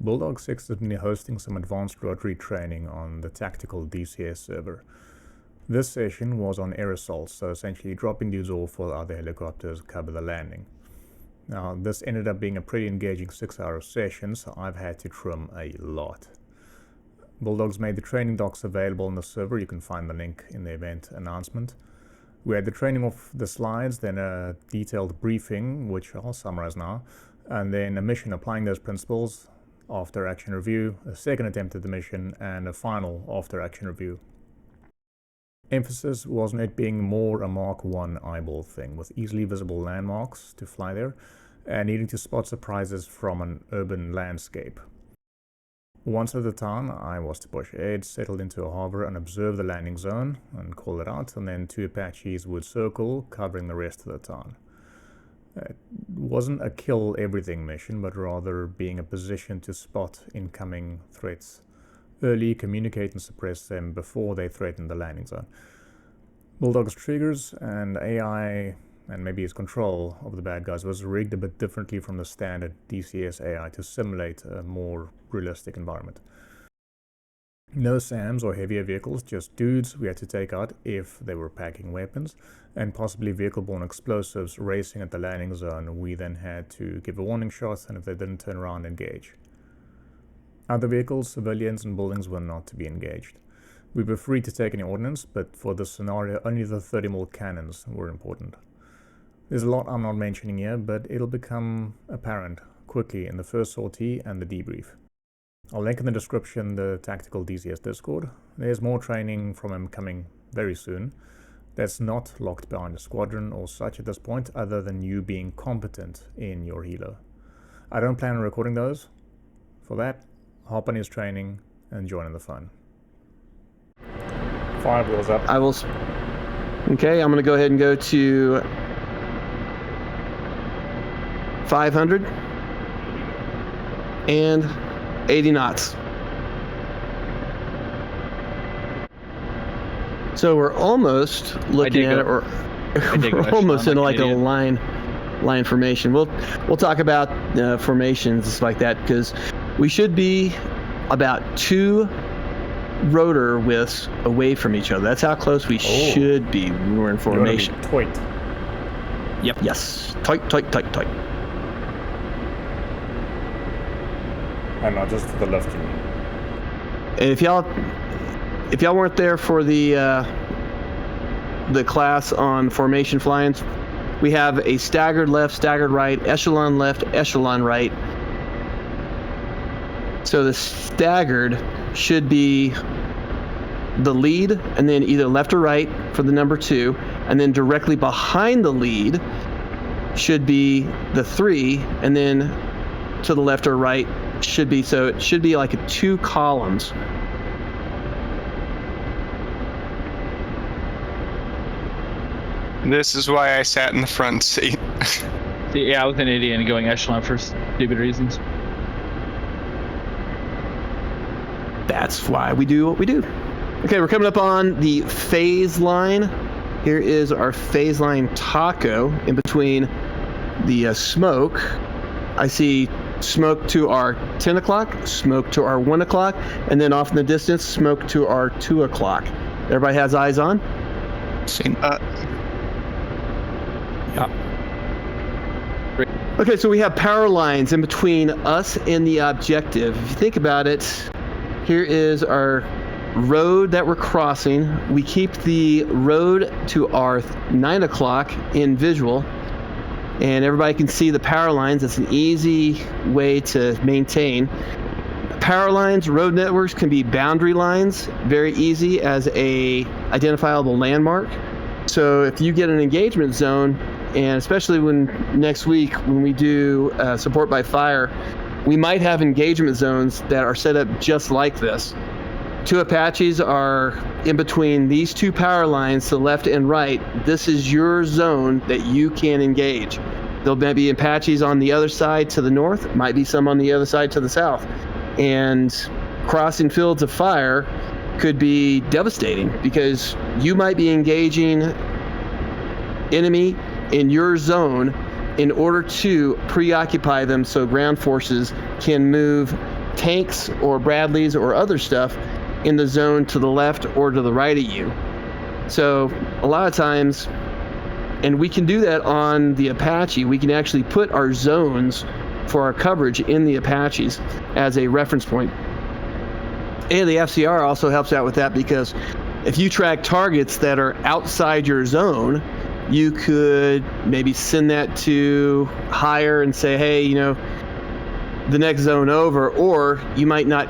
Bulldog 6 has been hosting some advanced Rotary training on the tactical DCS server. This session was on air assaults, so essentially dropping dudes off while other helicopters cover the landing. Now, this ended up being a pretty engaging 6-hour session, so I've had to trim a lot. Bulldog's made the training docs available on the server. You can find the link in the event announcement. We had the training of the slides, then a detailed briefing, which I'll summarize now, and then a mission applying those principles, after action review, a second attempt at the mission, and a final after action review. Emphasis was on it being more a Mark 1 eyeball thing, with easily visible landmarks to fly there, and needing to spot surprises from an urban landscape. Once at the town, I was to push ahead, settle into a harbor and observe the landing zone and call it out, and then 2 Apaches would circle, covering the rest of the town. It wasn't a kill everything mission, but rather being a position to spot incoming threats early, communicate and suppress them before they threaten the landing zone. Bulldog's triggers and AI, and maybe his control of the bad guys, was rigged a bit differently from the standard DCS AI to simulate a more realistic environment. No SAMs or heavier vehicles, just dudes we had to take out if they were packing weapons, and possibly vehicle-borne explosives racing at the landing zone. We then had to give a warning shot, and if they didn't turn around, engage. Other vehicles, civilians and buildings were not to be engaged. We were free to take any ordnance, but for this scenario only the 30mm cannons were important. There's a lot I'm not mentioning here, but it'll become apparent quickly in the first sortie and the debrief. I'll link in the description the tactical DCS Discord. There's more training from him coming very soon. That's not locked behind a squadron or such at this point, other than you being competent in your helo. I don't plan on recording those. For that, hop on his training and join in the fun. Fireballs up. I will. Okay, I'm going to go ahead and go to 500 and 80 knots. So we're almost looking at it, or we're almost in like a line formation. We'll talk about formations like that, because we should be about 2 rotor widths away from each other. That's how close we should be when we're in formation. You want to be tight. Yep. Yes. Tight. And not just to the left, you mean. And if y'all weren't there for the class on formation flying, we have a staggered left, staggered right, echelon left, echelon right. So the staggered should be the lead, and then either left or right for the number 2, and then directly behind the lead should be the 3, and then to the left or right should be, so it should be like 2 columns. This is why I sat in the front seat. Yeah, I was an idiot and going echelon for stupid reasons. That's why we do what we do. Okay, we're coming up on the phase line. Here is our phase line taco in between the smoke. I see smoke to our 10 o'clock, smoke to our 1 o'clock, and then off in the distance, smoke to our 2 o'clock. Everybody has eyes on? Yeah. Okay, so we have power lines in between us and the objective. If you think about it, here is our road that we're crossing. We keep the road to our 9 o'clock in visual, and everybody can see the power lines. It's an easy way to maintain. Power lines, road networks can be boundary lines, very easy as a identifiable landmark. So if you get an engagement zone, and especially when next week when we do support by fire, we might have engagement zones that are set up just like this. 2 Apaches are in between these 2 power lines to the left and right. This is your zone that you can engage. There'll be Apaches on the other side to the north, might be some on the other side to the south. And crossing fields of fire could be devastating, because you might be engaging enemy in your zone in order to preoccupy them so ground forces can move tanks or Bradleys or other stuff in the zone to the left or to the right of you. So a lot of times, and we can do that on the Apache, we can actually put our zones for our coverage in the Apaches as a reference point. And the FCR also helps out with that, because if you track targets that are outside your zone, you could maybe send that to higher and say, hey, you know, the next zone over, or you might not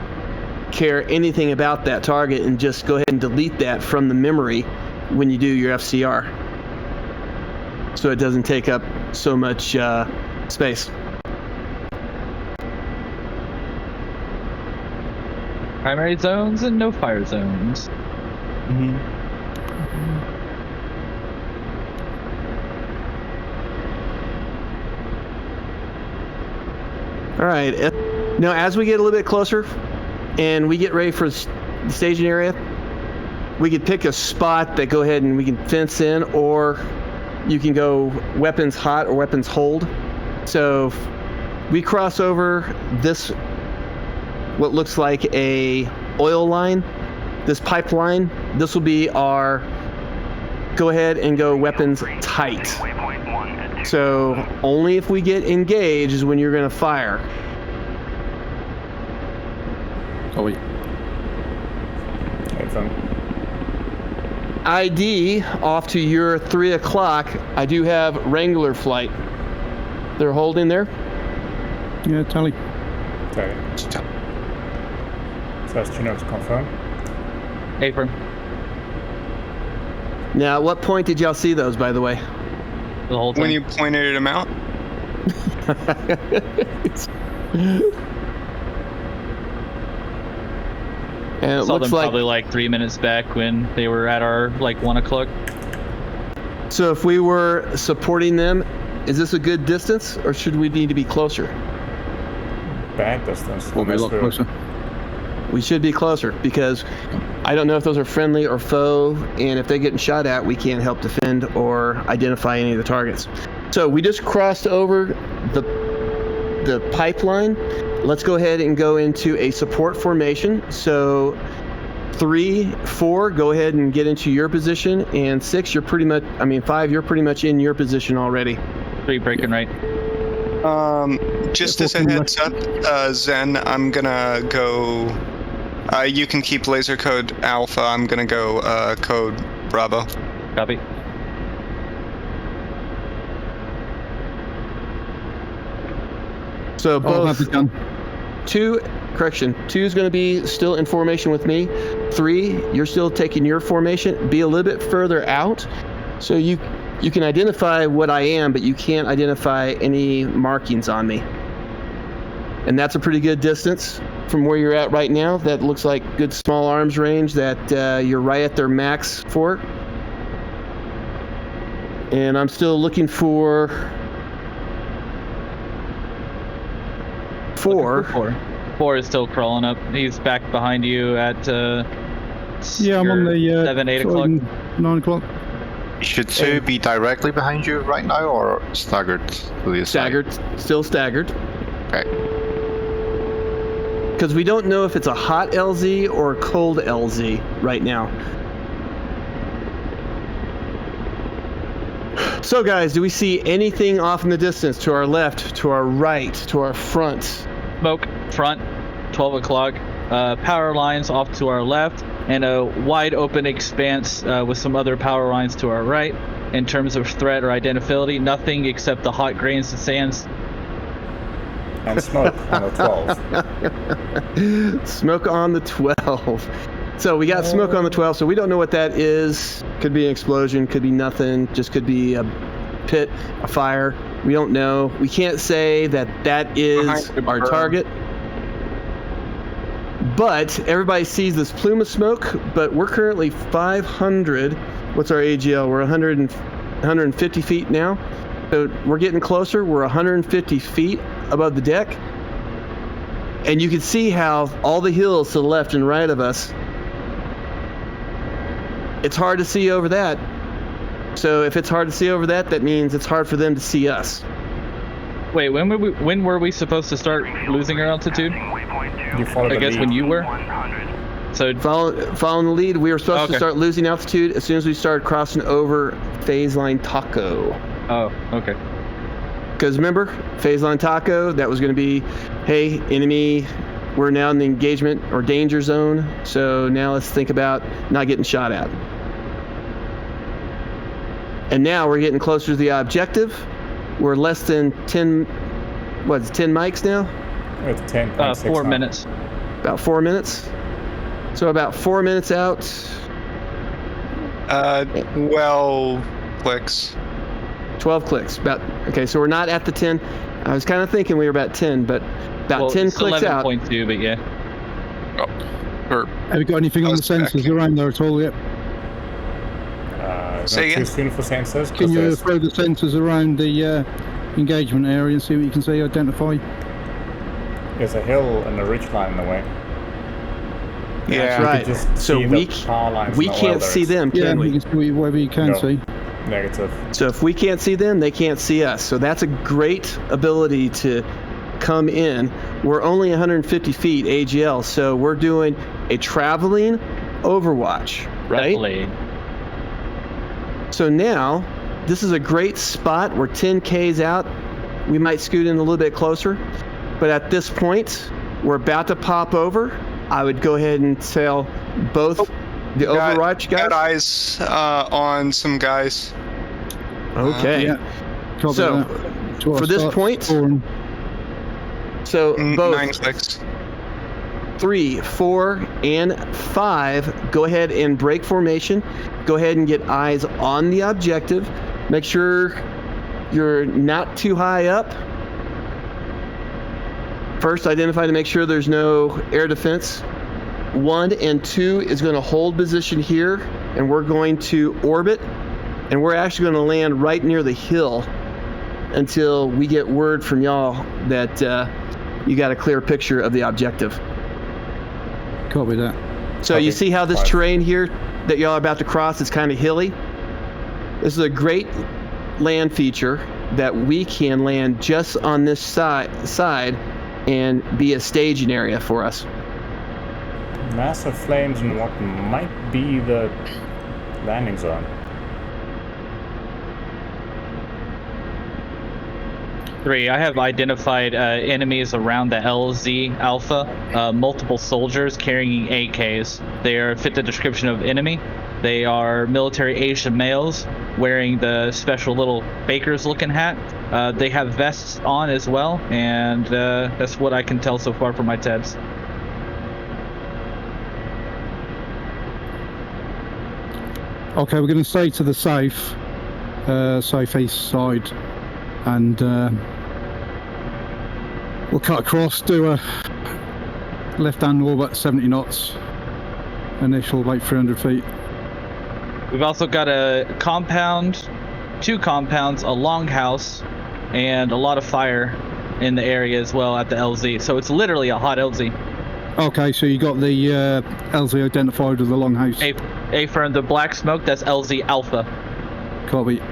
care anything about that target and just go ahead and delete that from the memory when you do your FCR, so it doesn't take up so much space. Primary zones and no fire zones. All right. Now, as we get a little bit closer and we get ready for the staging area, we could pick a spot that go ahead and we can fence in, or you can go weapons hot or weapons hold. So we cross over this, what looks like a oil line, this pipeline. This will be our go ahead and go weapons tight. So only if we get engaged is when you're going to fire. Oh, ID off to your 3 o'clock. I do have Wrangler flight. They're holding there. yeah, tally. Okay. First Chinook confirm. Apron. Now, at what point did y'all see those, by the way? The whole time. When you pointed them out? And it Saw looks them like, probably like 3 minutes back when they were at our like 1 o'clock. so if we were supporting them, is this a good distance, or should we need to be closer? Bad distance. We'll be a lot closer. We should be closer, because I don't know if those are friendly or foe, and if they're getting shot at, we can't help defend or identify any of the targets. So we just crossed over the pipeline. Let's go ahead and go into a support formation. So 3, 4, go ahead and get into your position, and 6, you're pretty much, 5, you're pretty much in your position already. 3 breaking right. Just as a heads up, Zen, I'm gonna go. You can keep laser code Alpha. I'm gonna go code Bravo. Copy. So both have done. 2 is going to be still in formation with me. 3, you're still taking your formation. Be a little bit further out, so you can identify what I am, but you can't identify any markings on me. And that's a pretty good distance from where you're at right now. That looks like good small arms range that you're right at their max for. And I'm still looking for 4. 4 is still crawling up. He's back behind you at Yeah, I'm on the 7, 8 o'clock. 9 o'clock. Should 2 be directly behind you right now, or staggered to the side? Staggered, still staggered. Okay. Because we don't know if it's a hot LZ or a cold LZ right now. So guys, do we see anything off in the distance to our left, to our right, to our front? Smoke front, 12 o'clock. Power lines off to our left, and a wide open expanse with some other power lines to our right. In terms of threat or identifiability, nothing except the hot grains and sands. And smoke on the 12. Smoke on the 12. So we got smoke on the 12, so we don't know what that is. Could be an explosion, could be nothing, just could be a pit, a fire. We don't know. We can't say that that is our target. But everybody sees this plume of smoke, but we're currently 500. What's our AGL? We're 150 feet now. So we're getting closer. We're 150 feet above the deck. And you can see how all the hills to the left and right of us, it's hard to see over that. So if it's hard to see over that, that means it's hard for them to see us. Wait, when were we supposed to start losing our altitude? You follow I the guess lead. when you were. So Following the lead, we were supposed Okay. to start losing altitude as soon as we started crossing over phase line Taco. Oh, okay. Because remember, phase line Taco, that was going to be, hey, enemy, we're now in the engagement or danger zone, so now let's think about not getting shot at. And now we're getting closer to the objective. We're less than 10 mics now? It's 10.6 4 now. minutes. About 4 minutes. So about 4 minutes out. 12 clicks. 12 clicks. Okay, so we're not at the 10. I was kind of thinking we were about 10, but about 10 it's clicks out. 11.2, but yeah. Have you got anything on the That's back. sensors around there at all yet? It's Say not again? too soon for sensors. Can 'cause you there's- throw the sensors around the engagement area and see what you can see, identify? There's a hill and a ridge line in the way. Yeah. That's right. just So see the we power lines we in the can't weather. see It's them, Yeah, can you we? can see whatever you can No. see. Negative. So if we can't see them, they can't see us. So that's a great ability to come in. We're only 150 feet AGL, so we're doing a traveling overwatch, right? Definitely. So now, this is a great spot. We're 10 Ks out. We might scoot in a little bit closer. But at this point, we're about to pop over. I would go ahead and tell both the Overwatch Got guys. eyes on some guys. Okay. Yeah. Copy So, that. So I'll for this start point- scoring. So both 9 clicks. 3, 4, and 5, go ahead and break formation. Go ahead and get eyes on the objective. Make sure you're not too high up. First, identify to make sure there's no air defense. 1 and 2 is going to hold position here, and we're going to orbit, and we're actually going to land right near the hill until we get word from y'all that you got a clear picture of the objective. Copy that. So you Okay, see how this fine. terrain here that y'all are about to cross is kind of hilly? This is a great land feature that we can land just on this side and be a staging area for us. Massive flames in what might be the landing zone. Three, I have identified enemies around the LZ Alpha, multiple soldiers carrying AKs. They are fit the description of enemy. They are military Asian males wearing the special little baker's looking hat. They have vests on as well, and that's what I can tell so far from my tabs. Okay, we're going to stay to the southeast side, and we'll cut across, do a left-hand orbit 70 knots, initial about 300 feet. We've also got a compound, 2 compounds, a longhouse, and a lot of fire in the area as well at the LZ. So it's literally a hot LZ. Okay, so you got the LZ identified with the longhouse. A for the black smoke, that's LZ Alpha. Copy.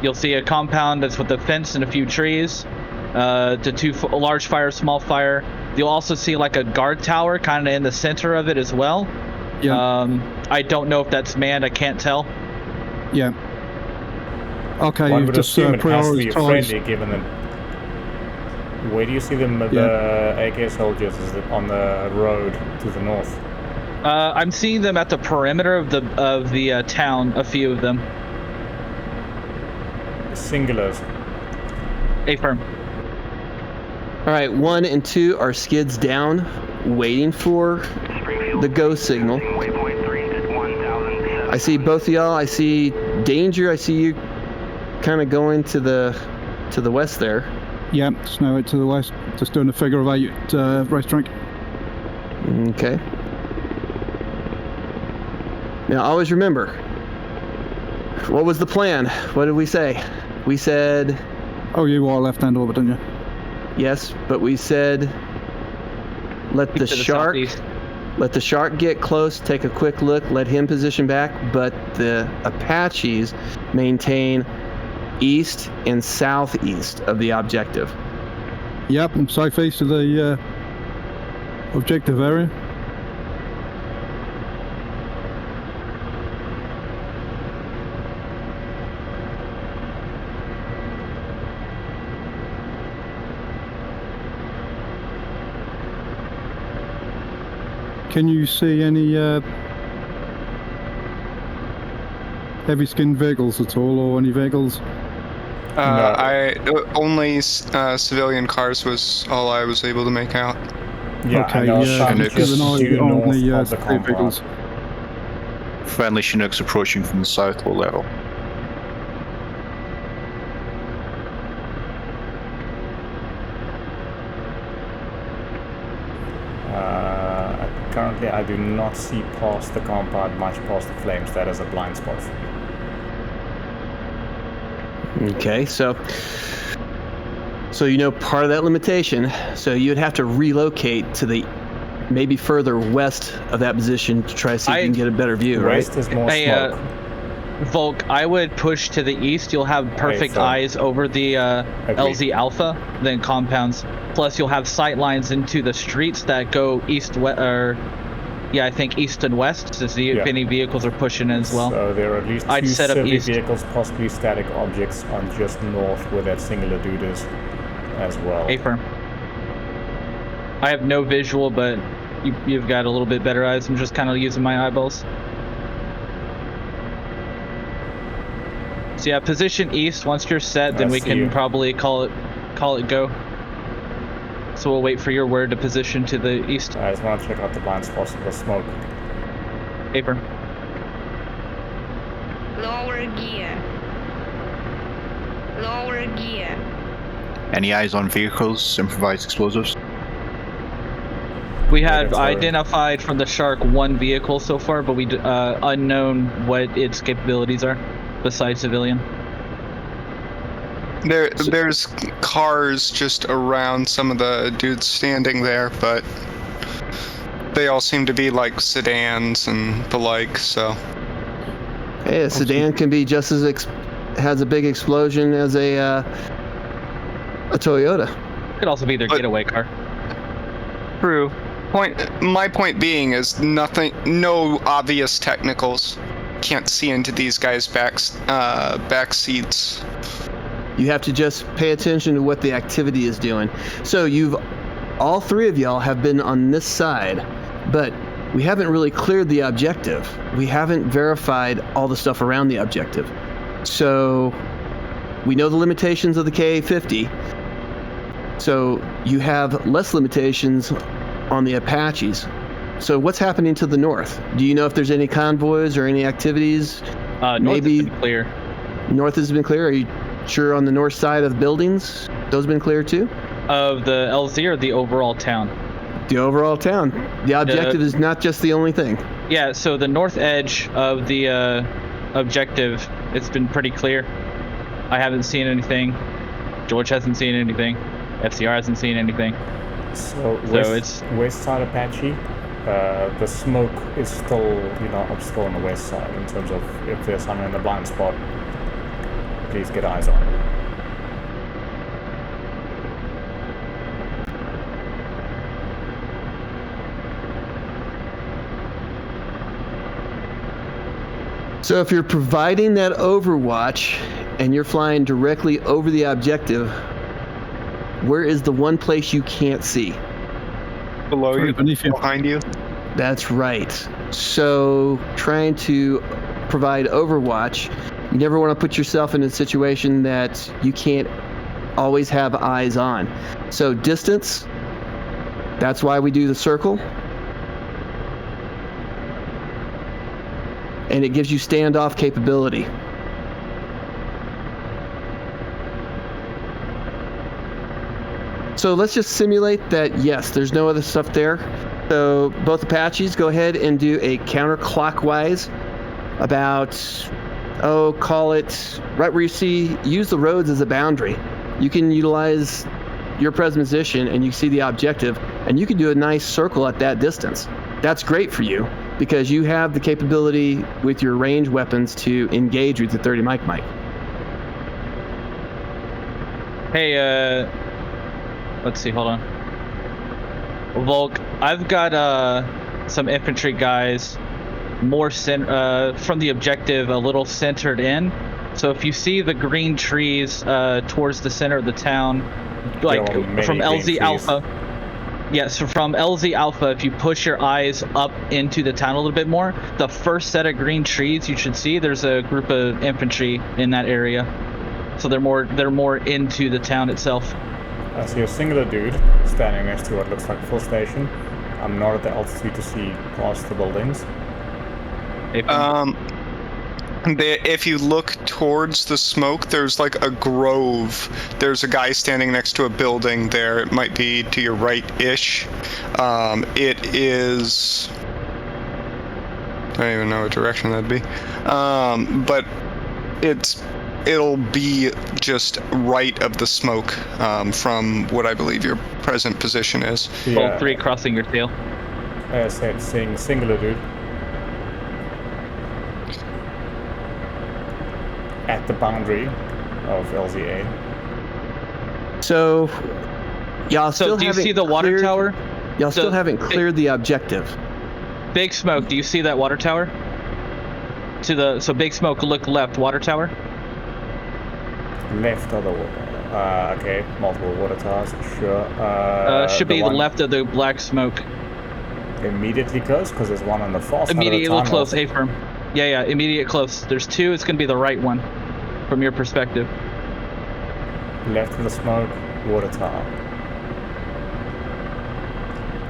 You'll see a compound that's with a fence and a few trees. The 2 large fire, small fire. You'll also see like a guard tower kind of in the center of it as well. Yeah. I don't know if that's manned. I can't tell. Yeah. Okay, One you've would just assume it has to be prioritized. friendly, given that. Where do you see them? The AK soldiers? Is it on the road to the north? I'm seeing them at the perimeter of the town. A few of them. Singulars. Affirm. All right, 1 and 2 are skids down, waiting for the go signal. I see both of y'all. I see danger. I see you kind of going to the west there. Yeah, snow out to the west. Just doing a figure of 8 racetrack. Okay. Now, always remember, what was the plan? What did we say? We said Oh, you are left-hand orbit, didn't you? yes, but we said let the To the shark southeast. let the shark get close, take a quick look, let him position back, but the Apaches maintain east and southeast of the objective. Yep, I'm southeast of the objective area. Can you see any heavy skinned vehicles at all, or any vehicles? Only civilian cars was all I was able to make out. Yeah, Okay, I know yeah, some Chinooks. just keep an due eye on north the of the civilian vehicles. compound. Friendly Chinooks approaching from the south, low level. Currently, I do not see past the compound, much past the flames. That is a blind spot for me. Okay, so you know part of that limitation, so you'd have to relocate to the maybe further west of that position to try to see if you can get a better view, right? West is more Hey, smoke. Volk, I would push to the east. You'll have perfect so- eyes over the LZ Alpha, then compounds. Plus, you'll have sight lines into the streets that go east, I think east and west to see if Yeah. any vehicles are pushing in as well. So there are at least I'd two set up civic east. vehicles, possibly static objects on just north where that singular dude is as well. A-firm. I have no visual, but you've got a little bit better eyes. I'm just kind of using my eyeballs. So yeah, position east. Once you're set, then I we see can you. probably call it go. So we'll wait for your word to position to the east. I just want to check out the blind spots of the smoke. A-firm. Lower gear. Lower gear. Any eyes on vehicles, improvised explosives? We have that's all right. identified from the Shark one vehicle so far, but we unknown what its capabilities are besides civilian. There's cars just around some of the dudes standing there, but they all seem to be like sedans and the like, so. Hey, a sedan can be just as has a big explosion as a Toyota. Could also be their But- getaway car. True. My point being is no obvious technicals. Can't see into these guys' back seats. You have to just pay attention to what the activity is doing. So all three of y'all have been on this side, but we haven't really cleared the objective. We haven't verified all the stuff around the objective. So we know the limitations of the Ka-50. So you have less limitations on the Apaches. So what's happening to the north? Do you know if there's any convoys or any activities? North Maybe- has been clear. North has been clear. Are you sure on the north side of the buildings? Those been clear too? Of the LZ or the overall town? The overall town. The objective is not just the only thing. Yeah, so the north edge of the objective, it's been pretty clear. I haven't seen anything. George hasn't seen anything. FCR hasn't seen anything. So it's- west side Apache. The smoke is still, I'm still on the west side in terms of if there's something in the blind spot, please get eyes on it. So if you're providing that overwatch and you're flying directly over the objective, where is the one place you can't see? Below Sorry, you, beneath you. behind you. That's right. So trying to provide overwatch, you never want to put yourself in a situation that you can't always have eyes on. So distance, that's why we do the circle. And it gives you standoff capability. So let's just simulate that, yes, there's no other stuff there. So both Apaches, go ahead and do a counterclockwise about, call it right where you see, use the roads as a boundary. You can utilize your present position and you see the objective, and you can do a nice circle at that distance. That's great for you because you have the capability with your range weapons to engage with the 30 mic. Hey, let's see, hold on. Volk, I've got some infantry guys more from the objective a little centered in. So if you see the green trees towards the center of the town, like from LZ Alpha. Yeah, so from LZ Alpha, if you push your eyes up into the town a little bit more, the first set of green trees you should see, there's a group of infantry in that area. So they're more into the town itself. I see a singular dude standing next to what looks like a full station. I'm not at the altitude to see past the buildings. If you look towards the smoke, there's like a grove. There's a guy standing next to a building there. It might be to your right-ish. It is... I don't even know what direction that'd be. But it'll be just right of the smoke from what I believe your present position is. Yeah. All 3 crossing your tail. I said seeing singular dude. At the boundary of LZA. So, y'all So still do you haven't see the water cleared- tower? Y'all still So- haven't cleared the objective. Big Smoke, do you see that water tower? So Big Smoke, look left, water tower. Left of the okay, multiple water towers, sure. Should be the one left of the black smoke. immediately close, because there's one on the far side of the Immediately town. close, A-firm. Yeah, immediate close. There's 2, it's gonna be the right one, from your perspective. Left of the smoke, water tower.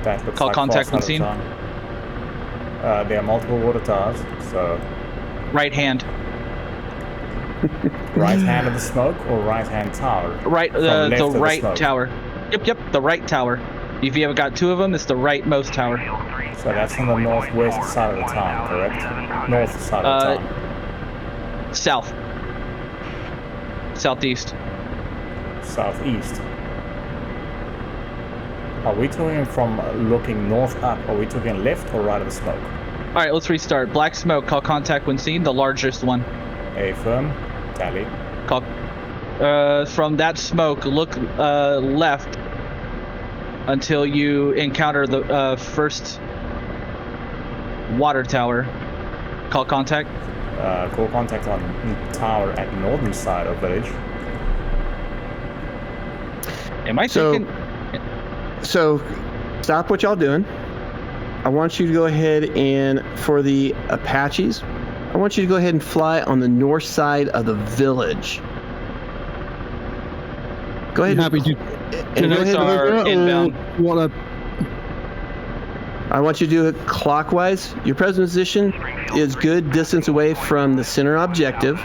That looks Call like contact far when side seen. of town. There are multiple water towers, so Right hand. right hand of the smoke or right hand tower? Right, From the left of the right smoke. tower. Yep, the right tower. If you have got 2 of them, it's the rightmost tower. So that's on the northwest side of the town, correct? North side of the town. South. Southeast. Southeast. Are we talking from looking north up? Are we talking left or right of the smoke? Alright, let's restart. Black smoke, call contact when seen, the largest one. Affirm. Tally. Call. From that smoke, look left until you encounter the first water tower. Call contact. Call contact on tower at northern side of village. Am I So- thinking? So, stop what y'all doing. I want you to go ahead and, for the Apaches, I want you to go ahead and fly on the north side of the village. Go ahead. Happy to and go ahead. are inbound. What a I want you to do it clockwise. Your present position is good distance away from the center objective.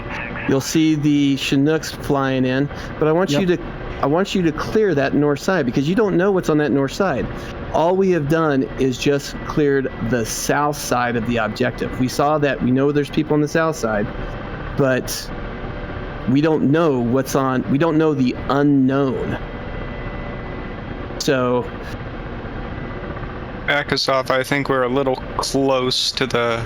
You'll see the Chinooks flying in, but I want you to clear that north side because you don't know what's on that north side. All we have done is just cleared the south side of the objective. We saw that. We know there's people on the south side, but we don't know what's on. We don't know the unknown. So. Back us off. I think we're a little close to the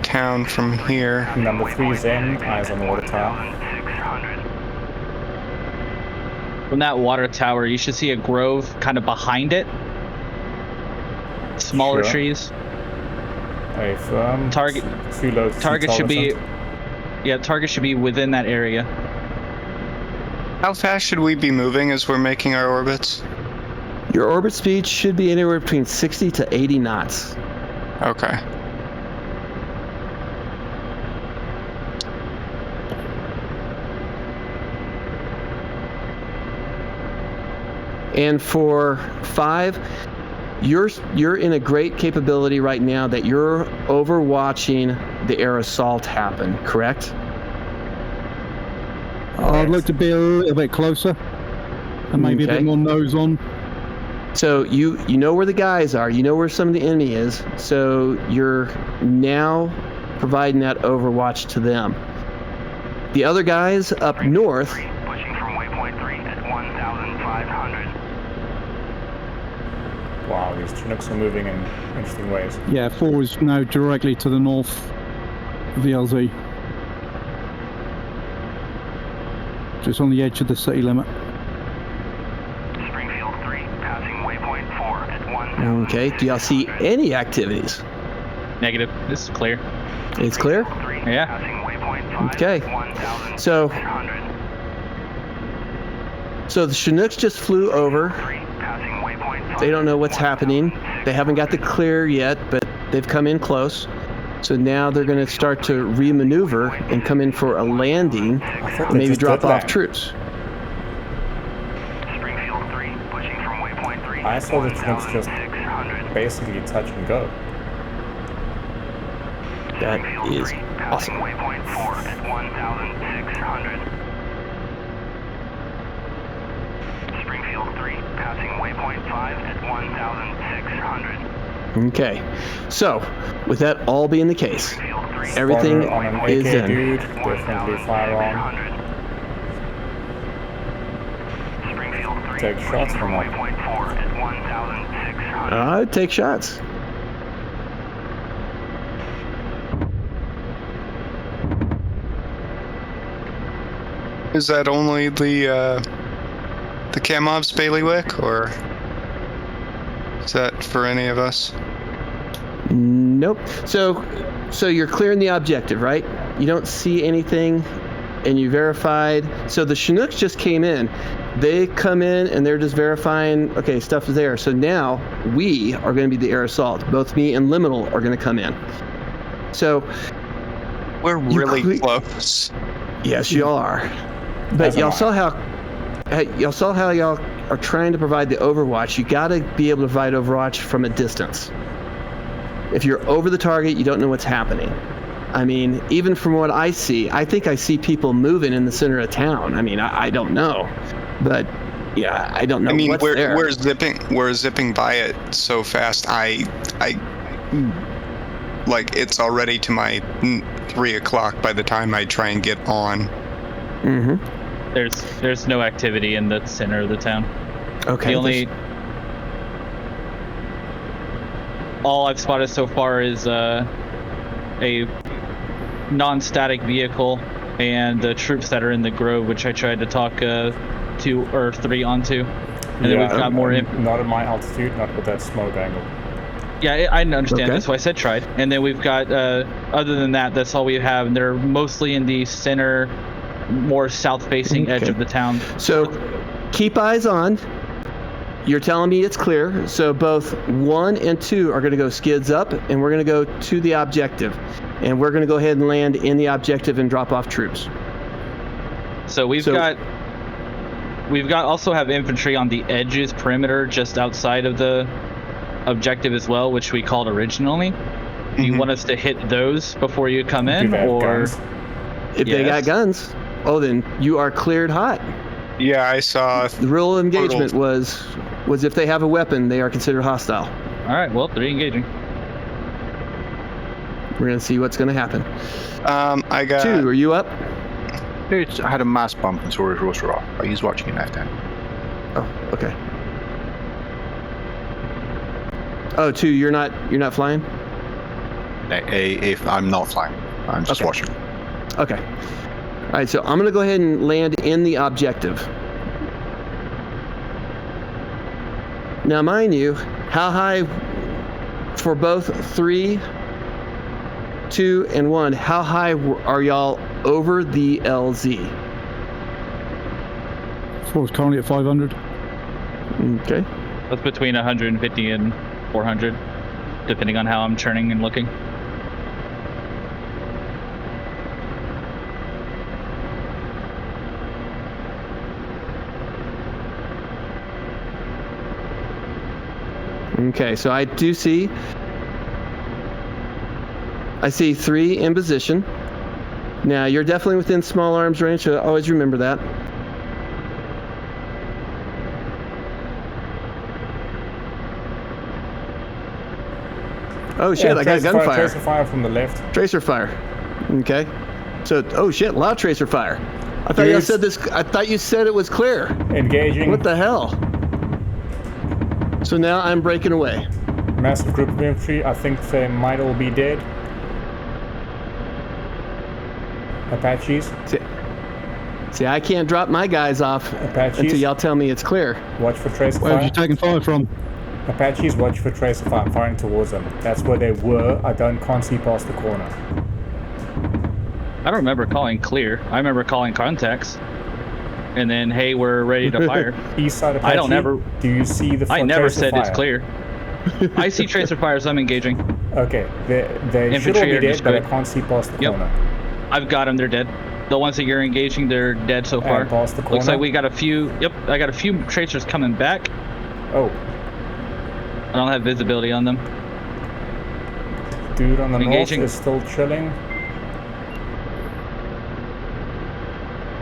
town from here. Number 3 Zen, eyes on water tower. From that water tower, you should see a grove kind of behind it. Smaller Sure. trees. Affirm. Target- Too low to see Target should be, Tolleson. yeah, target should be within that area. How fast should we be moving as we're making our orbits? Your orbit speed should be anywhere between 60 to 80 knots. Okay. And for 5, you're in a great capability right now that you're overwatching the air assault happen, correct? I'd like to be a little bit closer and maybe a Okay. bit more nose on. So you know where the guys are, you know where some of the enemy is, so you're now providing that overwatch to them. The other guys up north, Pushing from waypoint 3 at 1,500. Wow, these Chinooks are moving in interesting ways. Yeah, 4 is now directly to the north of the LZ. Just on the edge of the city limit. Springfield 3, passing waypoint 4 at 1,000. Okay, do y'all see any activities? Negative. This is clear. It's clear? Yeah. Passing waypoint 5 Okay. at 1,600. So the Chinooks just flew over. Passing waypoint 5. They don't know what's happening. They haven't got the clear yet, but they've come in close. So now they're going to start to remaneuver and come in for a landing, thought maybe they just drop did off land. troops. Springfield 3, pushing from waypoint 3 I at saw the Chinooks just 1,600. basically touch and go. That Springfield is 3, passing awesome. waypoint 4 at 1,600. Springfield 3, passing waypoint 5 at 1,600. Okay, so with that all being the case, Springfield 3, everything Spotter on an is AK in. dude, definitely fire on. 1,600. Springfield 3, Take shots pushing from up. waypoint 4 at 1,600. Take shots. Is that only the Kamov's bailiwick, or is that for any of us? Nope. So you're clearing the objective, right? You don't see anything, and you verified. So the Chinooks just came in. They come in and they're just verifying. Okay, stuff is there. So now we are going to be the air assault. Both me and Liminal are going to come in. So We're You really cle- close. yes, y'all are. But As am y'all I. saw how y'all are trying to provide the overwatch. You got to be able to provide overwatch from a distance. If you're over the target, you don't know what's happening. I mean, even from what I see, I think I see people moving in the center of town. I mean, I don't know, but yeah, I don't know I mean, what's we're there. we're zipping by it so fast. I like it's already to my 3 o'clock by the time I try and get on. Mm-hmm. There's no activity in the center of the town. Okay. The only all I've spotted so far is a non-static vehicle and the troops that are in the grove, which I tried to talk 2 or 3 onto, and then we've got more. Not at my altitude, not with that smoke angle. Yeah, I understand. Okay. That's why I said tried. And then we've got other than that, that's all we have, and they're mostly in the center, more south-facing edge Okay. of the town. So keep eyes on. You're telling me it's clear. So both 1 and 2 are going to go skids up, and we're going to go to the objective. And we're going to go ahead and land in the objective and drop off troops. So we've got also have infantry on the edges, perimeter, just outside of the objective as well, which we called originally. Do you want us to hit those before you come Do in, they have or guns? If they got Yes. guns, oh, then you are cleared hot. Yeah, I saw. The rule of engagement was if they have a weapon, they are considered hostile. all right? Well, 3 engaging. We're going to see what's going to happen. I got. 2, are you up? Dude, I had a mass bump and so is Roaster off, but he's watching it now then. Oh, okay. Oh, 2, you're not flying? If I'm not flying, I'm just Okay. watching. Okay. All right, so I'm going to go ahead and land in the objective. Now, mind you, how high for both 3, 2, and 1, how high are y'all over the LZ? So it's currently at 500. Okay. That's between 150 and 400, depending on how I'm churning and looking. Okay, so I see 3 in position. Now, you're definitely within small arms range, so always remember that. Oh shit, I got gunfire. Tracer fire from the left. Tracer fire. Okay. So, oh shit, loud tracer fire. I thought you Dudes. said this. I thought you said it was clear. Engaging. What the hell? So now I'm breaking away. Massive group of infantry. I think they might all be dead. Apaches. See, I can't drop my guys off Apaches, until y'all tell me it's clear. watch for tracer Where have you fire. taken fire from? Apaches, watch for tracer fire. I'm firing towards them. That's where they were. Can't see past the corner. I don't remember calling clear. I remember calling contacts. And then, hey, we're ready to fire. East side Apache. I don't ever. Do you see the I never tracer said it's fire? clear. I see tracer fires. I'm engaging. Okay, they should all Infantry be are dead, just but I good. can't see past the Yep. corner. I've got them. They're dead. The ones that you're engaging, they're dead so far. And past the corner. Looks like we got a few. Yep, I got a few tracers coming back. Oh, I don't have visibility on them. dude on the Engaging. north is still chilling.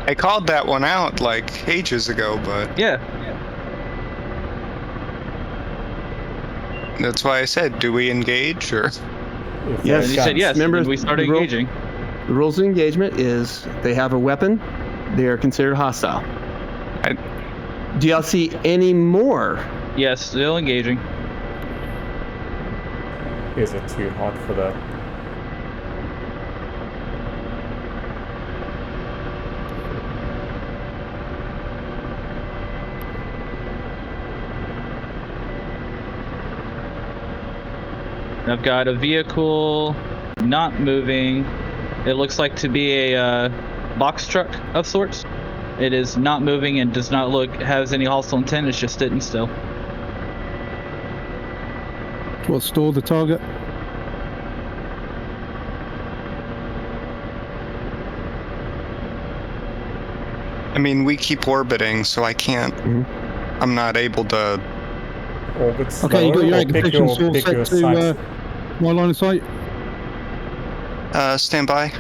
I called that one out like ages ago, but Yeah. that's why I said, do we engage or? If Yes. they have You said guns. yes. Remember, and we started the rule- engaging. The rules of engagement is they have a weapon, they are considered hostile. Do y'all see any more? Yes, still engaging. Is it too hot for that? I've got a vehicle not moving. It looks like to be a box truck of sorts. It is not moving and does not look has any hostile intent. It's just sitting still. What, store the target? I mean, we keep orbiting, so I can't. I'm not able to. Orbit slower, Okay, you got your or anchor pick position your, all pick your set to sights. my line of sight. Stand by.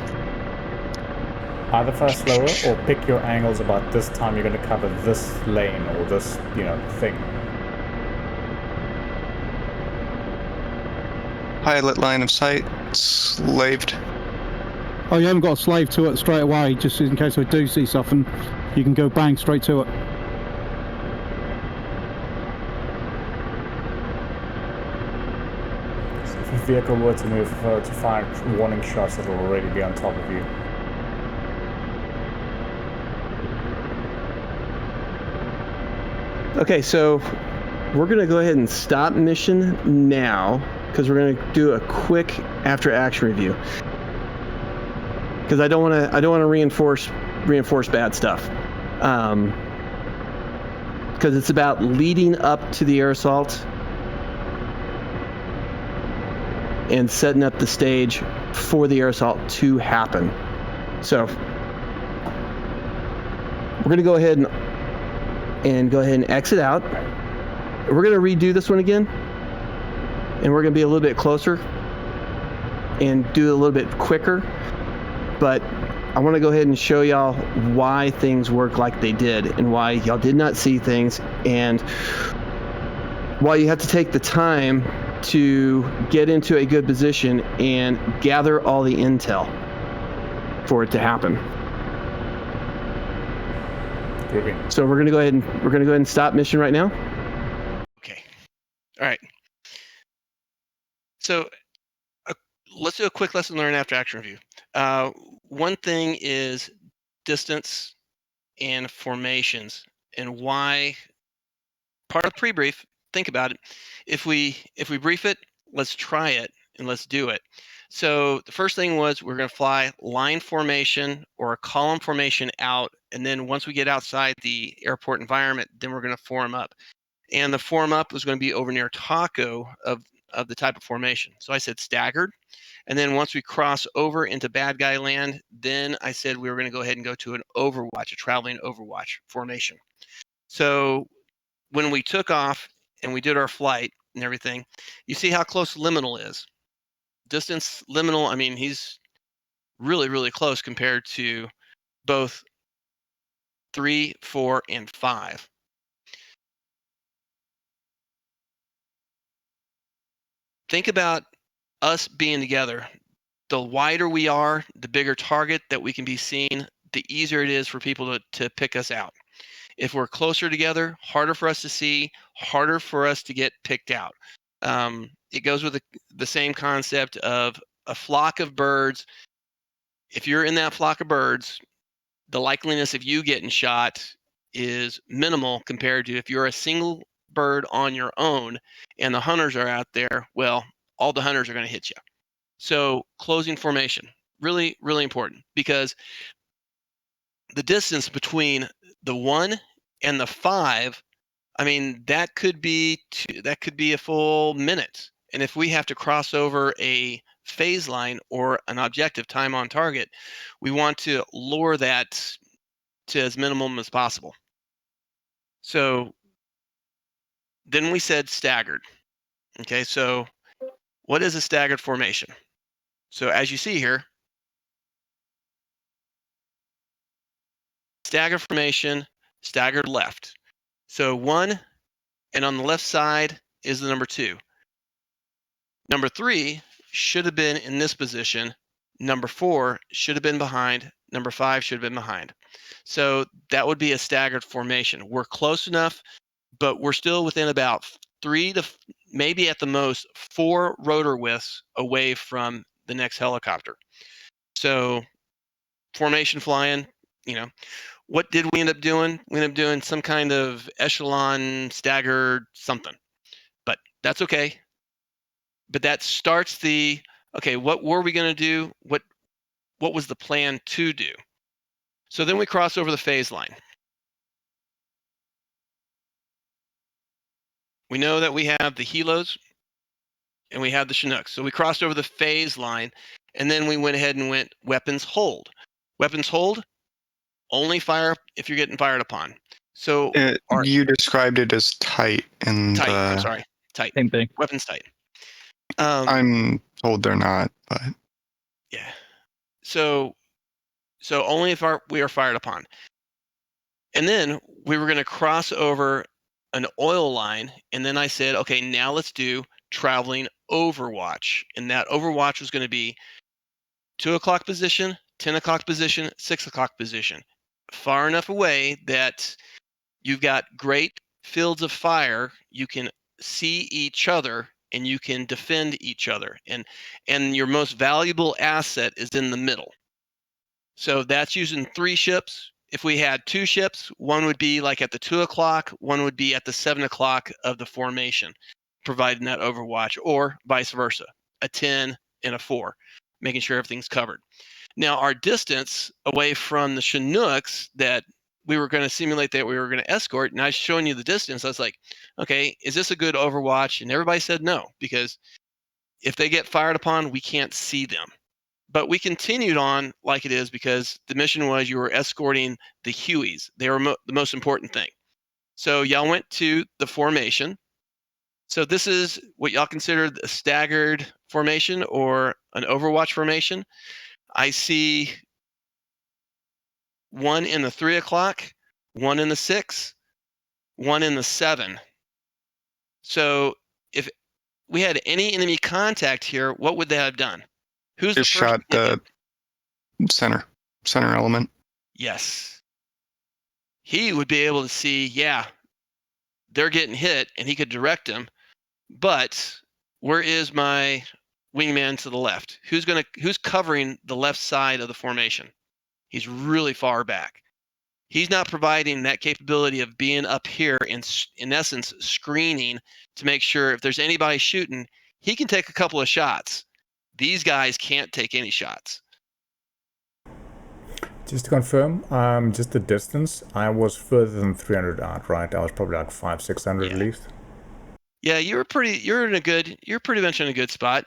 Either fire slower or pick your angles about this time you're going to cover this lane or this, thing. Pilot line of sight. Slaved. Oh, you haven't got a slave to it straight away, just in case I do see something, you can go bang straight to it. So if a vehicle were to move to fire warning shots, it'll already be on top of you. Okay, so we're gonna go ahead and stop mission now because we're gonna do a quick after action review. Because I don't want to reinforce bad stuff. Because it's about leading up to the air assault and setting up the stage for the air assault to happen. So we're going to go ahead and exit out. We're going to redo this one again, and we're going to be a little bit closer and do it a little bit quicker. But I want to go ahead and show y'all why things work like they did and why y'all did not see things and why you have to take the time to get into a good position and gather all the intel for it to happen. Groovy. So we're going to go ahead and stop mission right now. Okay. All right. So let's do a quick lesson learned after action review. One thing is distance and formations and why part of the pre-brief, think about it. If we brief it, let's try it and let's do it. So the first thing was we're going to fly line formation or a column formation out. And then once we get outside the airport environment, then we're going to form up. And the form up was going to be over near Taco of the type of formation. So I said staggered. And then once we cross over into bad guy land, then I said we were going to go ahead and go to an overwatch, a traveling overwatch formation. So when we took off and we did our flight and everything, you see how close liminal is. Distance liminal, I mean, he's really, really close compared to both 3, 4, and 5. Think about us being together. The wider we are, the bigger target that we can be seen, the easier it is for people to pick us out. If we're closer together, harder for us to see, harder for us to get picked out. It goes with the same concept of a flock of birds. If you're in that flock of birds, the likeliness of you getting shot is minimal compared to if you're a single bird on your own and the hunters are out there, well, all the hunters are going to hit you. So closing formation, really, really important, because the distance between the 1 and the 5, I mean, that could be a full minute. And if we have to cross over a phase line or an objective time on target, we want to lower that to as minimum as possible. So then we said staggered. Okay, so what is a staggered formation? So as you see here, staggered formation, staggered left. So 1, and on the left side is the number 2. Number 3 should have been in this position. Number 4 should have been behind. Number 5 should have been behind. So that would be a staggered formation. We're close enough, but we're still within about 3 to maybe at the most 4 rotor widths away from the next helicopter. So formation flying, what did we end up doing? We ended up doing some kind of echelon staggered something, but that's okay. But that starts okay, what were we going to do? What was the plan to do? So then we cross over the phase line. We know that we have the helos and we have the Chinooks. So we crossed over the phase line, and then we went ahead and went weapons hold. Weapons hold, only fire if you're getting fired upon. So you described it as tight in tight. the... I'm sorry, tight. Same thing. Weapons tight. I'm told they're not, but yeah. So only if we are fired upon. And then we were going to cross over an oil line, and then I said, okay, now let's do traveling overwatch. And that overwatch was going to be 2 o'clock position, 10 o'clock position, 6 o'clock position. Far enough away that you've got great fields of fire, you can see each other, and you can defend each other. And your most valuable asset is in the middle. So that's using 3 ships. If we had 2 ships, one would be like at the 2 o'clock, one would be at the 7 o'clock of the formation, providing that overwatch, or vice versa, a 10 and a 4, making sure everything's covered. Now, our distance away from the Chinooks that we were going to simulate that we were going to escort, and I was showing you the distance, I was like, okay, is this a good overwatch? And everybody said no, because if they get fired upon, we can't see them. But we continued on like it is because the mission was you were escorting the Hueys. They were the most important thing. So y'all went to the formation. So this is what y'all consider a staggered formation or an overwatch formation. I see 1 in the 3 o'clock, 1 in the 6, 1 in the 7. So if we had any enemy contact here, what would they have done? Who's just the first shot the center element. Yes. He would be able to see, yeah, they're getting hit, and he could direct them. But where is my wingman to the left? Who's covering the left side of the formation? He's really far back. He's not providing that capability of being up here in essence screening to make sure if there's anybody shooting, he can take a couple of shots. These guys can't take any shots. Just to confirm, just the distance, I was further than 300 out, right? I was probably like 500-600 at least. Yeah, you're pretty much in a good spot.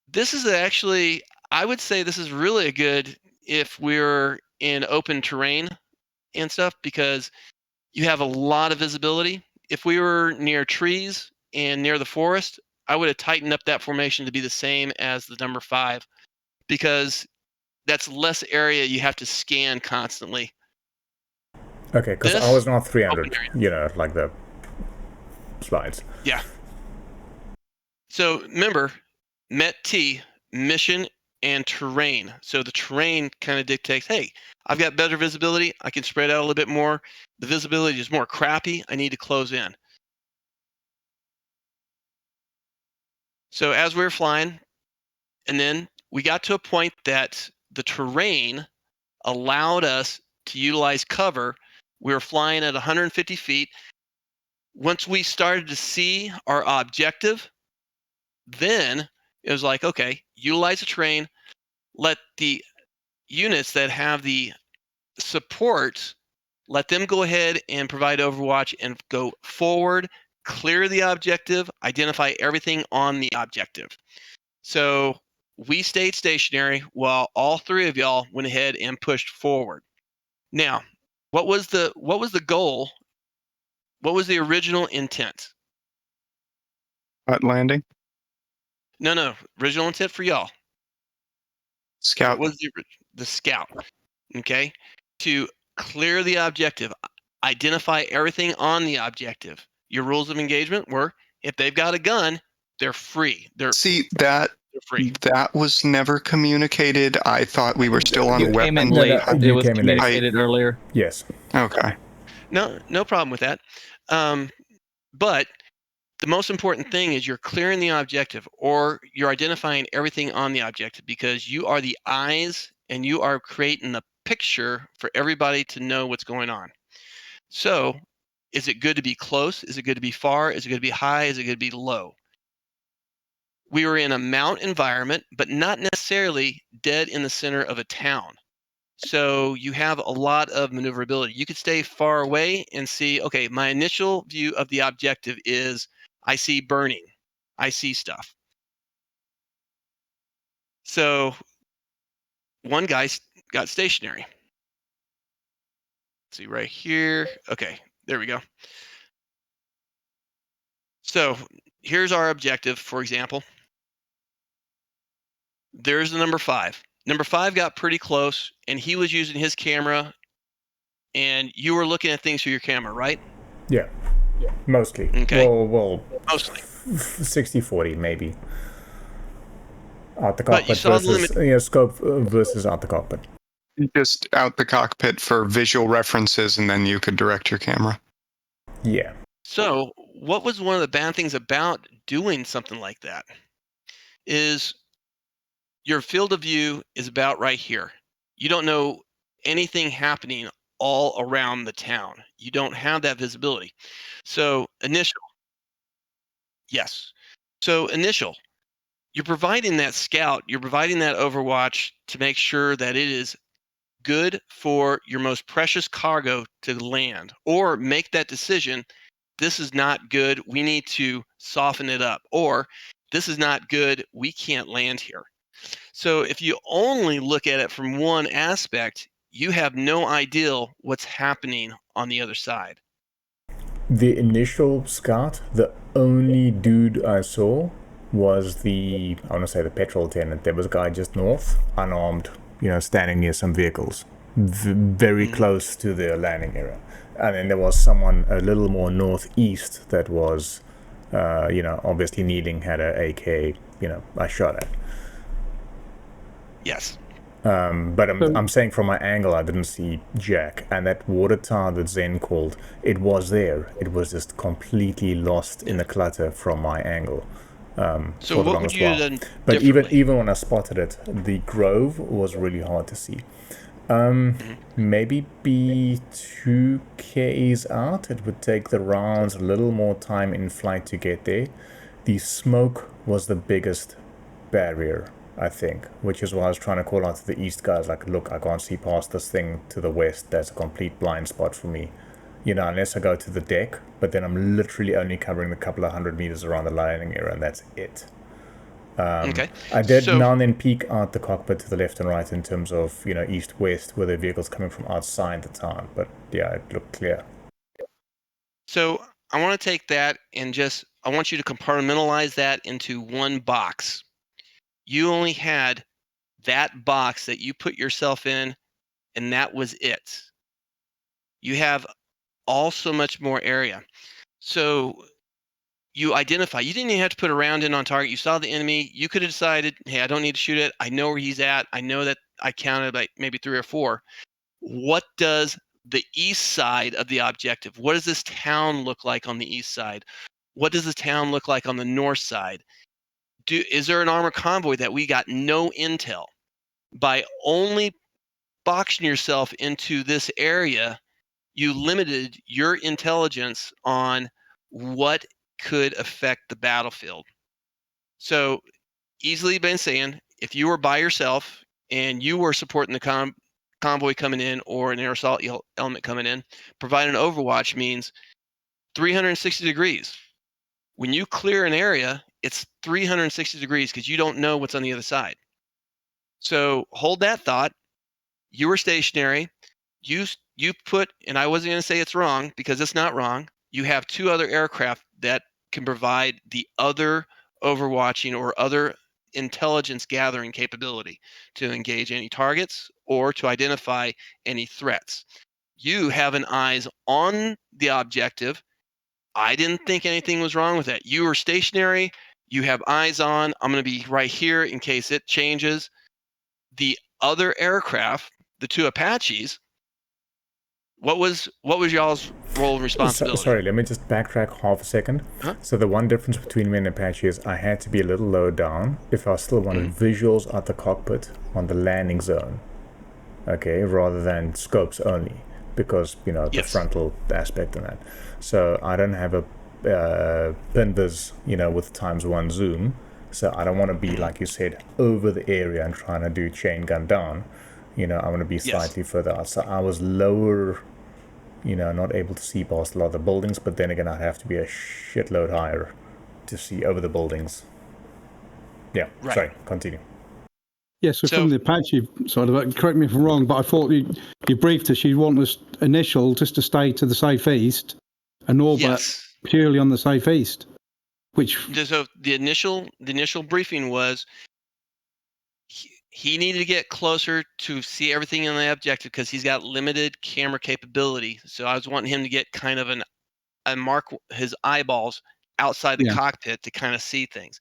This is actually, I would say this is really a good if we're in open terrain and stuff, because you have a lot of visibility. If we were near trees and near the forest, I would have tightened up that formation to be the same as the number 5, because that's less area you have to scan constantly. Okay, because I was not 300, like the slides. Yeah. So remember, MET-T, mission and terrain. So the terrain kind of dictates, hey, I've got better visibility. I can spread out a little bit more. The visibility is more crappy. I need to close in. So as we were flying, and then we got to a point that the terrain allowed us to utilize cover. We were flying at 150 feet. Once we started to see our objective, then it was like, okay, utilize the terrain, let the units that have the support, let them go ahead and provide overwatch and go forward, clear the objective, identify everything on the objective. So we stayed stationary while all three of y'all went ahead and pushed forward. Now, what was the goal? What was the original intent? At landing. No, original intent for y'all. Scout. What was the scout? Okay, to clear the objective, identify everything on the objective. Your rules of engagement were: if they've got a gun, they're free. They're free. That was never communicated. I thought we were still on You came in weapons. late. It you was came in late. communicated earlier. Yes. Okay. No problem with that. But the most important thing is you're clearing the objective, or you're identifying everything on the objective, because you are the eyes and you are creating the picture for everybody to know what's going on. So, is it good to be close? Is it good to be far? Is it good to be high? Is it good to be low? We were in a mount environment, but not necessarily dead in the center of a town. So you have a lot of maneuverability. You could stay far away and see, okay, my initial view of the objective is I see burning. I see stuff. So one guy got stationary. Let's see right here. Okay, there we go. So here's our objective, for example. There's the number 5. Number 5 got pretty close, and he was using his camera, and you were looking at things through your camera, right? Yeah. Mostly. Okay. Well, Mostly. 60-40 maybe. Out the But you cockpit saw the versus scope versus out the cockpit. Just out the cockpit for visual references, and then you could direct your camera. Yeah. So what was one of the bad things about doing something like that is your field of view is about right here. You don't know anything happening all around the town. You don't have that visibility. So initial. Yes. So initial. You're providing that scout, you're providing that overwatch to make sure that it is good for your most precious cargo to land, or make that decision. This is not good. We need to soften it up. Or this is not good. We can't land here. So if you only look at it from one aspect, you have no idea what's happening on the other side. The initial scout, the only dude I saw was I want to say the petrol tenant. There was a guy just north, unarmed, standing near some vehicles, very close to the landing area. And then there was someone a little more northeast that was, obviously kneeling, had a AK, I shot at. Yes. But I'm saying from my angle, I didn't see Jack. And that water tower that Zen called, it was there. It was just completely lost in the clutter from my angle. So what would you have done But differently? even when I spotted it, the grove was really hard to see. Maybe be 2 Ks out. It would take the rounds a little more time in flight to get there. The smoke was the biggest barrier, I think, which is why I was trying to call out to the east guys, like, look, I can't see past this thing to the west. That's a complete blind spot for me, unless I go to the deck, but then I'm literally only covering a couple of 100 meters around the landing area, and that's it. Okay. I did now and then peek out the cockpit to the left and right in terms of, east-west, where the vehicles coming from outside the town, but yeah, it looked clear. So I want to take that and I want you to compartmentalize that into one box. You only had that box that you put yourself in, and that was it. You have so much more area. So you identify. You didn't even have to put a round in on target. You saw the enemy. You could have decided, hey, I don't need to shoot it. I know where he's at. I know that I counted like maybe 3 or 4. What does the east side of the objective, what does this town look like on the east side? What does the town look like on the north side? Is there an armored convoy that we got no intel? By only boxing yourself into this area, you limited your intelligence on what could affect the battlefield. So easily been saying, if you were by yourself and you were supporting the convoy coming in or an air assault element coming in, providing an overwatch means 360 degrees. When you clear an area, it's 360 degrees because you don't know what's on the other side. So hold that thought. You were stationary. You put, and I wasn't going to say it's wrong because it's not wrong. You have 2 other aircraft that can provide the other overwatching or other intelligence gathering capability to engage any targets or to identify any threats. You have an eyes on the objective. I didn't think anything was wrong with that. You were stationary. You have eyes on. I'm going to be right here in case it changes. The other aircraft, the 2 Apaches, what was y'all's role and responsibility? Sorry, let me just backtrack half a second. Huh? So the one difference between me and Apache is I had to be a little low down if I still wanted visuals at the cockpit on the landing zone, okay, rather than scopes only, because, you know, the frontal aspect and that. So I don't have a pin vis, you know, with ×1 zoom. So I don't want to be, like you said, over the area and trying to do chain gun down. You know, I want to be slightly further out. So I was lower, you know, not able to see past a lot of the buildings, but then again, I'd have to be a shitload higher to see over the buildings. Yeah, sorry, continue. Yeah, so from the Apache side of it, correct me if I'm wrong, but I thought you briefed us, you want us initial just to stay to the southeast and orbit purely on the southeast, which... So the initial briefing was he needed to get closer to see everything in the objective because he's got limited camera capability. So I was wanting him to get kind of a mark his eyeballs outside the cockpit to kind of see things.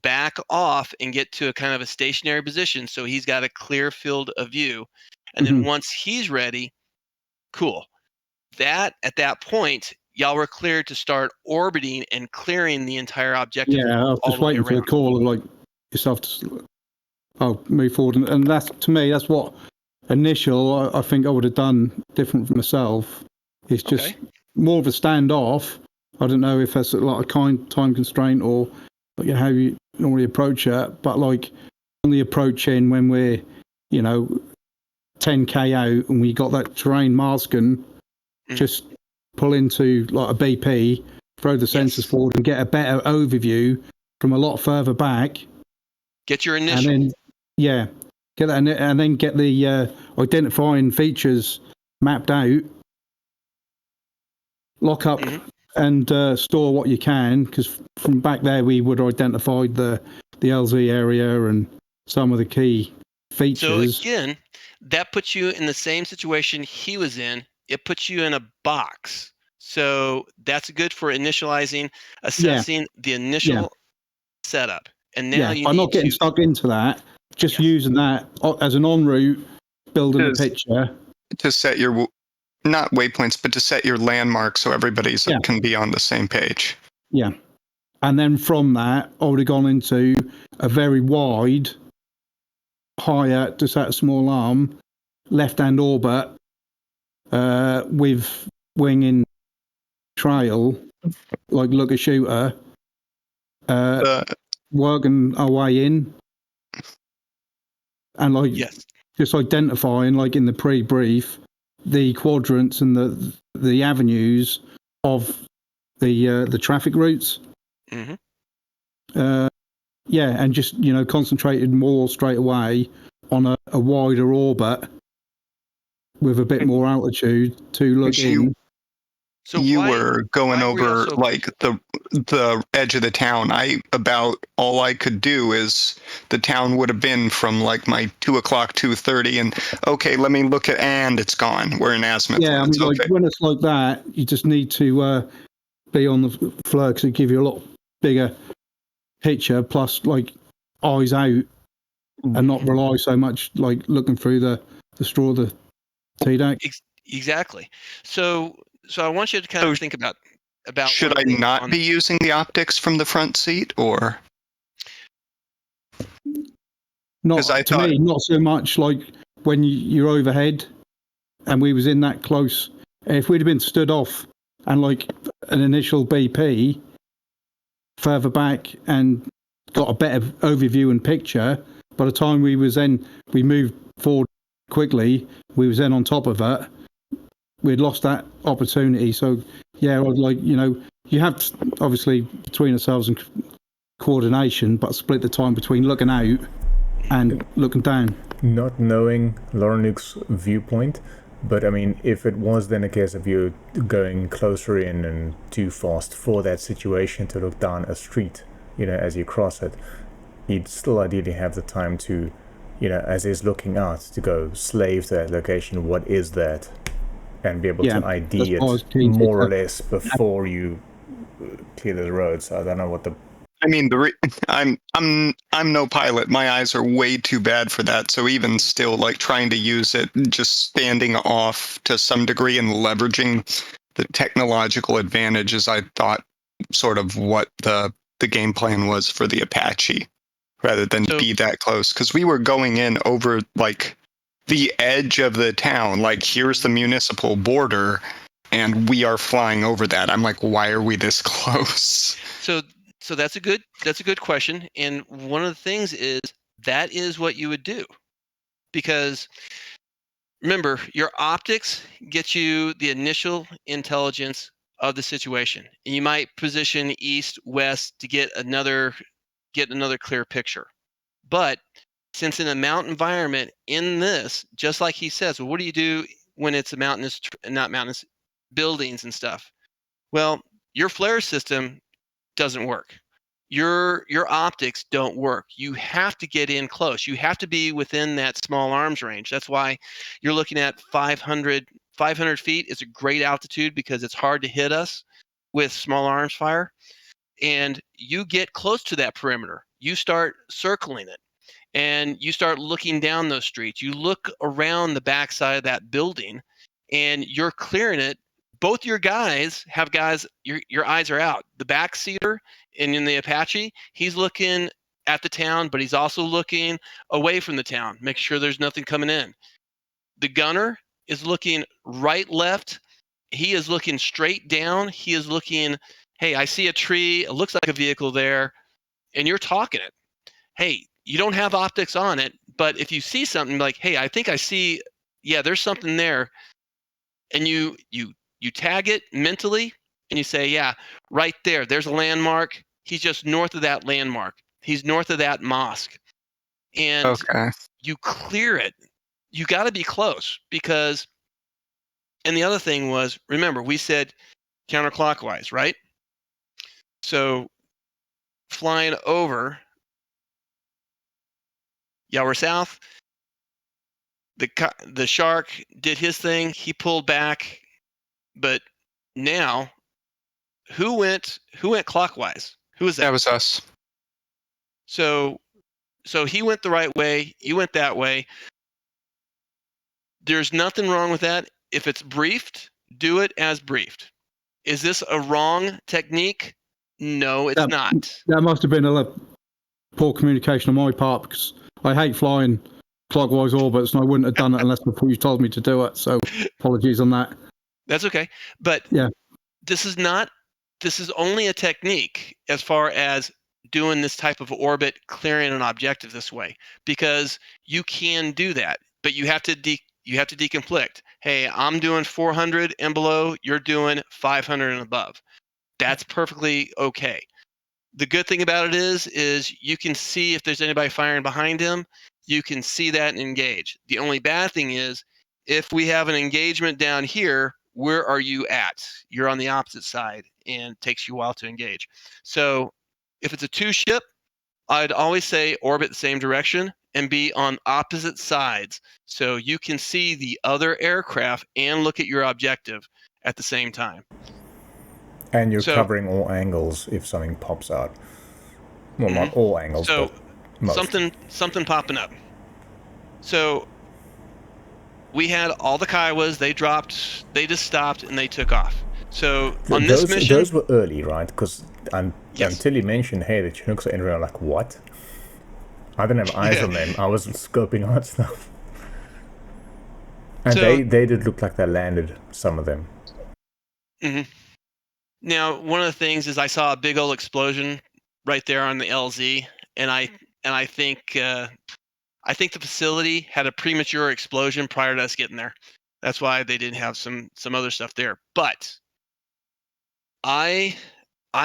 Back off and get to a kind of a stationary position so he's got a clear field of view. And then once he's ready, cool. At that point, y'all were cleared to start orbiting and clearing the entire objective. Yeah, I was just waiting for the call of, like, yourself to move forward. And that's, to me, that's what initial I think I would have done different from myself. It's just more of a standoff. I don't know if that's like a time constraint or, you know, how you normally approach it, but like on the approach in when we're, you know, 10k out and we got that terrain masking, just pull into like a BP, throw the sensors forward and get a better overview from a lot further back. Get your initial. And then, get that, and then get the identifying features mapped out. Lock up and store what you can, because from back there we would have identified the LZ area and some of the key features. So again, that puts you in the same situation he was in. It puts you in a box. So that's good for initializing, assessing the initial setup. And now I'm not getting stuck into that. Just using that as an en route, building a picture. To set your, not waypoints, but to set your landmarks so everybody can be on the same page. Yeah. And then from that, I would have gone into a very wide, higher, to set a small arm, left-hand orbit, with wing in trail, like looker shooter, working our way in, and like just identifying, like in the pre-brief, the quadrants and the avenues of the traffic routes. And just, you know, concentrated more straight away on a wider orbit with a bit more altitude to look in. So you were going over like the edge of the town. About all I could do is the town would have been from like my 2 o'clock, 2:30, and okay, let me look at, and it's gone. We're in azimuth. Yeah, I mean, like when it's like that, you just need to be on the floor because it give you a lot bigger picture. Plus, like eyes out and not rely so much like looking through the straw, the TDAC. Exactly. So I want you to kind of think about. Should I not be using the optics from the front seat, or? Not to me, not so much like when you're overhead, and we was in that close. If we'd have been stood off and like an initial BP further back and got a better overview and picture, by the time we moved forward quickly, we was then on top of it. We'd lost that opportunity. So yeah, you have obviously between ourselves and coordination, but split the time between looking out and looking down. Not knowing Laurenuk's viewpoint, but I mean, if it was then a case of you going closer in and too fast for that situation to look down a street, as you cross it, you'd still ideally have the time to, as he's looking out, to go slave to that location. What is that? And be able to ID it more or less before you clear the road. So I don't know what the. I mean, I'm no pilot. My eyes are way too bad for that. So even still, like trying to use it, just standing off to some degree and leveraging the technological advantages, I thought sort of what the game plan was for the Apache, rather than be that close. Because we were going in over like the edge of the town, like here's the municipal border, and we are flying over that. I'm like, why are we this close? So that's a good question. And one of the things is that is what you would do, because remember, your optics get you the initial intelligence of the situation, and you might position east, west to get another clear picture. But since in a mountain environment, in this, just like he says, well, what do you do when it's a mountainous, not mountainous, buildings and stuff? Well, your flare system doesn't work. Your optics don't work. You have to get in close. You have to be within that small arms range. That's why you're looking at 500 feet is a great altitude, because it's hard to hit us with small arms fire. And you get close to that perimeter. You start circling it, and you start looking down those streets. You look around the backside of that building, and you're clearing it. Both your guys have your eyes are out. The backseater in the Apache, he's looking at the town, but he's also looking away from the town, make sure there's nothing coming in. The gunner is looking right, left. He is looking straight down. He is looking, hey, I see a tree. It looks like a vehicle there. And you're talking it. Hey, you don't have optics on it, but if you see something like, hey, I think I see, there's something there. And you tag it mentally, and you say, yeah, right there, there's a landmark. He's just north of that landmark. He's north of that mosque. And you clear it. You got to be close, because, and the other thing was, remember, we said counterclockwise, right? So flying over, we're south. The shark did his thing. He pulled back. But now, who went clockwise? Who was that? That was us. So he went the right way. You went that way. There's nothing wrong with that. If it's briefed, do it as briefed. Is this a wrong technique? No, it's not. That must have been a poor communication on my part, because I hate flying clockwise orbits, and I wouldn't have done it unless before you told me to do it. So apologies on that. That's okay. But this is only a technique as far as doing this type of orbit, clearing an objective this way, because you can do that, but you have to deconflict. Hey, I'm doing 400 and below, you're doing 500 and above. That's perfectly okay. The good thing about it is you can see if there's anybody firing behind him. You can see that and engage. The only bad thing is, if we have an engagement down here, where are you at? You're on the opposite side, and it takes you a while to engage. So if it's a two-ship, I'd always say orbit the same direction and be on opposite sides, so you can see the other aircraft and look at your objective at the same time. And you're covering all angles if something pops out. Well, not all angles, but most. Something popping up. So we had all the Kiowas, they just stopped and they took off. So on this mission... Those were early, right? Because until you mentioned, hey, the Chinooks are in, I'm like, what? I didn't have eyes on them. I was scoping out stuff. And So- they did look like they landed, some of them. Mhm. Now, one of the things is I saw a big old explosion right there on the LZ, and I think the facility had a premature explosion prior to us getting there. That's why they didn't have some other stuff there. But I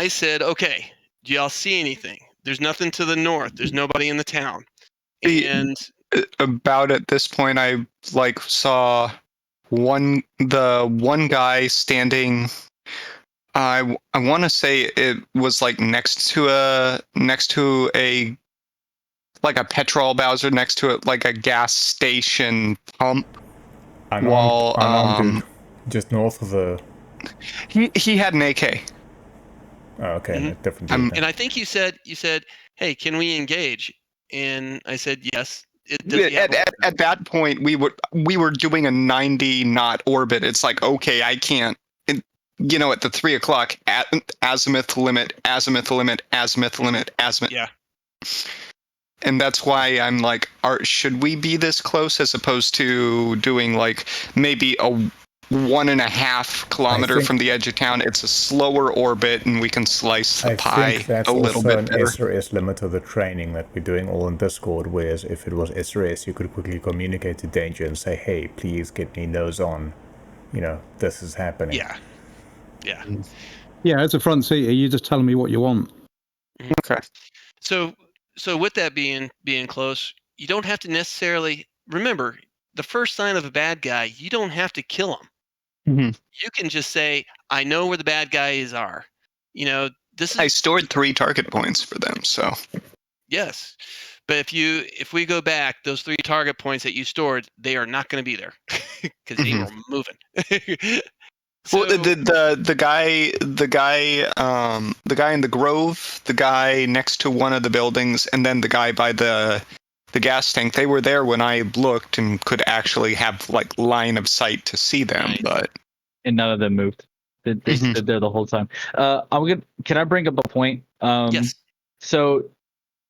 said, okay, do y'all see anything? There's nothing to the north. There's nobody in the town. And About at this point, I like saw the one guy standing. I want to say it was like next to a like a petrol bowser next to it, like a gas station pump. Unarmed dude, just north of the. He had an AK. Oh, okay, Mhm. different dude. And I think you said, hey, can we engage? And I said yes. At that point, we were doing a 90 knot orbit. It's like, okay, I can't. At the 3 o'clock, azimuth limit, azimuth limit, azimuth limit, azimuth. Yeah. And that's why I'm like, should we be this close as opposed to doing like maybe a 1.5 kilometer from the edge of town? It's a slower orbit, and we can slice the pie I think that's a little also bit an better. SRS limit of the training that we're doing all in Discord, whereas if it was SRS, you could quickly communicate to Danger and say, hey, please get me nose on. This is happening. Yeah. Yeah. Yeah, as a front seater, you're just telling me what you want. Okay. So with that being close, you don't have to necessarily remember the first sign of a bad guy. You don't have to kill him. Mm-hmm. You can just say, I know where the bad guys are. This is. I stored 3 target points for them, so. Yes, but if we go back, those 3 target points that you stored, they are not going to be there because they were moving. Well, the guy in the grove, the guy next to one of the buildings, and then the guy by the gas tank, they were there when I looked and could actually have like line of sight to see them, Right. And none of them moved. They stood there the whole time. Can I bring up a point? Yes. So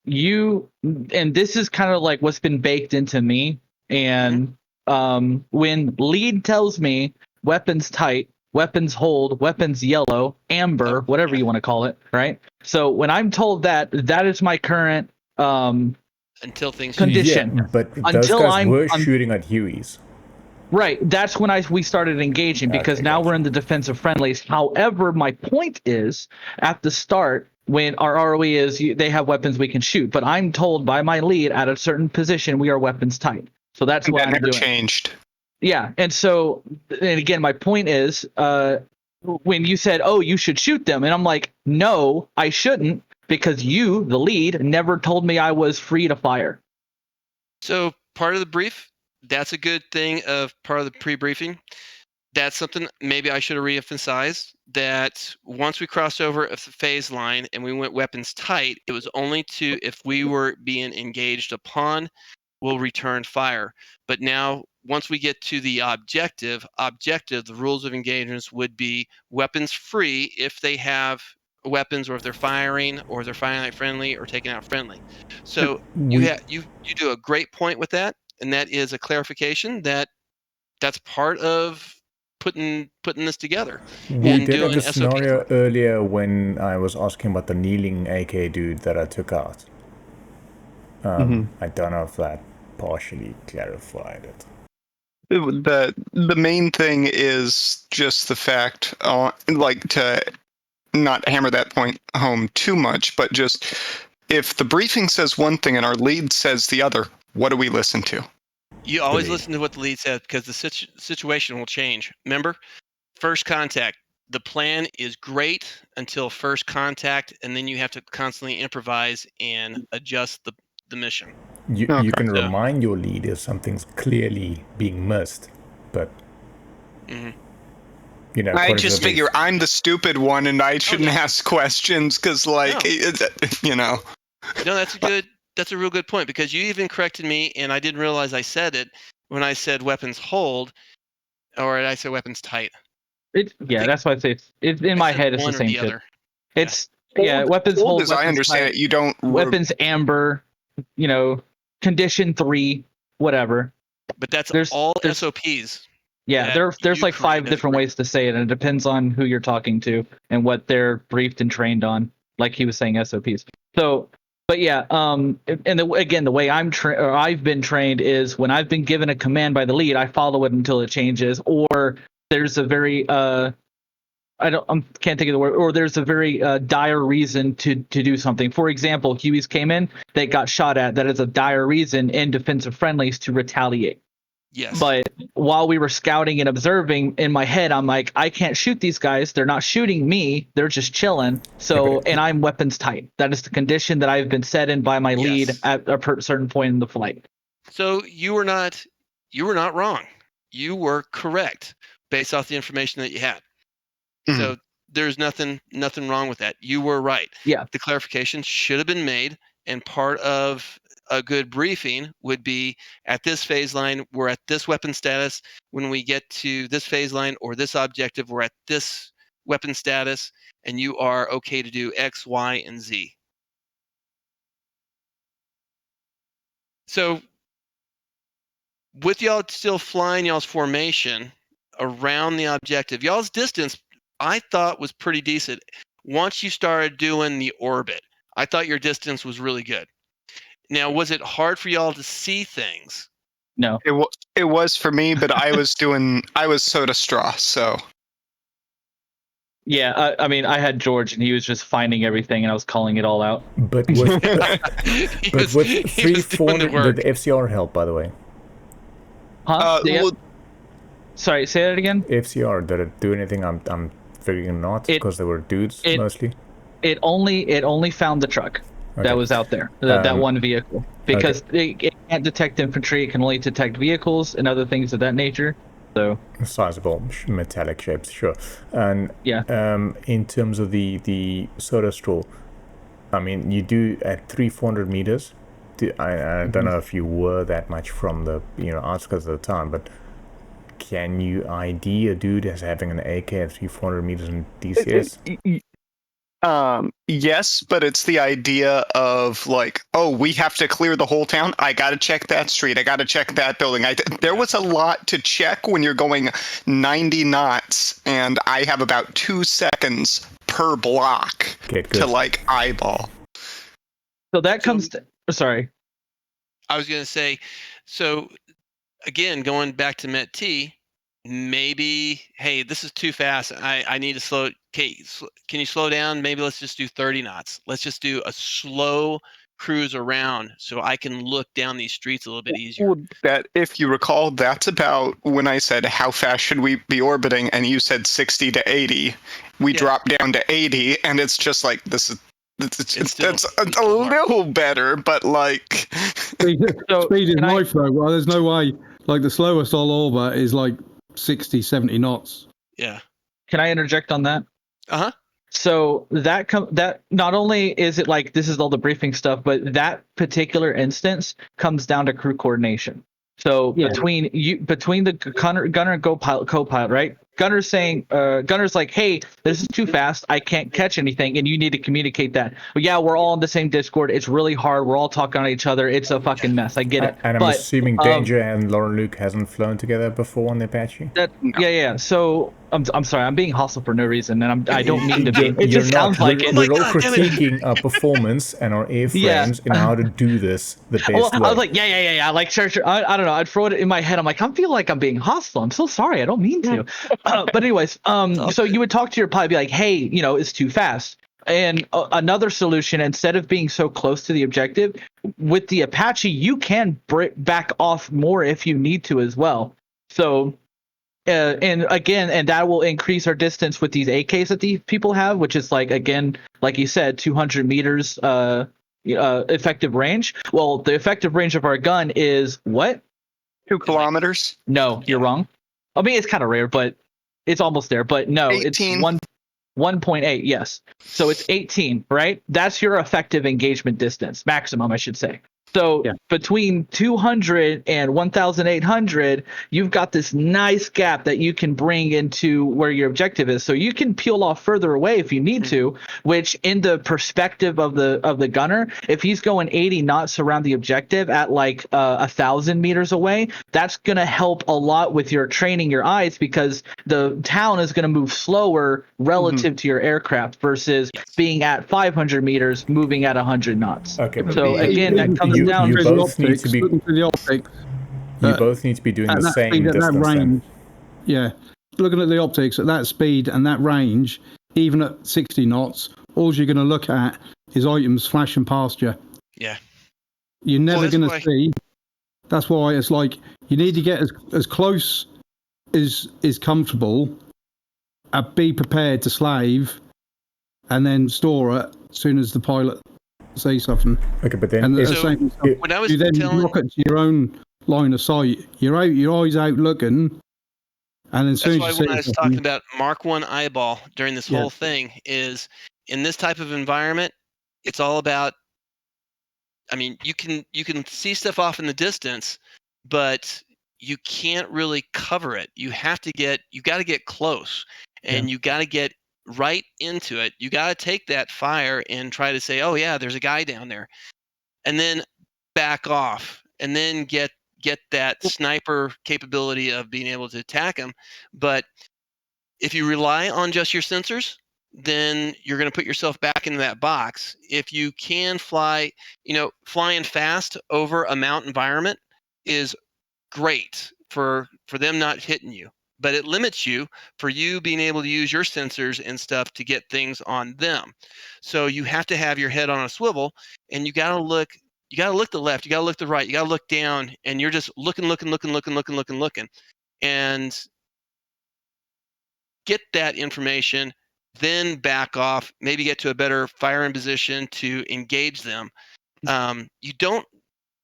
and this is kind of like what's been baked into me. And when lead tells me weapons tight, weapons hold, weapons yellow, amber, whatever you want to call it, right? So when I'm told that is my current until things condition. Yeah, but those guys were shooting at Hueys. Right, that's when we started engaging, because now we're in the defensive friendlies. However, my point is, at the start, when our ROE is they have weapons we can shoot, but I'm told by my lead at a certain position we are weapons tight. So that's what I'm doing. That never changed. Yeah, and again, my point is, when you said, "Oh, you should shoot them," and I'm like, "No, I shouldn't," because you, the lead, never told me I was free to fire. So part of the brief, that's a good thing of part of the pre-briefing. That's something maybe I should have re-emphasized, that once we crossed over a phase line and we went weapons tight, it was only if we were being engaged upon, we'll return fire. But now, once we get to the objective, the rules of engagements would be weapons free if they have weapons, or if they're firing, or if they're firing at friendly or taking out friendly. So you do a great point with that, and that is a clarification that's part of putting this together. We did have a scenario earlier when I was asking about the kneeling AK dude that I took out. I don't know if that partially clarified it. The main thing is just the fact, like, to not hammer that point home too much, but just if the briefing says one thing and our lead says the other, what do we listen to? You always listen to what the lead says, because the situation will change. Remember, first contact. The plan is great until first contact, and then you have to constantly improvise and adjust the mission. You can remind your lead if something's clearly being missed, but I just figure I'm the stupid one and I shouldn't ask questions because, like, No, that's a real good point, because you even corrected me and I didn't realize I said it when I said weapons hold, or I said weapons tight. That's why I say it's in my head. It's the same shit. It's weapons hold. As I understand it, you don't weapons amber. Condition 3, whatever. But that's There's- all there's- SOPs. Yeah, there's like 5 different ways to say it, and it depends on who you're talking to and what they're briefed and trained on. Like he was saying, SOPs. So, but yeah, and again, the way I've been trained is when I've been given a command by the lead, I follow it until it changes, or there's a very can't think of the word, or there's a very dire reason to do something. For example, Hueys came in, they got shot at. That is a dire reason in defensive friendlies to retaliate. Yes. But while we were scouting and observing, in my head, I'm like, I can't shoot these guys. They're not shooting me. They're just chilling. So, and I'm weapons tight. That is the condition that I've been set in by my lead at a certain point in the flight. So you were not wrong. You were correct based off the information that you had. Mhm. So there's nothing wrong with that. You were right. Yeah. The clarification should have been made, and part of a good briefing would be at this phase line, we're at this weapon status. When we get to this phase line or this objective, we're at this weapon status, and you are okay to do X, Y, and Z. So with y'all still flying y'all's formation around the objective, y'all's distance I thought was pretty decent. Once you started doing the orbit, I thought your distance was really good. Now, was it hard for y'all to see things? No. It was for me, but I was soda straw, so. Yeah, I mean, I had George, and he was just finding everything, and I was calling it all out. But with, with 3-400, did the FCR help, by the way? Huh? Sorry, say that again. FCR, did it do anything? I'm figuring not, because they were dudes mostly. It only found the truck that was out there, that one vehicle, because it can't detect infantry. It can only detect vehicles and other things of that nature. So sizable metallic shapes, sure. And in terms of the soda straw, I mean, you do at 300-400 meters. I don't know if you were that much from the outskirts at the time, but can you ID a dude as having an AK at 300-400 meters in DCS? Yes, but it's the idea of like, oh, we have to clear the whole town. I got to check that street. I got to check that building. There was a lot to check when you're going 90 knots, and I have about 2 seconds per block to like eyeball. So that comes to, sorry. I was going to say, so again, going back to Met T, maybe, hey, this is too fast. I need to slow. Okay, can you slow down? Maybe let's just do 30 knots. Let's just do a slow cruise around so I can look down these streets a little bit easier. Well, that, if you recall, that's about when I said how fast should we be orbiting, and you said 60 to 80. We dropped down to 80, and it's just like this is. That's a little better, but like speed is life though. Well, there's no way. Like the slowest all orbit is like 60, 70 knots. Yeah. Can I interject on that? Uh-huh. So that not only is it like this is all the briefing stuff, but that particular instance comes down to crew coordination. So between the gunner and co-pilot, right? Gunner's like, hey, this is too fast. I can't catch anything, and you need to communicate that. But yeah, we're all in the same Discord. It's really hard. We're all talking on each other. It's a fucking mess. I get it. And I'm assuming Danger and Lauren Luke hasn't flown together before on the Apache. Yeah. So I'm sorry. I'm being hostile for no reason, and I don't mean to be. It just sounds like it. We're all critiquing our performance and our airframes and how to do this the best way. I was like, yeah. Like, sure. I don't know. I'd throw it in my head. I'm like, I feel like I'm being hostile. I'm so sorry. I don't mean to. But anyways, so you would talk to your pilot, be like, hey, it's too fast. And another solution, instead of being so close to the objective, with the Apache, you can back off more if you need to as well. So, and that will increase our distance with these AKs that these people have, which is like, again, like you said, 200 meters effective range. Well, the effective range of our gun is what? 2 kilometers? No, you're wrong. I mean, it's kind of rare, but it's almost there. But no, 18. It's 1.8. Yes. So it's 18, right? That's your effective engagement distance, maximum, I should say. So Yeah. between 200 and 1,800, you've got this nice gap that you can bring into where your objective is. So you can peel off further away if you need to, which in the perspective of the gunner, if he's going 80 knots around the objective at like 1,000 meters away, that's going to help a lot with your training your eyes, because the town is going to move slower relative to your aircraft versus being at 500 meters moving at 100 knots. Okay, but So again, Even that comes you down through to the both need to optics, be looking through the optics, you both need to be doing at the that same speed, at that distance then. range. Yeah, looking at the optics at that speed and that range, even at 60 knots, all you're going to look at is items flashing past you. Yeah. You're never that's going to why- see. That's why it's like you need to get as close as is comfortable. Be prepared to slave, and then store it as soon as the pilot says something. Okay, but then And if, the So, same, when I was you then telling, look at your own line of sight. You're out, your eyes out looking, and as soon that's as why you when I see was something, talking about Mark 1 eyeball during this Yeah. whole thing is in this type of environment, it's all about, I mean, you can see stuff off in the distance, but you can't really cover it. You got to get close, and you got to get right into it. You got to take that fire and try to say, oh yeah, there's a guy down there, and then back off, and then get that sniper capability of being able to attack him. But if you rely on just your sensors, then you're going to put yourself back into that box. If you can fly, flying fast over a mountain environment is great for them not hitting you, but it limits you for you being able to use your sensors and stuff to get things on them. So you have to have your head on a swivel, and you got to look to the left, you got to look to the right, you got to look down, and you're just looking, and get that information, then back off, maybe get to a better firing position to engage them. You don't,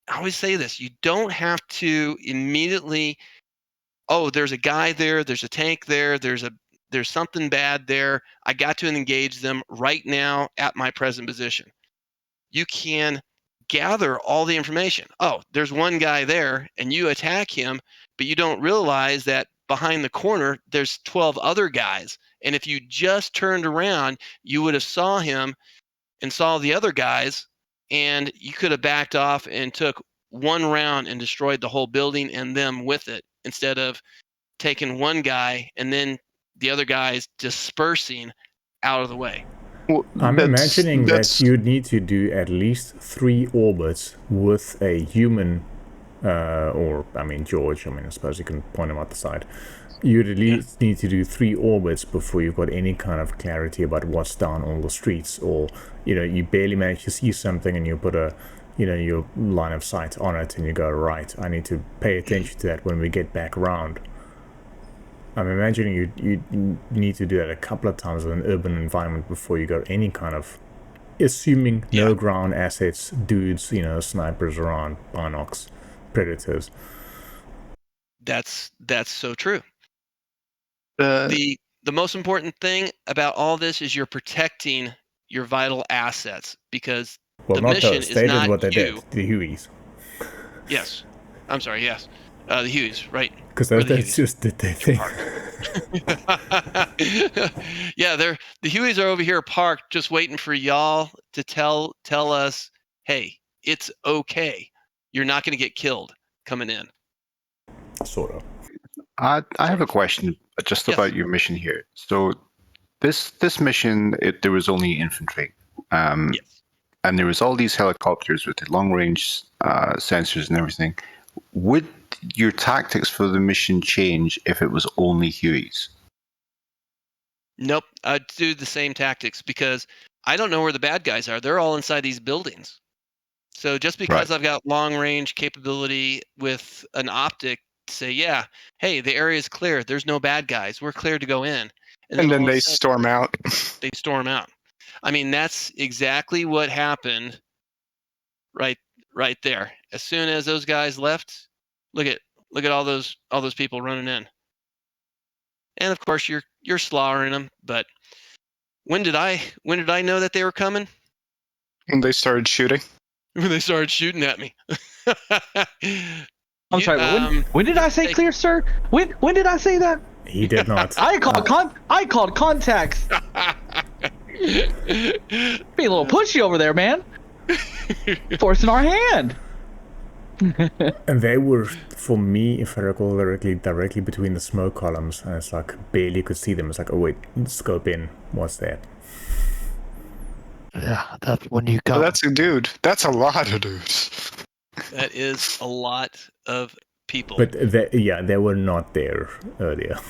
I always say this, you don't have to immediately, oh, there's a guy there, there's a tank there, there's something bad there, I got to engage them right now at my present position. You can gather all the information. Oh, there's one guy there, and you attack him, but you don't realize that behind the corner there's 12 other guys, and if you just turned around, you would have saw him and saw the other guys, and you could have backed off and took one round and destroyed the whole building and them with it, instead of taking one guy and then the other guys dispersing out of the way. Well, I'm that's- imagining that's- that you'd need to do at least 3 orbits with a human, George, I suppose you can point him out the side. You'd at least need to do 3 orbits before you've got any kind of clarity about what's down all the streets, or, you barely manage to see something and you put your line of sight on it and you go, right, I need to pay attention to that when we get back around. I'm imagining you need to do that a couple of times in an urban environment before you got any kind of, assuming no ground assets, dudes, snipers around, binocs, predators. That's so true. The most important thing about all this is you're protecting your vital assets, because Well, the not mission those. is They not did what they you. did. The Hueys. Yes. I'm sorry, yes. The Hueys, right. Because Or they the Hueys. just did their thing. Yeah, the Hueys are over here parked just waiting for y'all to tell us, hey, it's okay. You're not going to get killed coming in. Sort of. I have a question just Yes. about your mission here. So this mission, there was only infantry. Yes. And there was all these helicopters with the long range sensors and everything. Would your tactics for the mission change if it was only Hueys? Nope, I'd do the same tactics, because I don't know where the bad guys are. They're all inside these buildings. So just because I've got long range capability with an optic to say, yeah, hey, the area is clear, there's no bad guys, we're clear to go in. And then all of a they sudden, storm out. They storm out. I mean, that's exactly what happened right there. As soon as those guys left, look at all those people running in. And of course you're slaughtering them, but when did I know that they were coming? And they started shooting. when they started shooting at me. I'm sorry, but when did I say clear, sir? When did I say that? He did not. I called contacts. Be a little pushy over there, man. Forcing our hand. And they were, for me, if I recall, directly between the smoke columns, and it's like barely could see them. It's like, oh wait, scope in. What's that? Yeah, that's when you Well, got. that's a dude. That's a lot of dudes. That is a lot of people. But they were not there earlier.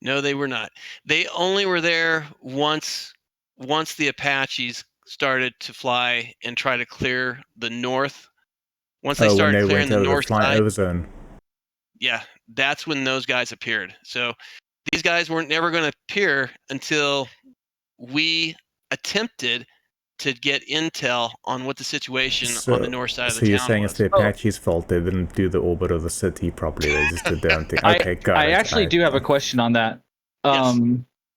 No, they were not. They only were there once the Apaches started to fly and try to clear the north. Once they started clearing the north side, over zone. yeah, that's when those guys appeared. So these guys weren't never going to appear until we attempted to get intel on what the situation on the north side of the town was. So you're saying it's the Apache's fault they didn't do the orbit of the city properly? They just did their own thing. Okay, got it. I actually do have a question on that. Yes.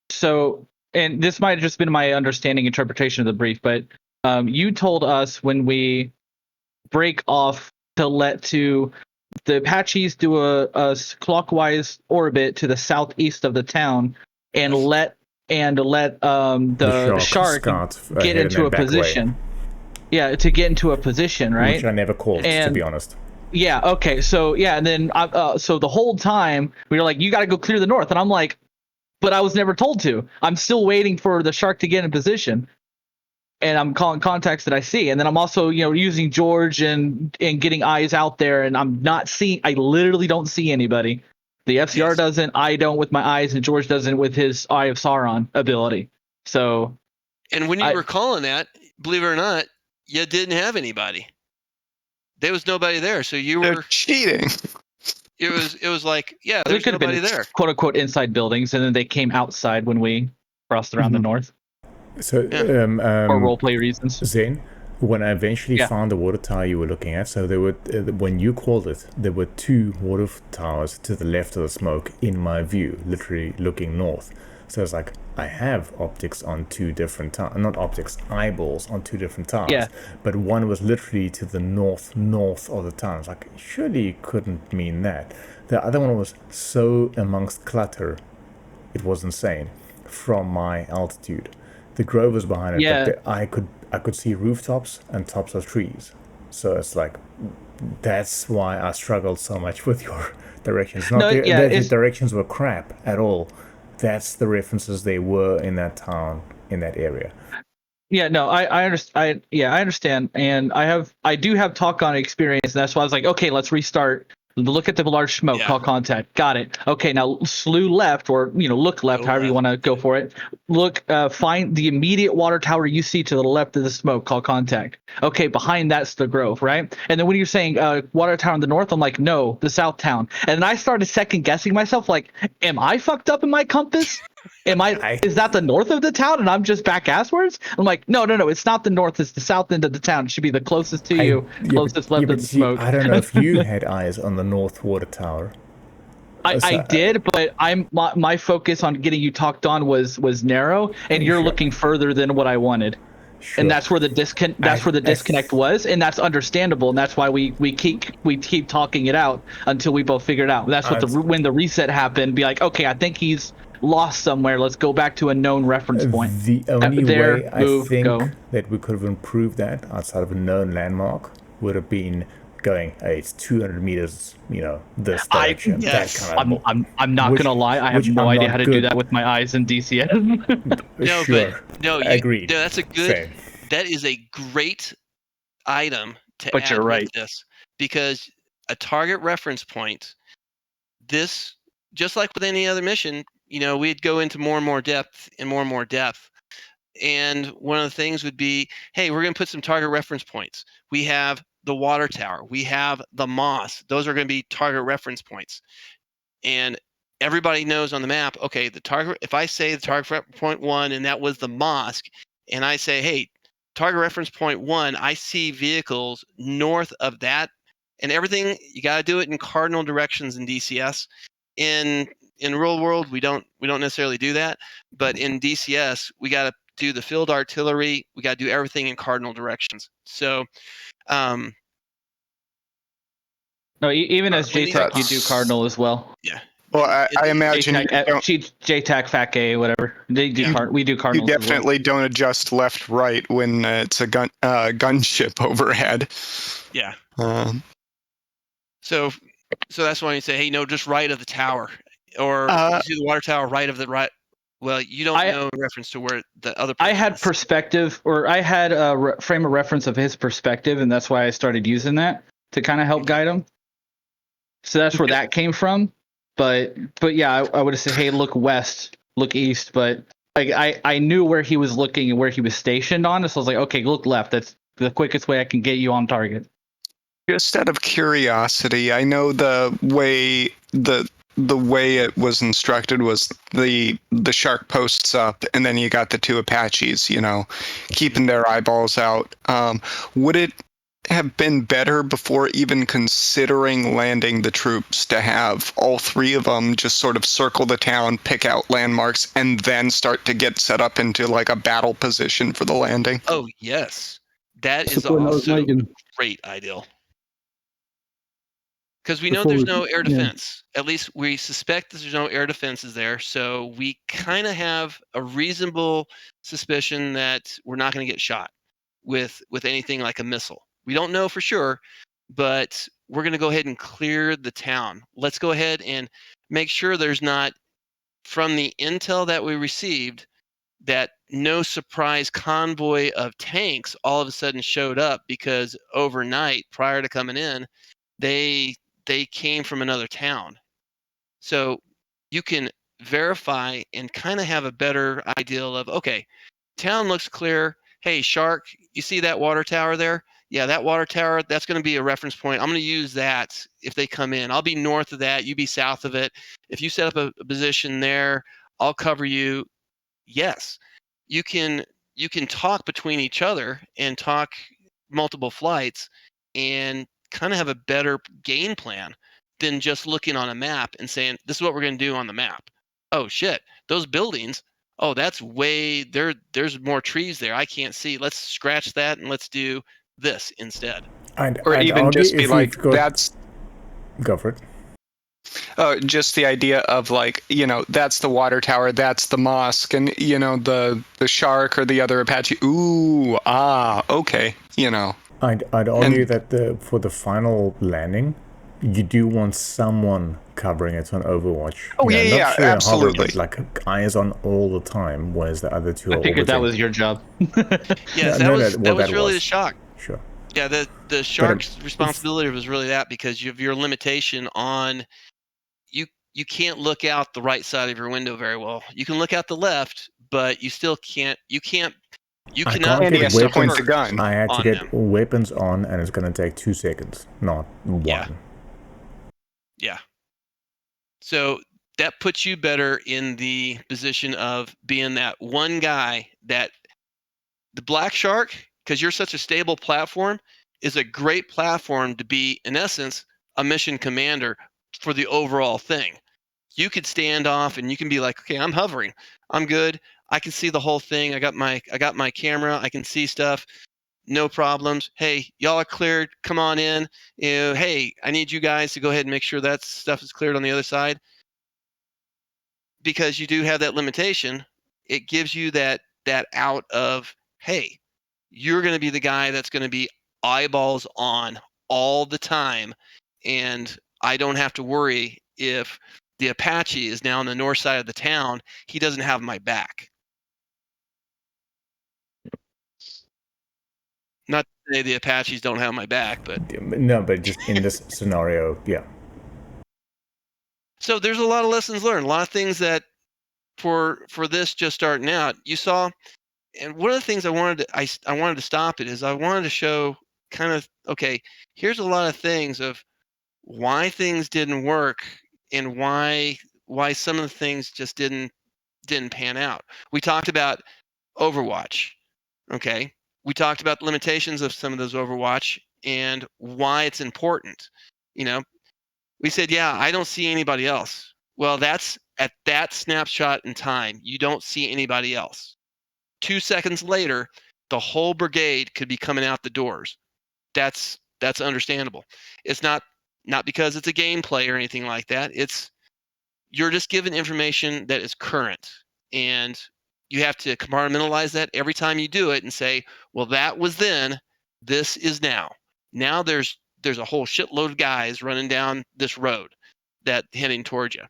So, and this might have just been my understanding interpretation of the brief, but you told us when we break off to let the Apaches do a clockwise orbit to the southeast of the town and let the shark get into a position. Way. Yeah, to get into a position, right? Which I never called, to be honest. Yeah. Okay. So yeah, and then so the whole time we were like, "You got to go clear the north," and I'm like, "But I was never told to. I'm still waiting for the shark to get in position." And I'm calling contacts that I see, and then I'm also, using George and getting eyes out there, and I'm not seeing. I literally don't see anybody. The FCR doesn't. I don't with my eyes, and George doesn't with his Eye of Sauron ability. So. And when you were calling that, believe it or not, you didn't have anybody. There was nobody there, so you were cheating. It was like, yeah, there's nobody there. "Quote unquote" inside buildings, and then they came outside when we crossed around the north. So, for roleplay reasons. Zen, when I eventually found the water tower you were looking at, so there were, when you called it, there were 2 water towers to the left of the smoke in my view, literally looking north. So it's like, I have optics on 2 different towers, not optics, eyeballs on 2 different towers. Yeah. But one was literally to the north of the town. It's like, surely you couldn't mean that. The other one was so amongst clutter, it was insane, from my altitude. The grove was behind it, but I could see rooftops and tops of trees. So it's like, that's why I struggled so much with your directions. The directions were crap at all. That's the references they were in that town, in that area. Yeah, no, I understand. I understand, and I do have talk on experience, and that's why I was like, okay, let's restart. Look at the large smoke. Call contact. Got it. Okay, now slew left, or look left, however you want to go for it. Look, find the immediate water tower you see to the left of the smoke. Call contact. Okay, behind that's the grove, right? And then when you're saying water tower in the north, I'm like, no, the south town. And then I started second guessing myself, like, am I fucked up in my compass? Is that the north of the town and I'm just back asswards? I'm like, no, it's not the north, it's the south end of the town. It should be the closest to you, closest left of the smoke. I don't know if you had eyes on the north water tower. I did, but my focus on getting you talked on was narrow, and you're looking further than what I wanted. Sure. And that's where the disconnect was, and that's understandable, and that's why we keep talking it out until we both figure it out. That's what when the reset happened, be like, okay, I think he's lost somewhere. Let's go back to a known reference point. The only way I think that we could have improved that outside of a known landmark would have been going, hey, it's 200 meters, this direction. I'm not gonna lie, I have no idea how to do that with my eyes in DCS. Agreed. No, that's a good. Same. That is a great item to add with this, because a target reference point. This, just like with any other mission, we'd go into more and more depth and more and more depth. And one of the things would be, hey, we're going to put some target reference points. We have the water tower. We have the moss. Those are going to be target reference points. And everybody knows on the map, okay, if I say the target point 1 and that was the mosque, and I say, hey, target reference point 1, I see vehicles north of that, and everything, you got to do it in cardinal directions in DCS. In in real world, we don't necessarily do that, but in DCS, we got to do the field artillery. We got to do everything in cardinal directions. So, No, even as when these- JTAC, you do cardinal as well. yeah. Well, I imagine you don't, JTAC, FAC-A, whatever. They do we do you cardinals as well. definitely don't adjust left right when it's a gunship overhead. Yeah. Um, So that's why you say, hey, no, just right of the tower, or you see the water tower right of the right. Well, you don't know in reference to where the other. I had is. perspective, or I had a frame of reference of his perspective, and that's why I started using that to kind of help guide him. So that's where that came from. But yeah, I would have said, hey, look west, look east. But I knew where he was looking and where he was stationed on. So I was like, okay, look left. That's the quickest way I can get you on target. Just out of curiosity, I know the way it was instructed was the shark posts up, and then you got the two Apaches, keeping their eyeballs out. Would it have been better before even considering landing the troops to have all three of them just sort of circle the town, pick out landmarks, and then start to get set up into like a battle position for the landing? Oh yes, that That's is the point I was also making. great ideal. Because we know there's no air defense. At least we suspect that there's no air defenses there. So we kind of have a reasonable suspicion that we're not going to get shot with anything like a missile. We don't know for sure, but we're going to go ahead and clear the town. Let's go ahead and make sure there's not, from the intel that we received, that no surprise convoy of tanks all of a sudden showed up, because overnight, prior to coming in, they came from another town. So you can verify and kind of have a better idea of, okay, town looks clear. Hey, Shark, you see that water tower there? Yeah, that water tower, that's going to be a reference point. I'm going to use that if they come in. I'll be north of that. You be south of it. If you set up a position there, I'll cover you. Yes, you can talk between each other and talk multiple flights and kind of have a better game plan than just looking on a map and saying, this is what we're going to do on the map. Oh shit, those buildings, oh, that's way there. There's more trees there. I can't see. Let's scratch that and let's do this instead. Or even just be like, that's... Go for it. Just the idea of like, that's the water tower, that's the mosque, and the shark or the other Apache. Ooh, okay, I'd argue that for the final landing, you do want someone covering it on Overwatch. Oh yeah, absolutely. But like eyes on all the time, whereas the other two. I figured that was your job. Yes, that was really the shock. Sure. Yeah, the shark's responsibility was really that, because of your limitation on you can't look out the right side of your window very well. You can look out the left, but you still can't. You cannot get weapons. The gun. I had to get weapons on, and it's going to take 2 seconds, not 1. Yeah. So that puts you better in the position of being that one guy that the Black Shark, because you're such a stable platform, is a great platform to be, in essence, a mission commander for the overall thing. You could stand off and you can be like, okay, I'm hovering, I'm good, I can see the whole thing, I got my camera, I can see stuff, no problems. Hey, y'all are cleared, come on in. Hey, I need you guys to go ahead and make sure that stuff is cleared on the other side. Because you do have that limitation, it gives you that out of, hey, you're going to be the guy that's going to be eyeballs on all the time, and I don't have to worry if the Apache is now on the north side of the town. He doesn't have my back. Not to say the Apaches don't have my back, but... No, but just in this scenario, yeah. So there's a lot of lessons learned, a lot of things that for this just starting out, you saw. And one of the things I wanted to stop it is I wanted to show kind of, okay, here's a lot of things of why things didn't work and why some of the things just didn't pan out. We talked about Overwatch, okay? We talked about the limitations of some of those Overwatch and why it's important. We said, yeah, I don't see anybody else. Well, that's At that snapshot in time, you don't see anybody else. 2 seconds later, the whole brigade could be coming out the doors. That's understandable. It's not because it's a gameplay or anything like that. You're just given information that is current, and you have to compartmentalize that every time you do it and say, well, that was then, this is now. Now there's a whole shitload of guys running down this road that heading towards you.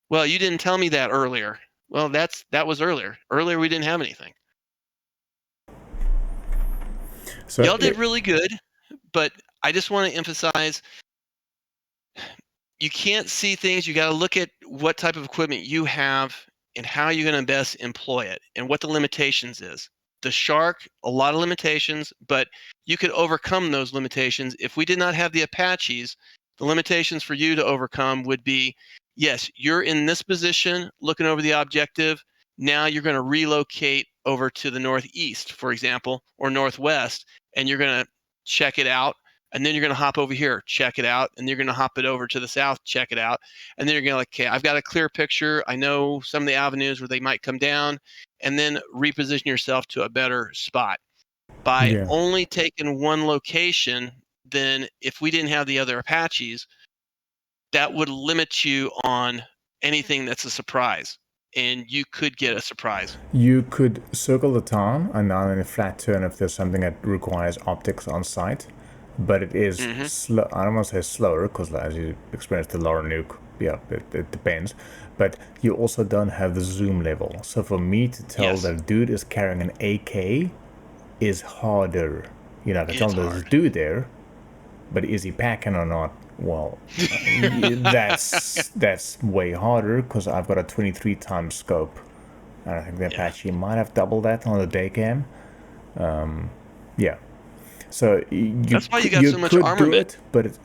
Well, you didn't tell me that earlier. Well, that was earlier. Earlier we didn't have anything. So y'all did really good, but I just want to emphasize, you can't see things. You got to look at what type of equipment you have and how you're going to best employ it and what the limitations is. The Shark, a lot of limitations, but you could overcome those limitations. If we did not have the Apaches, the limitations for you to overcome would be, yes, you're in this position looking over the objective. Now you're going to relocate over to the northeast, for example, or northwest, and you're going to check it out. And then you're going to hop over here, check it out. And you're going to hop it over to the south, check it out. And then you're going to like, okay, I've got a clear picture. I know some of the avenues where they might come down, and then reposition yourself to a better spot. By only taking one location, then if we didn't have the other Apaches, that would limit you on anything that's a surprise. And you could get a surprise. You could circle the town and now in a flat turn if there's something that requires optics on site. But it is slow. I don't want to say slower because as you experience the Laura Nuke, it depends. But you also don't have the zoom level. So for me to tell that a dude is carrying an AK is harder. You know, I can tell there's a dude there, but is he packing or not? Well, that's way harder because I've got a 23 times scope. And I think the Apache might have doubled that on the day cam. So that's why you got so much armament. But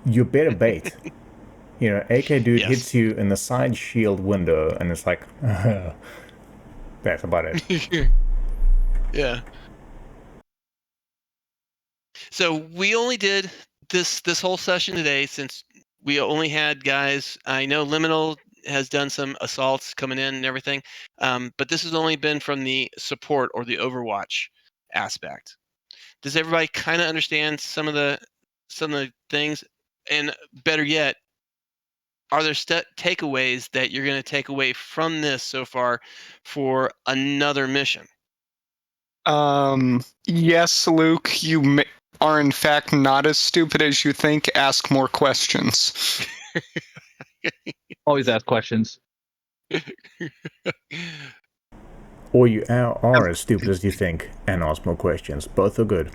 you better bait. You know, AK dude hits you in the side shield window, and it's like, that's about it. Yeah. So we only did this whole session today since we only had guys. I know Liminal has done some assaults coming in and everything, but this has only been from the support or the Overwatch aspect. Does everybody kind of understand some of the things? And better yet, are there takeaways that you're going to take away from this so far for another mission? Yes, Luke, you are in fact not as stupid as you think. Ask more questions. Always ask questions. Or you are as stupid as you think and ask more questions. Both are good.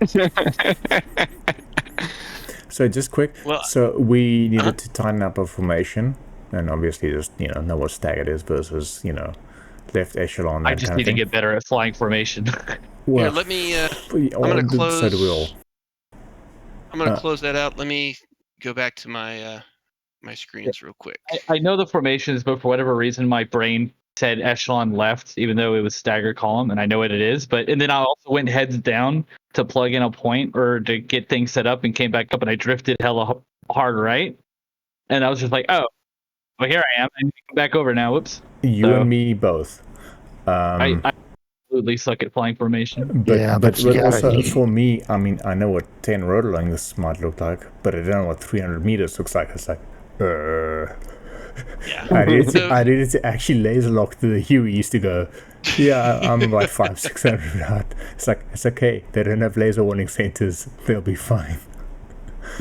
So just quick. Well, so we needed to tighten up our formation and obviously just, know what staggered is versus, left echelon. I just need to get better at flying formation. Well, here, let me, I'm going to close. So do we all. I'm going to close that out. Let me go back to my my screens real quick. I know the formations, but for whatever reason, my brain said echelon left, even though it was staggered column, and I know what it is. And then I also went heads down to plug in a point or to get things set up and came back up, and I drifted hella hard right. And I was just like, oh, well, here I am. I need to come back over now. Whoops. You and me both. I absolutely suck at flying formation. But also for me, I mean, I know what 10 rotor lengths might look like, but I don't know what 300 meters looks like. It's like, I needed to actually laser lock the Hueys to go, I'm about 500-600 out. It's like, it's okay. They don't have laser warning centers. They'll be fine.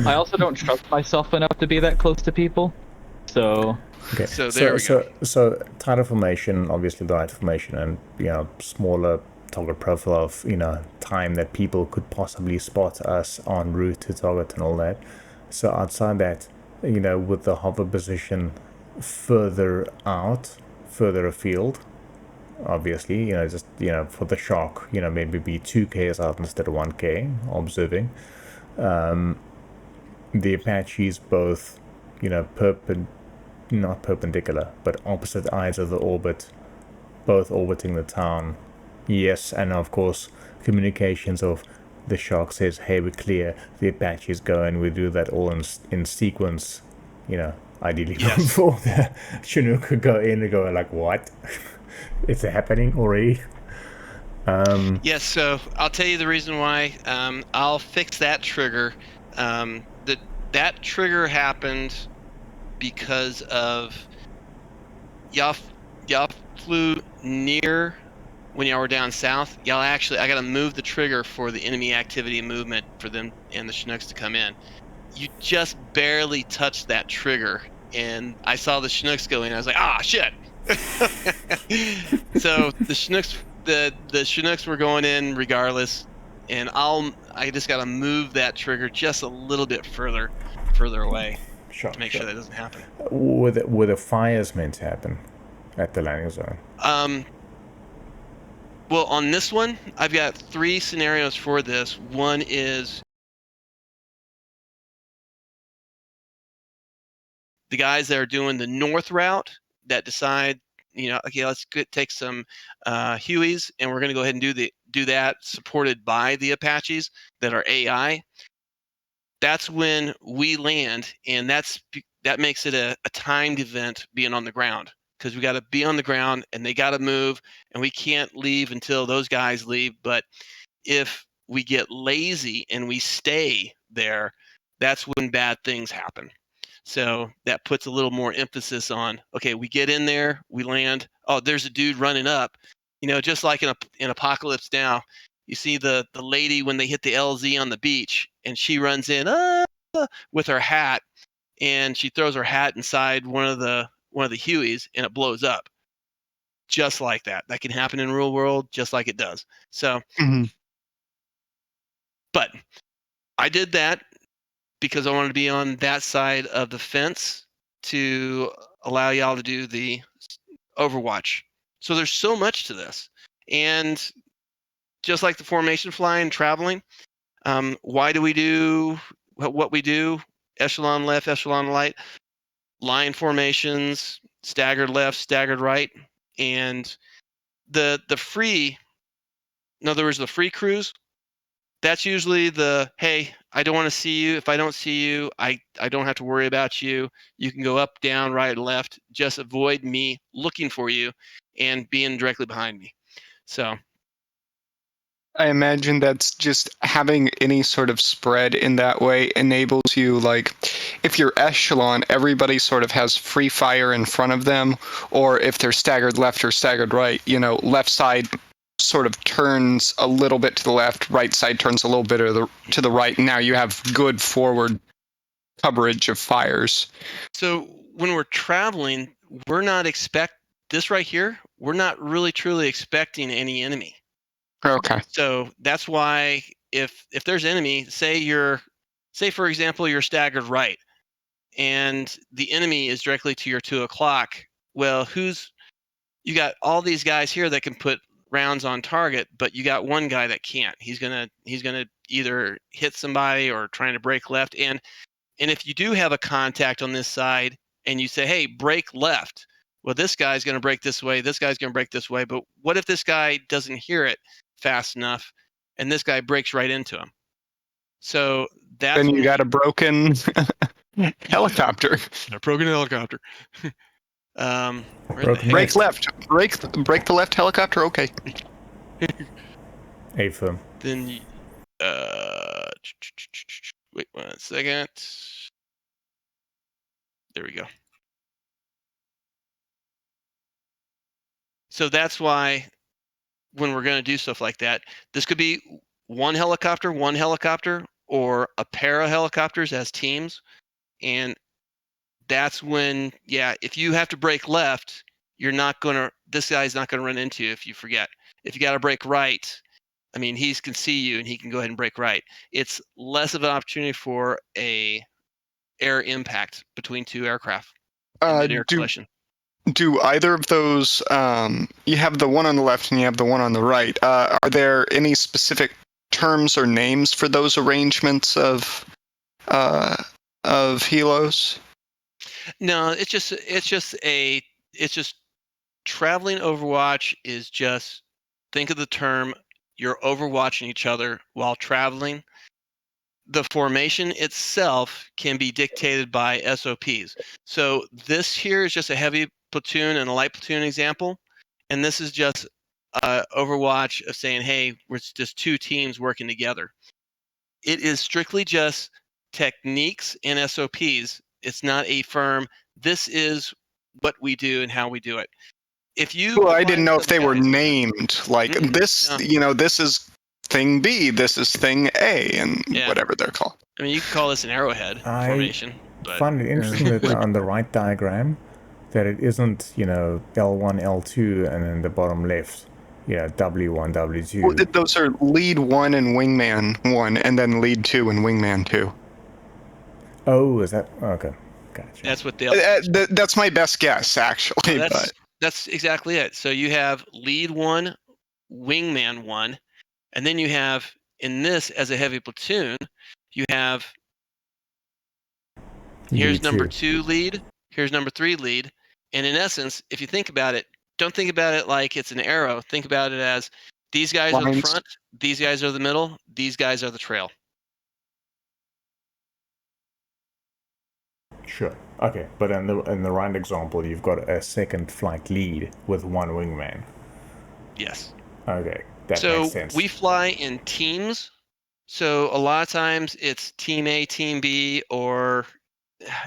I also don't trust myself enough to be that close to people. So... Okay. So there we go. So tighter formation, obviously the right formation, and smaller target profile of time that people could possibly spot us en route to target and all that. So outside that, with the hover position further out, further afield, obviously, just for the Shark, maybe be 2Ks out instead of 1K observing. The Apaches both, not perpendicular, but opposite sides of the orbit, both orbiting the town. Yes, and of course, communications of the Shark says, hey, we're clear, the Apaches go, and we do that all in sequence, ideally Yes. before the Chinook could go in and go like, what? It's happening already. Yes, so I'll tell you the reason why. I'll fix that trigger. That trigger happened because of y'all flew near when y'all were down south. Y'all actually, I got to move the trigger for the enemy activity and movement for them and the Chinooks to come in. You just barely touched that trigger, and I saw the Chinooks go in. I was like, ah, shit. So the Chinooks, the Chinooks were going in regardless, and I just got to move that trigger just a little bit further away to make sure that doesn't happen. Were the fires meant to happen at the landing zone? Well, on this one, I've got 3 scenarios for this. One is the guys that are doing the north route that decide, okay, let's take some Hueys, and we're going to go ahead and do that supported by the Apaches that are AI. That's when we land, and that makes it a timed event being on the ground, because we got to be on the ground and they got to move, and we can't leave until those guys leave. But if we get lazy and we stay there, that's when bad things happen. So that puts a little more emphasis on, okay, we get in there, we land. Oh, there's a dude running up. Just like in Apocalypse Now, you see the lady when they hit the LZ on the beach, and she runs in with her hat, and she throws her hat inside one of the Hueys, and it blows up. Just like that. That can happen in real world, just like it does. So, But I did that because I wanted to be on that side of the fence to allow y'all to do the Overwatch. So there's so much to this. And just like the formation flying, traveling, why do we do what we do? Echelon left, echelon right, line formations, staggered left, staggered right. And the free, in other words, the free crews, that's usually the, hey, I don't want to see you. If I don't see you, I don't have to worry about you. You can go up, down, right, left. Just avoid me looking for you and being directly behind me. So I imagine that's just having any sort of spread in that way enables you, like, if you're echelon, everybody sort of has free fire in front of them, or if they're staggered left or staggered right, left side sort of turns a little bit to the left, right side turns a little bit to the right, and now you have good forward coverage of fires. So when we're traveling, we're not this right here, we're not really truly expecting any enemy. Okay. So that's why if there's enemy, say for example, you're staggered right, and the enemy is directly to your 2 o'clock. Well, you got all these guys here that can put rounds on target, but you got one guy that can't. He's gonna either hit somebody or trying to break left. And if you do have a contact on this side and you say, hey, break left, well, this guy's going to break this way, this guy's going to break this way. But what if this guy doesn't hear it fast enough and this guy breaks right into him? So that's then you got a broken helicopter. A broken helicopter. Break left. Break the left helicopter. Okay. Affirm. Then wait 1 second. There we go. So that's why when we're going to do stuff like that, this could be one helicopter, or a pair of helicopters as teams. And that's when, if you have to break left, this guy's not going to run into you if you forget. If you got to break right, I mean, he can see you and he can go ahead and break right. It's less of an opportunity for a air impact between 2 aircraft. Mid-air collision. Do either of those, you have the one on the left and you have the one on the right, are there any specific terms or names for those arrangements of helos? No, it's just traveling Overwatch is just, think of the term, you're overwatching each other while traveling. the formation itself can be dictated by SOPs. So this here is just a heavy platoon and a light platoon example. And this is just Overwatch of saying, hey, we're just two teams working together. It is strictly just techniques and SOPs. It's not a firm, this is what we do and how we do it. If you Well, I didn't know if they were guys, named. Like this, no. This is thing B, this is thing A, and whatever they're called. I mean, you could call this an arrowhead formation. I find it interesting that on the right diagram, that it isn't, L1, L2, and then the bottom left, W1, W2. Well, those are lead 1 and wingman 1, and then lead 2 and wingman 2. Oh, is that? Okay, gotcha. That's what the. That's my best guess, actually. That's exactly it. So you have lead 1, wingman 1, and then you have, in this as a heavy platoon, you have, here's number 2 lead, here's number 3 lead. And in essence, if you think about it, don't think about it like it's an arrow. Think about it as these guys are the front, these guys are the middle, these guys are the trail. Sure. Okay, but in the right example, you've got a second flight lead with one wingman. Yes. Okay, that makes sense. So we fly in teams. So a lot of times it's team A, team B, or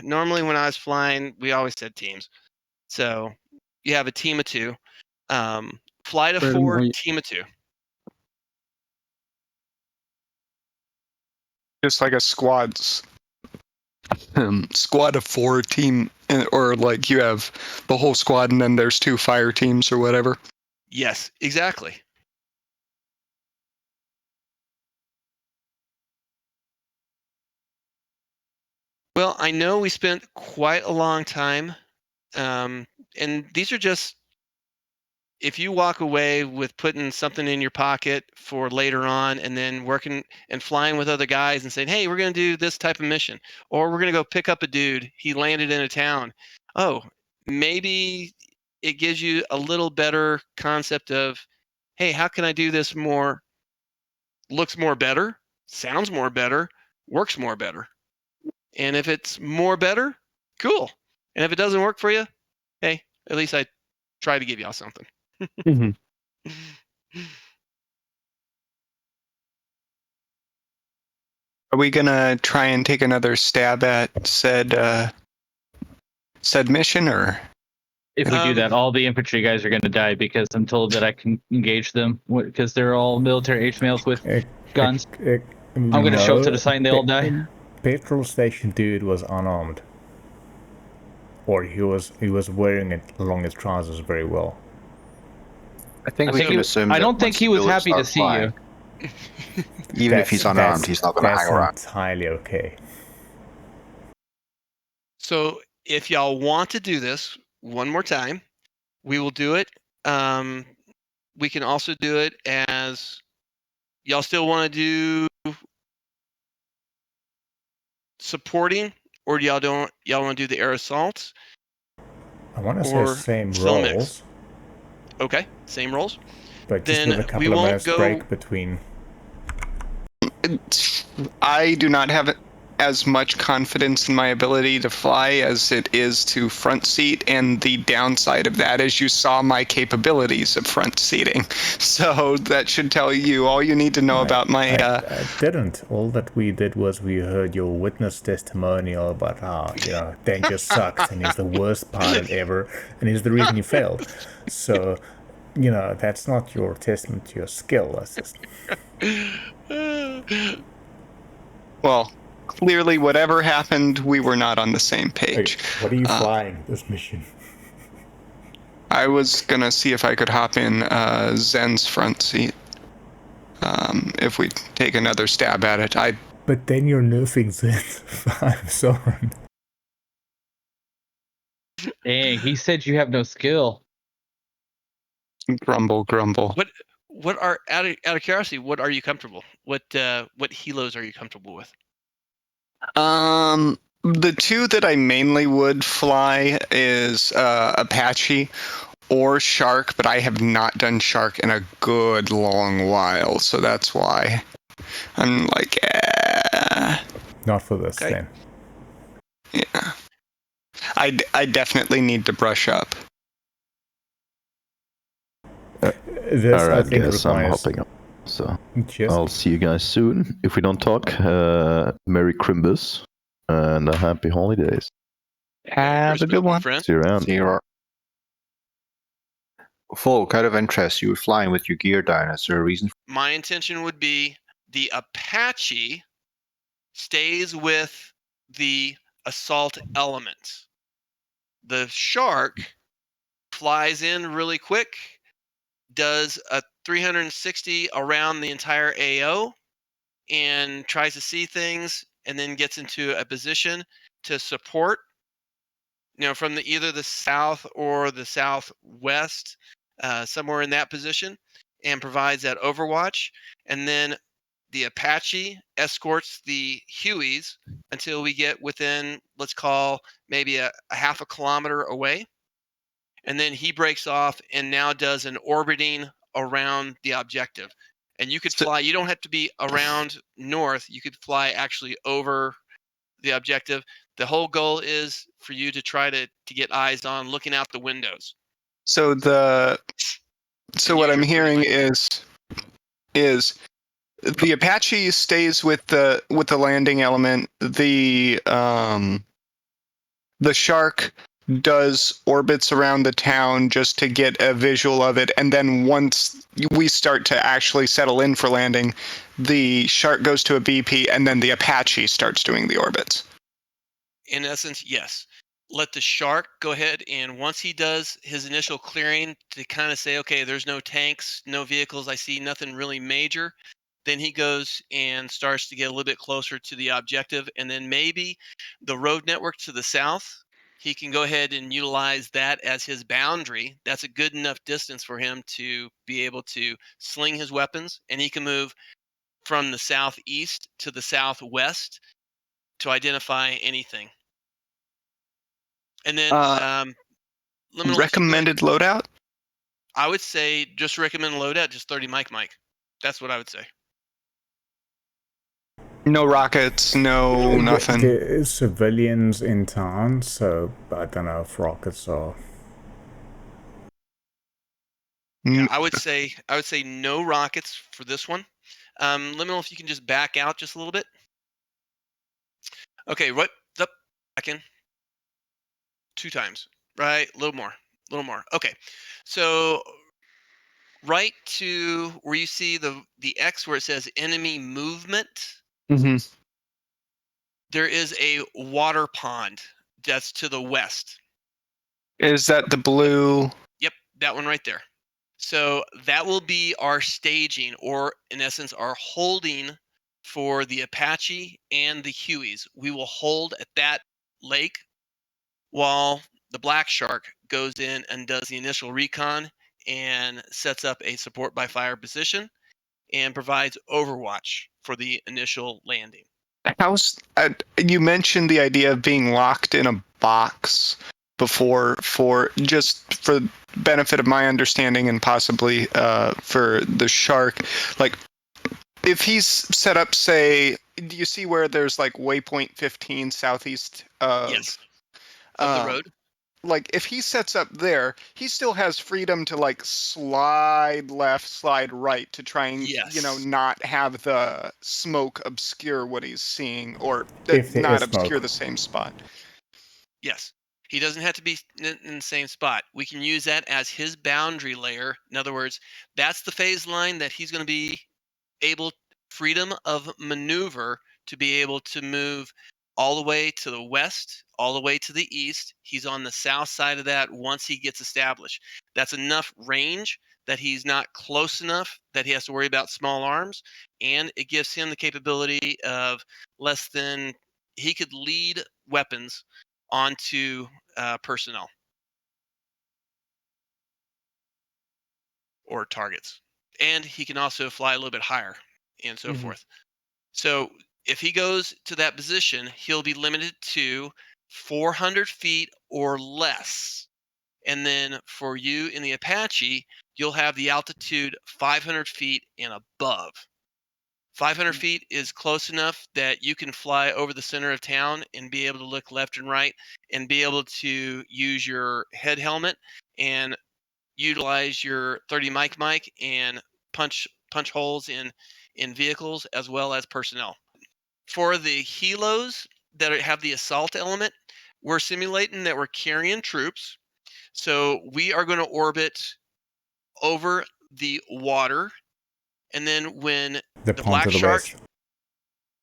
normally when I was flying, we always said teams. So you have a team of 2. Flight of 4, team of 2. Just like a squad's squad of 4 team, or like you have the whole squad and then there's 2 fire teams or whatever. Yes, exactly. Well, I know we spent quite a long time, and these are just, if you walk away with putting something in your pocket for later on and then working and flying with other guys and saying, hey, we're going to do this type of mission, or we're going to go pick up a dude, he landed in a town. Oh, maybe it gives you a little better concept of, hey, how can I do this more, looks more better, sounds more better, works more better. And if it's more better, cool. And if it doesn't work for you, hey, at least I try to give y'all something. Mm-hmm. Are we gonna try and take another stab at said mission, or? If we do that, all the infantry guys are going to die because I'm told that I can engage them because they're all military age males with guns. I'm going to show up to the site and they all die. Petrol station dude was unarmed, or he was wearing it along his trousers very well. I think we can assume. I don't think he was happy to see you. Even if he's unarmed, he's not going to hang around. That's entirely okay. So if y'all want to do this one more time, we will do it. We can also do it as y'all still want to do supporting, or y'all want to do the air assaults? I want to say same roles. Okay, same roles. But just with a couple of minutes break between. I do not have as much confidence in my ability to fly as it is to front seat, and the downside of that is you saw my capabilities of front seating. So that should tell you all you need to know about my... I didn't. All that we did was we heard your witness testimonial about how, Dan just sucks and he's the worst pilot ever and he's the reason you failed. So, that's not your testament to your skill. That's just... Well, clearly whatever happened, we were not on the same page. Wait, what are you flying this mission? I was going to see if I could hop in Zen's front seat. If we take another stab at it. But then you're nerfing Zen. I'm sorry. Dang, he said you have no skill. Grumble, grumble. What are out of curiosity? What are you comfortable? What helos are you comfortable with? The 2 that I mainly would fly is Apache or Shark, but I have not done Shark in a good long while, so that's why I'm like, Not for this, Okay. then. Yeah. I definitely need to brush up. This, I Alright, think, guys, I'm requires... hopping up. So Cheers. I'll see you guys soon. If we don't talk, Merry Crimbus and happy holidays. Have a good one. Friend. See you around. See you. Folk, out of interest, you were flying with your gear down. Is there a reason? My intention would be the Apache stays with the assault element. The Shark flies in really quick, does a 360 around the entire AO, and tries to see things, and then gets into a position to support, from either the south or the southwest, somewhere in that position, and provides that overwatch. And then the Apache escorts the Hueys until we get within, let's call, maybe a half a kilometer away. And then he breaks off and now does an orbiting around the objective. And you could fly, you don't have to be around north, you could fly actually over the objective. The whole goal is for you to try to get eyes on looking out the windows. So what I'm hearing is the Apache stays with the landing element. The Shark does orbits around the town just to get a visual of it, and then once we start to actually settle in for landing, the Shark goes to a BP, and then the Apache starts doing the orbits. In essence, yes. Let the Shark go ahead, and once he does his initial clearing to kind of say, okay, there's no tanks, no vehicles, I see nothing really major, then he goes and starts to get a little bit closer to the objective, and then maybe the road network to the south, he can go ahead and utilize that as his boundary. That's a good enough distance for him to be able to sling his weapons, and he can move from the southeast to the southwest to identify anything. And then recommended loadout? I would say just recommend loadout, just 30 Mike. That's what I would say. No rockets, no nothing. There is civilians in town, so I don't know if rockets are... Yeah, I would say no rockets for this one. Let me know if you can just back out just a little bit. Okay, right up, back in. 2 times. Right, a little more. Okay, so right to where you see the X where it says enemy movement. Mm-hmm. There is a water pond that's to the west. Is that the blue? Yep, that one right there. So that will be our staging, or in essence, our holding for the Apache and the Hueys. We will hold at that lake while the Black Shark goes in and does the initial recon and sets up a support by fire position and provides overwatch for the initial landing. You mentioned the idea of being locked in a box before, for benefit of my understanding and possibly for the Shark. Like, if he's set up, say, do you see where there's like waypoint 15 southeast of, yes, of the road? Like, if he sets up there, he still has freedom to like slide left, slide right to try and not have the smoke obscure what he's seeing, or not obscure the same spot. Yes, he doesn't have to be in the same spot. We can use that as his boundary layer. In other words, that's the phase line that he's going to be able, freedom of maneuver, to be able to move all the way to the west, all the way to the east. He's on the south side of that once he gets established. That's enough range that he's not close enough that he has to worry about small arms, and it gives him the capability of he could lead weapons onto personnel or targets. And he can also fly a little bit higher and so forth. So if he goes to that position, he'll be limited to 400 feet or less. And then for you in the Apache, you'll have the altitude 500 feet and above. 500 feet is close enough that you can fly over the center of town and be able to look left and right and be able to use your head helmet and utilize your 30 mic and punch holes in vehicles as well as personnel. For the helos that have the assault element, we're simulating that we're carrying troops. So we are going to orbit over the water, and then when The the pond black to the shark west.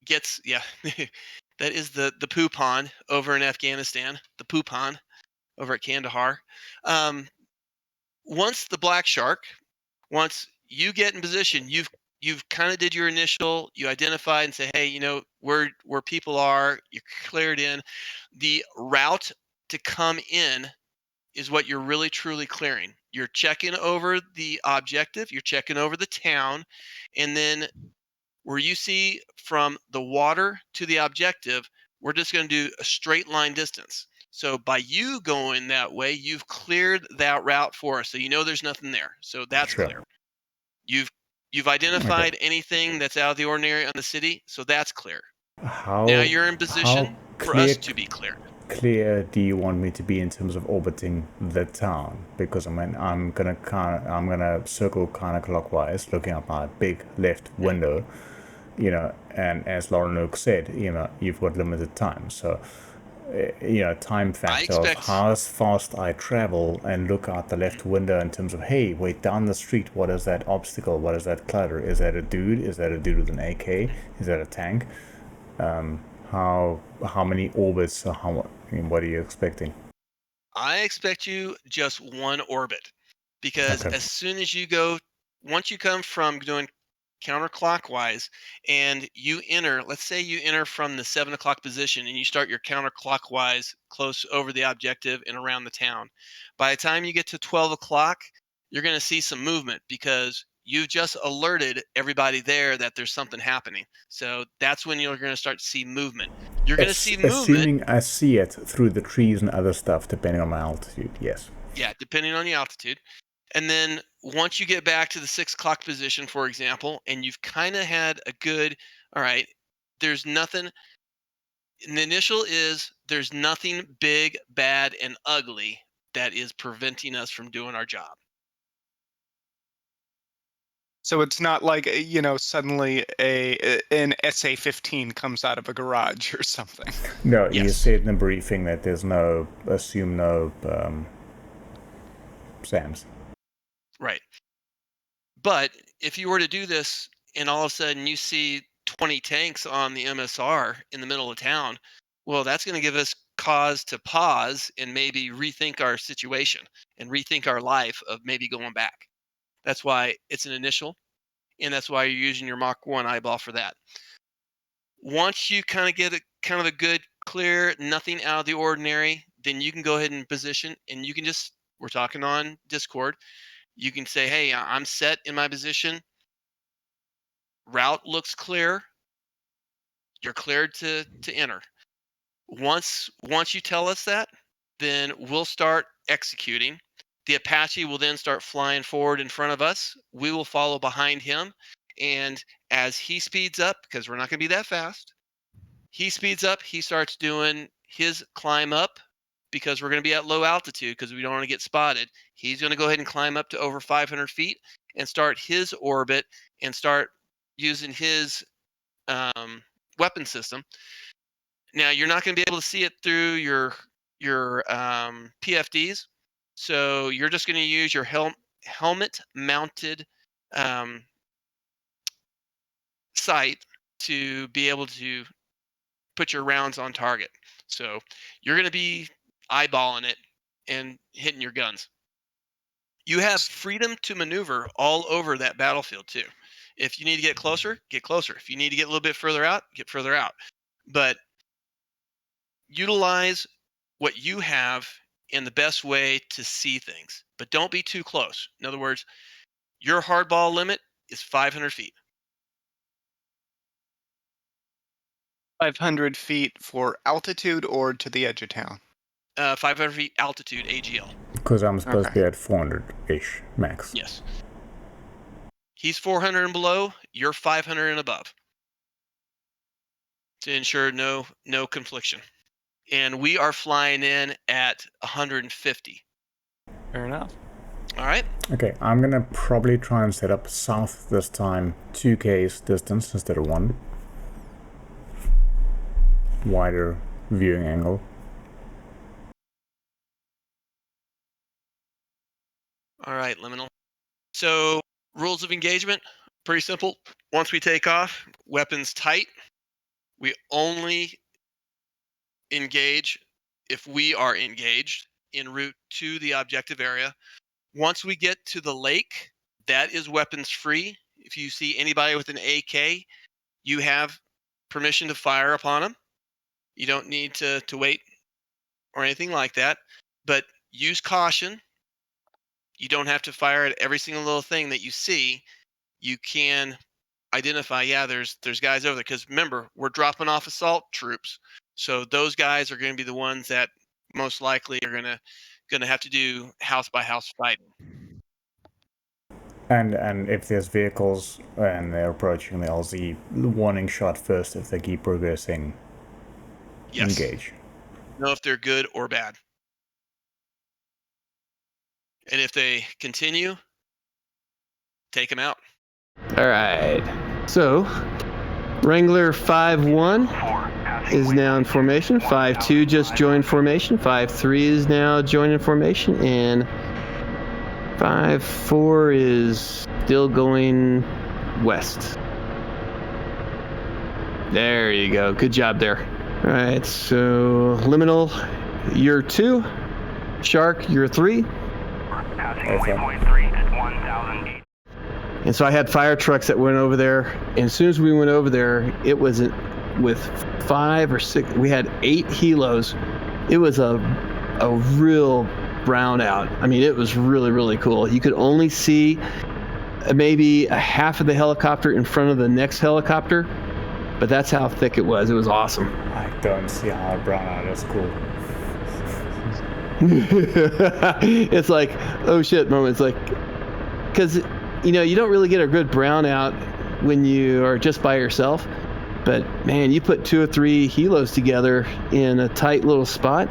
gets, yeah, that is the poo pond over in Afghanistan, the poo pond over at Kandahar. Once the black shark, once you get in position, you've kind of did your initial, you identified and say, hey, you know, where people are, you're cleared in. The route to come in is what you're really truly clearing. You're checking over the objective, you're checking over the town, and then where you see from the water to the objective, we're just going to do a straight line distance. So by you going that way, you've cleared that route for us. So you know there's nothing there. So that's Sure. clear. You've identified anything that's out of the ordinary on the city, so that's clear. Now you're in position for us to be clear. Clear do you want me to be in terms of orbiting the town? Because I'm gonna circle counterclockwise, looking at my big left window, you know, and as Lauren Oak said, you know, you've got limited time, so you know, time factor of how fast I travel and look out the left window in terms of, hey, wait, down the street, what is that obstacle? What is that clutter? Is that a dude? Is that a dude with an AK? Is that a tank? How many orbits? What are you expecting? I expect you just one orbit, because as soon as you go, once you come from doing counterclockwise and you enter, let's say you enter from the 7 o'clock position and you start your counterclockwise close over the objective and around the town. By the time you get to 12 o'clock, you're going to see some movement because you've just alerted everybody there that there's something happening. So that's when you're going to start to see movement. You're going to see movement. Assuming I see it through the trees and other stuff, depending on my altitude, yes. Yeah, depending on the altitude. And then once you get back to the 6 o'clock position, for example, and you've kind of had a good, all right, there's nothing, and the initial is there's nothing big, bad, and ugly that is preventing us from doing our job. So it's not like, you know, suddenly an SA-15 comes out of a garage or something. No, you said in the briefing that there's no SAMs. Right. But if you were to do this and all of a sudden you see 20 tanks on the MSR in the middle of town, well, that's going to give us cause to pause and maybe rethink our situation and rethink our life of maybe going back. That's why it's an initial, and that's why you're using your Mach 1 eyeball for that. Once you kind of get a good, clear, nothing out of the ordinary, then you can go ahead and position, and you can just, we're talking on Discord, you can say, hey, I'm set in my position. Route looks clear. You're cleared to enter. Once you tell us that, then we'll start executing. The Apache will then start flying forward in front of us. We will follow behind him. And as he speeds up, because we're not going to be that fast, he speeds up, he starts doing his climb up, because we're going to be at low altitude because we don't want to get spotted. He's going to go ahead and climb up to over 500 feet and start his orbit and start using his weapon system. Now, you're not going to be able to see it through your PFDs, so you're just going to use your helmet-mounted sight to be able to put your rounds on target. So you're going to be eyeballing it and hitting your guns. You have freedom to maneuver all over that battlefield too. If you need to get closer, get closer. If you need to get a little bit further out, get further out. But utilize what you have in the best way to see things, but don't be too close. In other words, your hardball limit is 500 feet. 500 feet for altitude or to the edge of town? 500 feet altitude AGL. Because I'm supposed to be at 400-ish max. Yes. He's 400 and below, you're 500 and above, to ensure no confliction. And we are flying in at 150. Fair enough. All right. Okay, I'm gonna probably try and set up south this time, 2K's distance instead of 1. Wider viewing angle. All right, Liminal. So, rules of engagement, pretty simple. Once we take off, weapons tight. We only engage if we are engaged en route to the objective area. Once we get to the lake, that is weapons free. If you see anybody with an AK, you have permission to fire upon them. You don't need to wait or anything like that, but use caution. You don't have to fire at every single little thing that you see. You can identify, yeah, there's guys over there, because remember, we're dropping off assault troops, so those guys are going to be the ones that most likely are going to have to do house by house fighting. And if there's vehicles and they're approaching the LZ, warning shot first if they keep progressing. Yes. Engage. Know if they're good or bad. And if they continue, take them out. All right. So, Wrangler 5-1 is now in formation. 5-2 just joined formation. 5-3 is now joining formation. And 5-4 is still going west. There you go. Good job there. All right. So, Liminal, you're 2. Shark, you're 3. Passing waypoint 3 at 1,008. And so I had fire trucks that went over there. And as soon as we went over there, it was with 5 or 6. We had 8 helos. It was a real brownout. I mean, it was really, really cool. You could only see maybe a half of the helicopter in front of the next helicopter, but that's how thick it was. It was awesome. I don't see how a brownout is cool. It's like, oh shit moment. It's like, because you don't really get a good brownout when you are just by yourself, but man, you put 2 or 3 helos together in a tight little spot,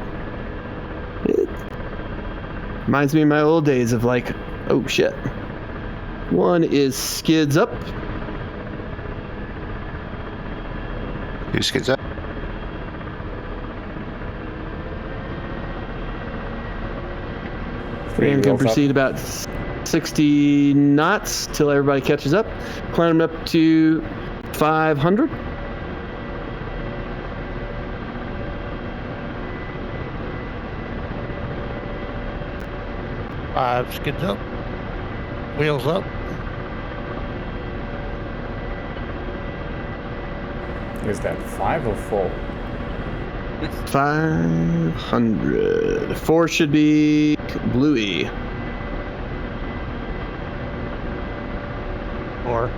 it reminds me of my old days of like, oh shit. One is skids up. Who skids up? And can proceed about 60 knots till everybody catches up. Climb up to 500. Skids up. Wheels up. Is that 5 or 4? 500. 4 should be Bluey. 4.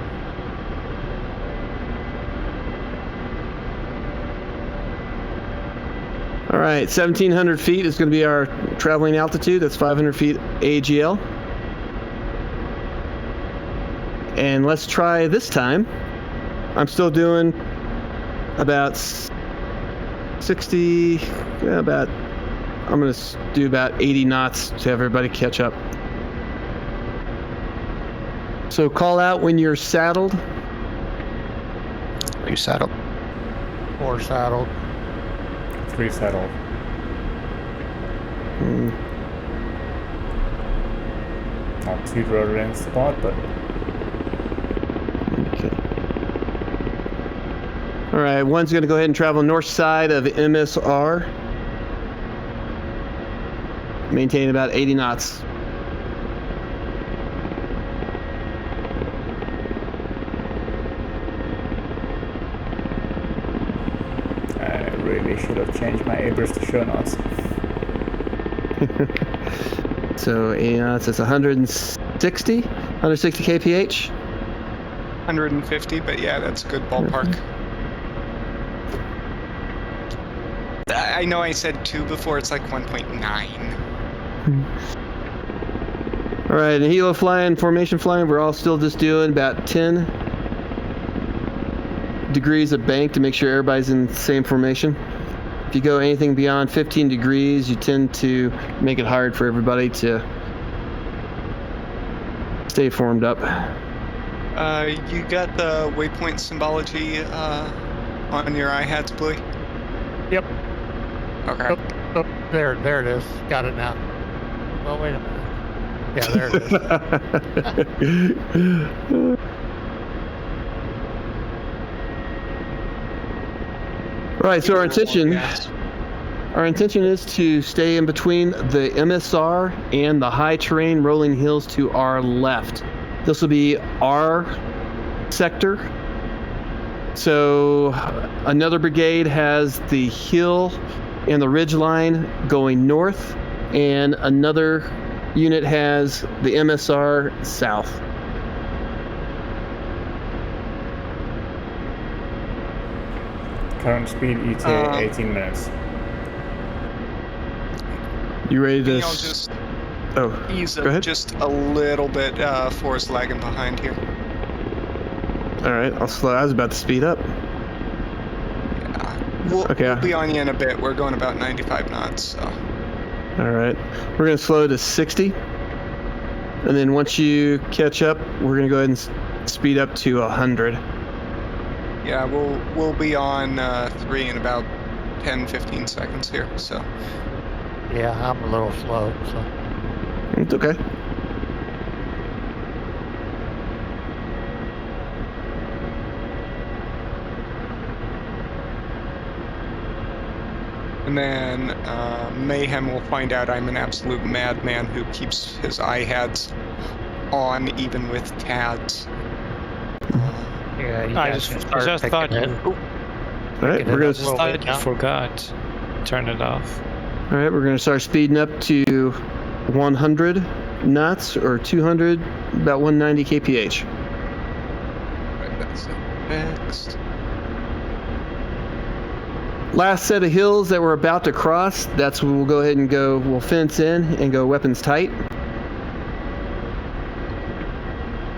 All right, 1,700 feet is going to be our traveling altitude. That's 500 feet AGL. And let's try this time. I'm still doing about 60, I'm going to do about 80 knots to have everybody catch up. So call out when you're saddled. Are you saddled? 4 saddled. 3 saddled. Not too rotary in the spot, but Okay. All right, one's going to go ahead and travel north side of MSR. Maintain about 80 knots. I really should have changed my Abers to show knots. So 80 knots, that's 160 kph. 150, but yeah, that's a good ballpark. I know I said 2 before, it's like 1.9. All right, and helo flying, formation flying, we're all still just doing about 10 degrees of bank to make sure everybody's in the same formation. If you go anything beyond 15 degrees, you tend to make it hard for everybody to stay formed up. You got the waypoint symbology on your iHats, Bluey? Yep. Okay. Oh, there it is. Got it now. Well, wait a minute. Yeah, there it is. Right, so our intention is to stay in between the MSR and the high terrain rolling hills to our left. This will be our sector. So another brigade has the hill and the ridge line going north, and another unit has the MSR south. Current speed ETA 18 minutes. You ready to? I'll just ease go up ahead. just a little bit. Forrest lagging behind here. All right, I'll slow. I was about to speed up. Yeah. We'll be on you in a bit. We're going about 95 knots. So. All right, we're gonna slow to 60, and then once you catch up, we're gonna go ahead and speed up to 100. Yeah, we'll be on 3 in about 10-15 seconds here. So. Yeah, I'm a little slow. So. It's okay. And then Mayhem will find out I'm an absolute madman who keeps his iHads on even with TADs. Yeah, you I guys just can start thought picking you, it. All right, Picking we're it gonna. up a little bit you now. forgot. Turn it off. All right, we're gonna start speeding up to 100 knots or 200, about 190 kph. Right, that's next. Last set of hills that we're about to cross, that's when we'll go ahead and go, we'll fence in and go weapons tight.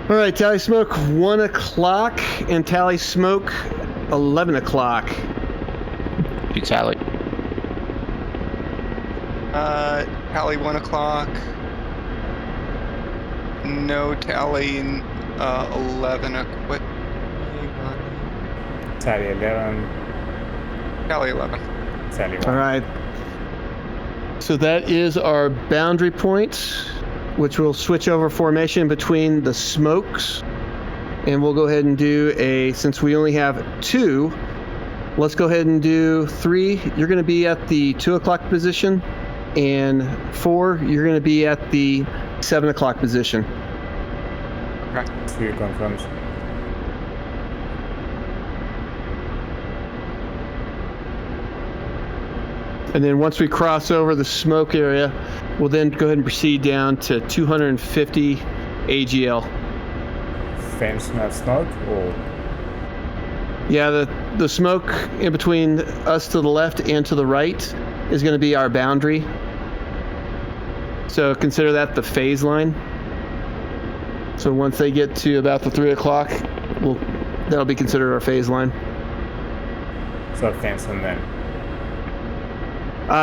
All right, tally smoke 1 o'clock and tally smoke 11 o'clock. You tally. Tally 1 o'clock. No tally 11 equip. Tally 11. Tally 11. Tally 1. All right. So that is our boundary point, which will switch over formation between the smokes. And we'll go ahead and do since we only have 2, let's go ahead and do 3. You're going to be at the 2 o'clock position, and 4, you're going to be at the 7 o'clock position. Okay. 2 confirms. And then once we cross over the smoke area, we'll then go ahead and proceed down to 250 AGL. Fence, not smoke, or? Yeah, the smoke in between us to the left and to the right is going to be our boundary. So consider that the phase line. So once they get to about the 3 o'clock, that'll be considered our phase line. So fence and then?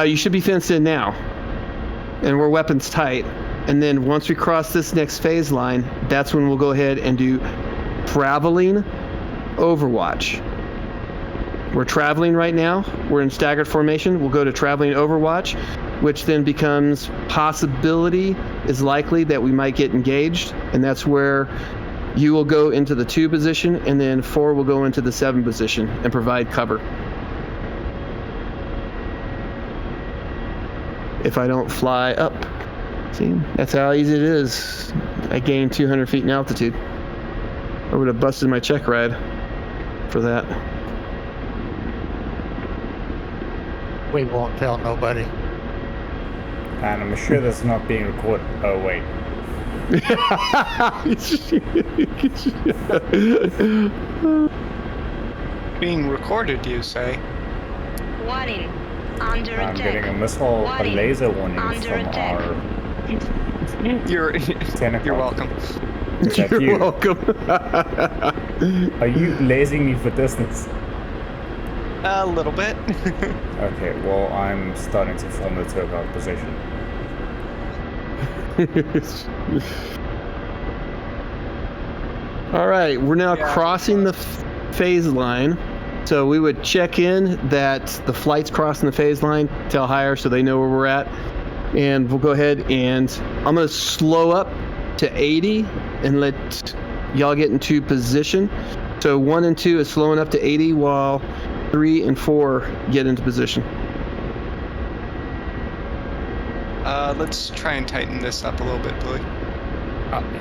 You should be fenced in now, and we're weapons tight. And then once we cross this next phase line, that's when we'll go ahead and do traveling overwatch. We're traveling right now. We're in staggered formation. We'll go to traveling overwatch, which then becomes possibility is likely that we might get engaged, and that's where you will go into the 2 position, and then 4 will go into the 7 position and provide cover. If I don't fly up. See, that's how easy it is. I gained 200 feet in altitude. I would have busted my check ride for that. We won't tell nobody. And I'm sure that's not being recorded. Oh, wait. Being recorded, you say? Warning. Under I'm attack. getting a missile, a Warning. laser warning Under from attack. our You're 10 o'clock. you're welcome. Is that You're you? welcome. Are you lasing me for distance? A little bit. Okay, well, I'm starting to form the 2 o'clock position. All right, we're now Yeah. crossing the phase line. So we would check in that the flight's crossing the phase line, tell higher so they know where we're at. And we'll go ahead and I'm going to slow up to 80 and let y'all get into position. So 1 and 2 is slowing up to 80 while 3 and 4 get into position. Let's try and tighten this up a little bit, Billy. Okay.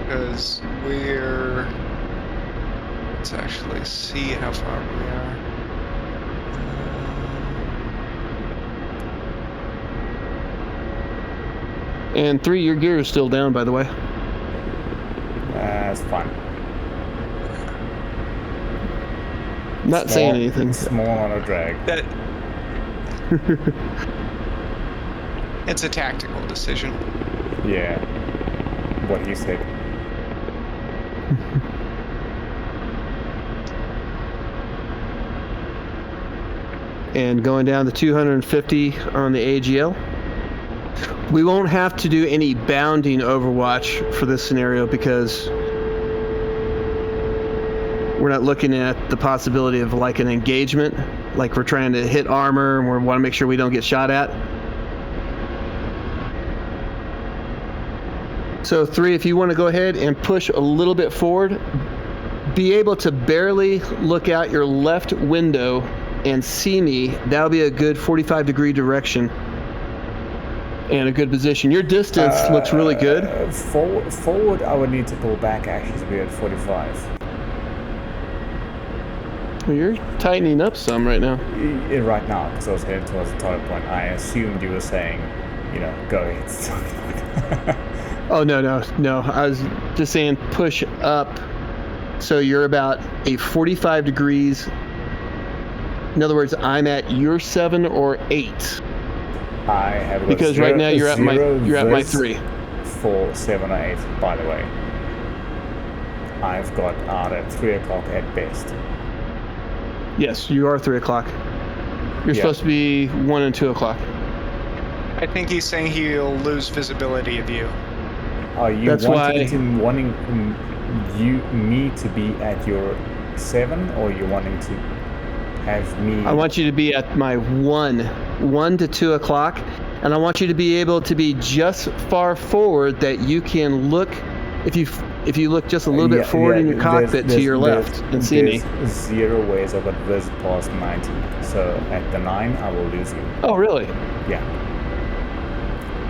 Because let's actually see how far we are. And 3, your gear is still down, by the way. That's fine. Not saying anything. Small on a drag. It's a tactical decision. Yeah. What he said. And going down to 250 on the AGL. We won't have to do any bounding overwatch for this scenario because we're not looking at the possibility of like an engagement, like we're trying to hit armor and we want to make sure we don't get shot at. So 3, if you want to go ahead and push a little bit forward, be able to barely look out your left window and see me, that'll be a good 45-degree direction and a good position. Your distance looks really good. Forward, I would need to pull back actually to be at 45. Well, you're tightening up some right now. Right now, because I was heading towards the target point. I assumed you were saying, go ahead. Oh, no. I was just saying push up. So you're about a 45 degrees. In other words, I'm at your 7 or 8. I have because right now you're at my 3. For 7 or 8, by the way. I've got out at 3 o'clock at best. Yes, you are 3 o'clock. You're supposed to be 1 and 2 o'clock. I think he's saying he'll lose visibility of you. Are you wanting me to be at your 7, or you wanting to have me? I want you to be at my 1 to 2 o'clock, and I want you to be able to be just far forward that you can look. If you look just a little bit forward in your cockpit to your left and see me. There's 0 ways I got vis past 90. So at the 9, I will lose you. Oh, really? Yeah.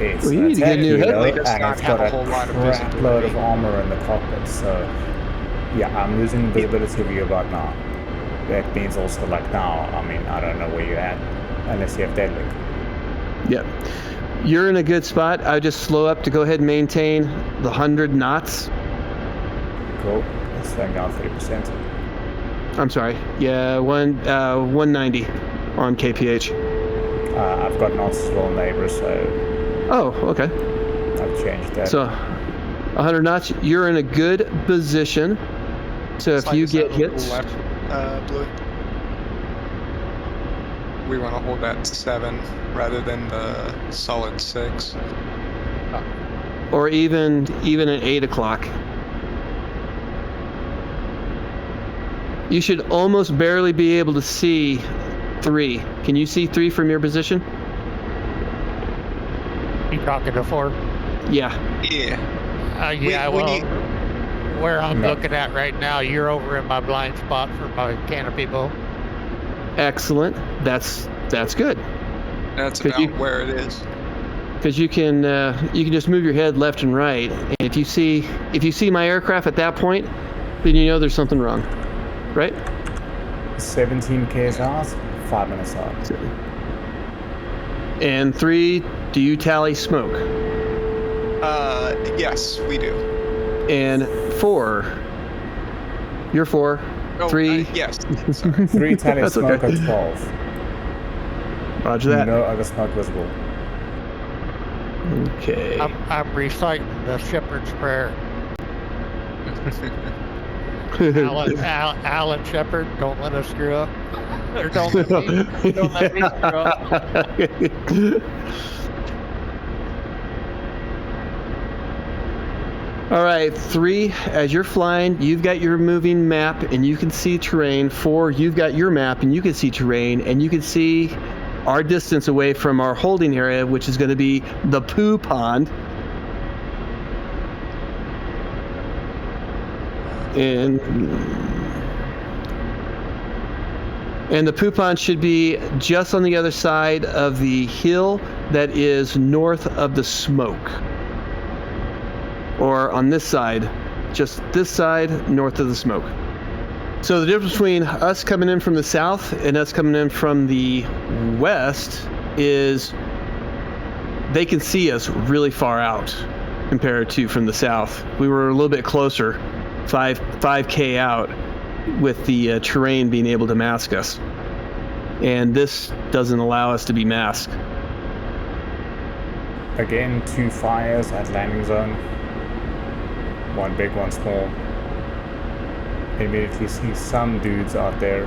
It's well, you need to get a new headlight. And it's got a crap load of armor in the cockpit. So yeah, I'm losing visibility of you about now. That means also like now, I don't know where you're at unless you have deadlift. Yep. You're in a good spot. I just slow up to go ahead and maintain the 100 knots. Cool. Let's slowing down 30%. I'm sorry. Yeah, 190 on KPH. I've got knots as well, neighbor, so... Oh, okay. I've changed that. So, 100 knots, you're in a good position. So if you get hit... Left, Blue. We want to hold that 7 rather than the solid 6. Or even at 8 o'clock. You should almost barely be able to see 3. Can you see 3 from your position? You talking to 4? Yeah. Where I'm looking at right now, you're over in my blind spot for my canopy bow. Excellent. That's good. That's about where it is. Because you can just move your head left and right, and if you see my aircraft at that point, then you know there's something wrong, right? 17 kSRs, 5 minutes out. And 3, do you tally smoke? Yes, we do. And 4, you're 4. 3. Yes. Sorry. 3 tally smoke at 12. Roger that. No other smoke visible. Okay. I'm reciting the shepherd's prayer. Alan Shepard, don't let us screw up. Or don't let me screw up. All right, 3, as you're flying, you've got your moving map and you can see terrain. 4, you've got your map and you can see terrain, and you can see our distance away from our holding area, which is going to be the poo pond. And the poo pond should be just on the other side of the hill that is north of the smoke. Or on this side, just this side, north of the smoke. So the difference between us coming in from the south and us coming in from the west is they can see us really far out compared to from the south. We were a little bit closer, 5K out, with the terrain being able to mask us. And this doesn't allow us to be masked. Again, 2 fires at landing zone. 1 big, 1 small. Immediately see some dudes out there.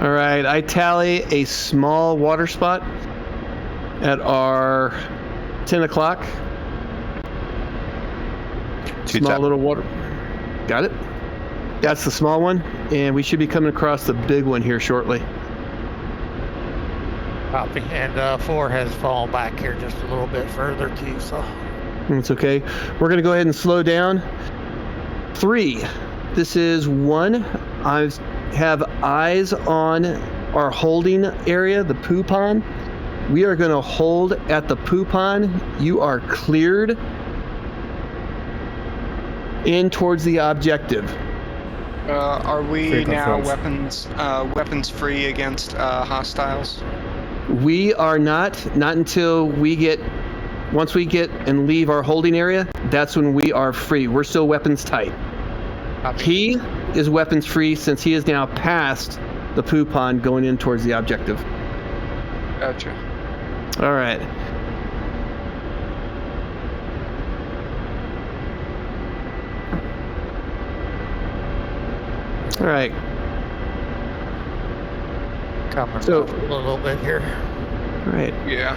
All right, I tally a small water spot at our 10 o'clock. Small little water. Got it? That's the small one, and we should be coming across the big one here shortly. Copy. And 4 has fallen back here just a little bit further too, so. It's okay. We're going to go ahead and slow down. 3. This is 1. I have eyes on our holding area, the poo pond. We are going to hold at the poo pond. You are cleared in towards the objective. Are we now weapons free against hostiles? We are not until once we get and leave our holding area, that's when we are free. We're still weapons tight. He is weapons free since he is now past the poo pond going in towards the objective. Gotcha. All right. All right. Coming So- up a little bit here. All right. Yeah.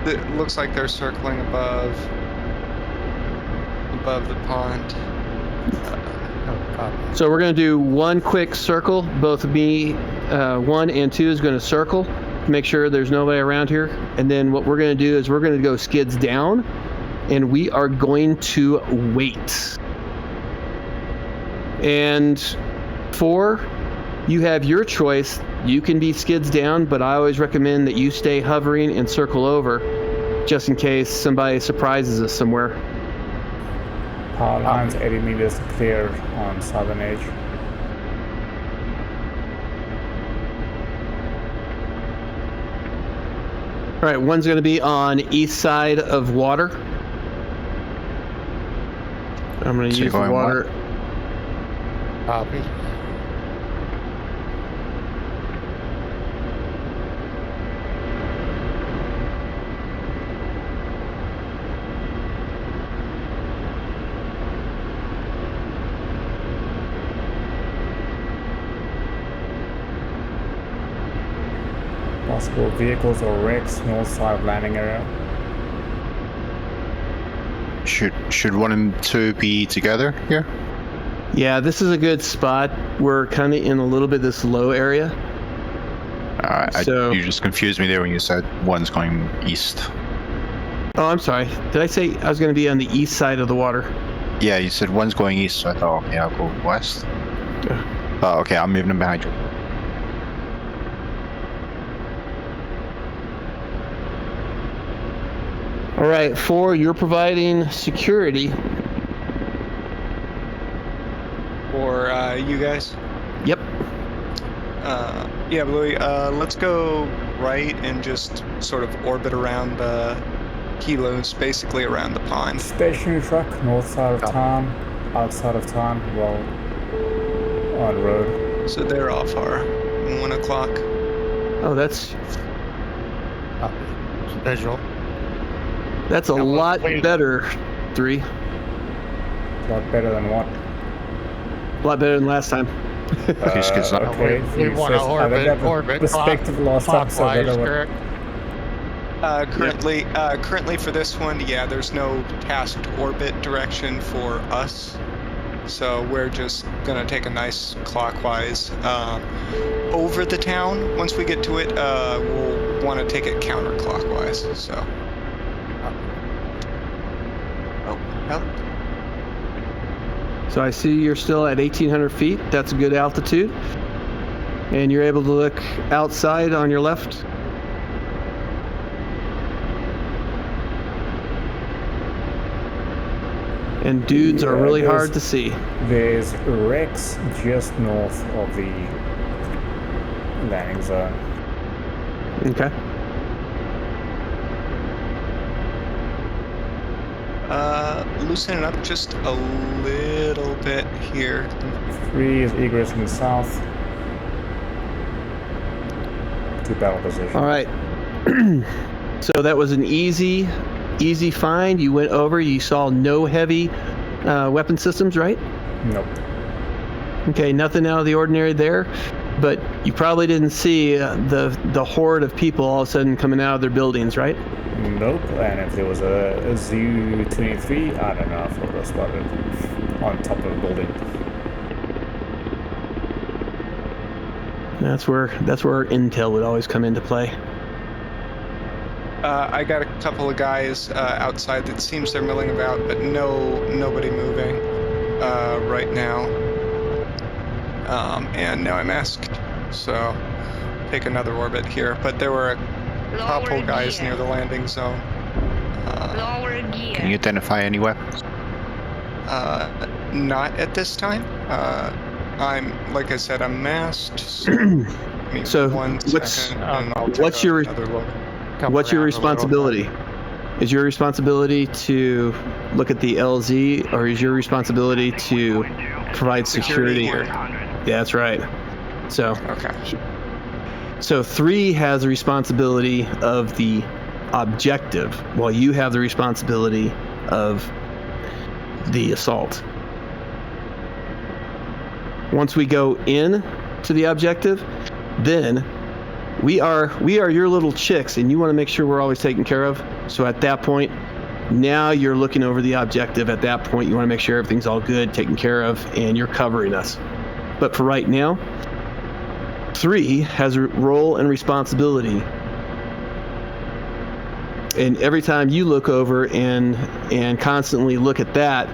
It looks like they're circling above the pond. So we're going to do one quick circle. Both me, 1 and 2 is going to circle to make sure there's nobody around here. And then what we're going to do is we're going to go skids down, and we are going to wait. And 4, you have your choice. You can be skids down, but I always recommend that you stay hovering and circle over just in case somebody surprises us somewhere. Power lines 80 meters clear on southern edge. All right, 1's going to be on east side of water. I'm going to use the water. Copy. Possible vehicles or wrecks north side of landing area. Should 1 and 2 be together here? Yeah, this is a good spot. We're kind of in a little bit this low area. You just confused me there when you said 1's going east. Oh, I'm sorry. Did I say I was going to be on the east side of the water? Yeah, you said 1's going east, so I thought, okay, I'll go west. Oh, okay, I'm moving them behind you. All right, 4, you're providing security. For you guys? Yep. Yeah, Bluey, let's go right and just sort of orbit around kilos basically around the pond. Stationary truck, north side of town, outside of town, well, on road. So they're off our 1 o'clock. Oh, that's visual. That's a lot better, 3. A lot better than what? A lot better than last time. Okay, we want to orbit perspective last time, so clockwise, correct? Currently for this one, yeah, there's no tasked orbit direction for us. So we're just gonna take a nice clockwise over the town. Once we get to it, we'll want to take it counterclockwise. So. Oh, hell. So I see you're still at 1,800 feet. That's a good altitude. And you're able to look outside on your left. And dudes are really hard to see. There's wrecks just north of the landing zone. Okay. Loosen it up just a little bit here. 3 is egressing south to battle position. All right. So that was an easy find. You went over, you saw no heavy weapon systems, right? Nope. Okay, nothing out of the ordinary there, but you probably didn't see the horde of people all of a sudden coming out of their buildings, right? Nope, and if there was a ZU-23, I don't know if I would have spotted on top of a building. That's where intel would always come into play. I got a couple of guys outside that seems they're milling about, but nobody moving right now. And now I'm masked, so take another orbit here. But there were a couple guys near the landing zone. Lower gear. Can you identify any weapons? Not at this time. Like I said, I'm masked. So, So what's your responsibility? Is your responsibility to look at the LZ, or is your responsibility to provide security? Yeah, that's right. So okay. So 3 has the responsibility of the objective, while you have the responsibility of the assault. Once we go in to the objective, then we are your little chicks, and you want to make sure we're always taken care of. So at that point, now you're looking over the objective. At that point, you want to make sure everything's all good, taken care of, and you're covering us. But for right now, 3 has a role and responsibility. And every time you look over and constantly look at that,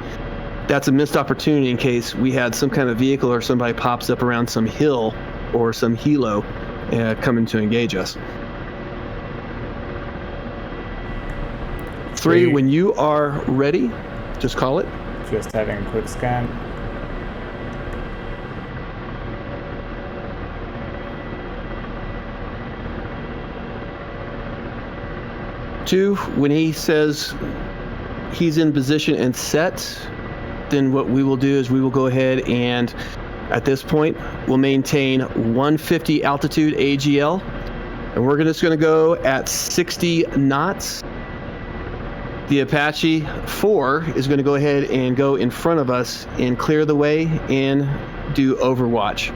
that's a missed opportunity in case we had some kind of vehicle or somebody pops up around some hill or some helo coming to engage us. 3, when you are ready, just call it. Just having a quick scan. Two, when he says he's in position and set, then what we will do is we will go ahead and at this point we'll maintain 150 altitude AGL, and we're just going to go at 60 knots. The Apache 4 is going to go ahead and go in front of us and clear the way and do overwatch.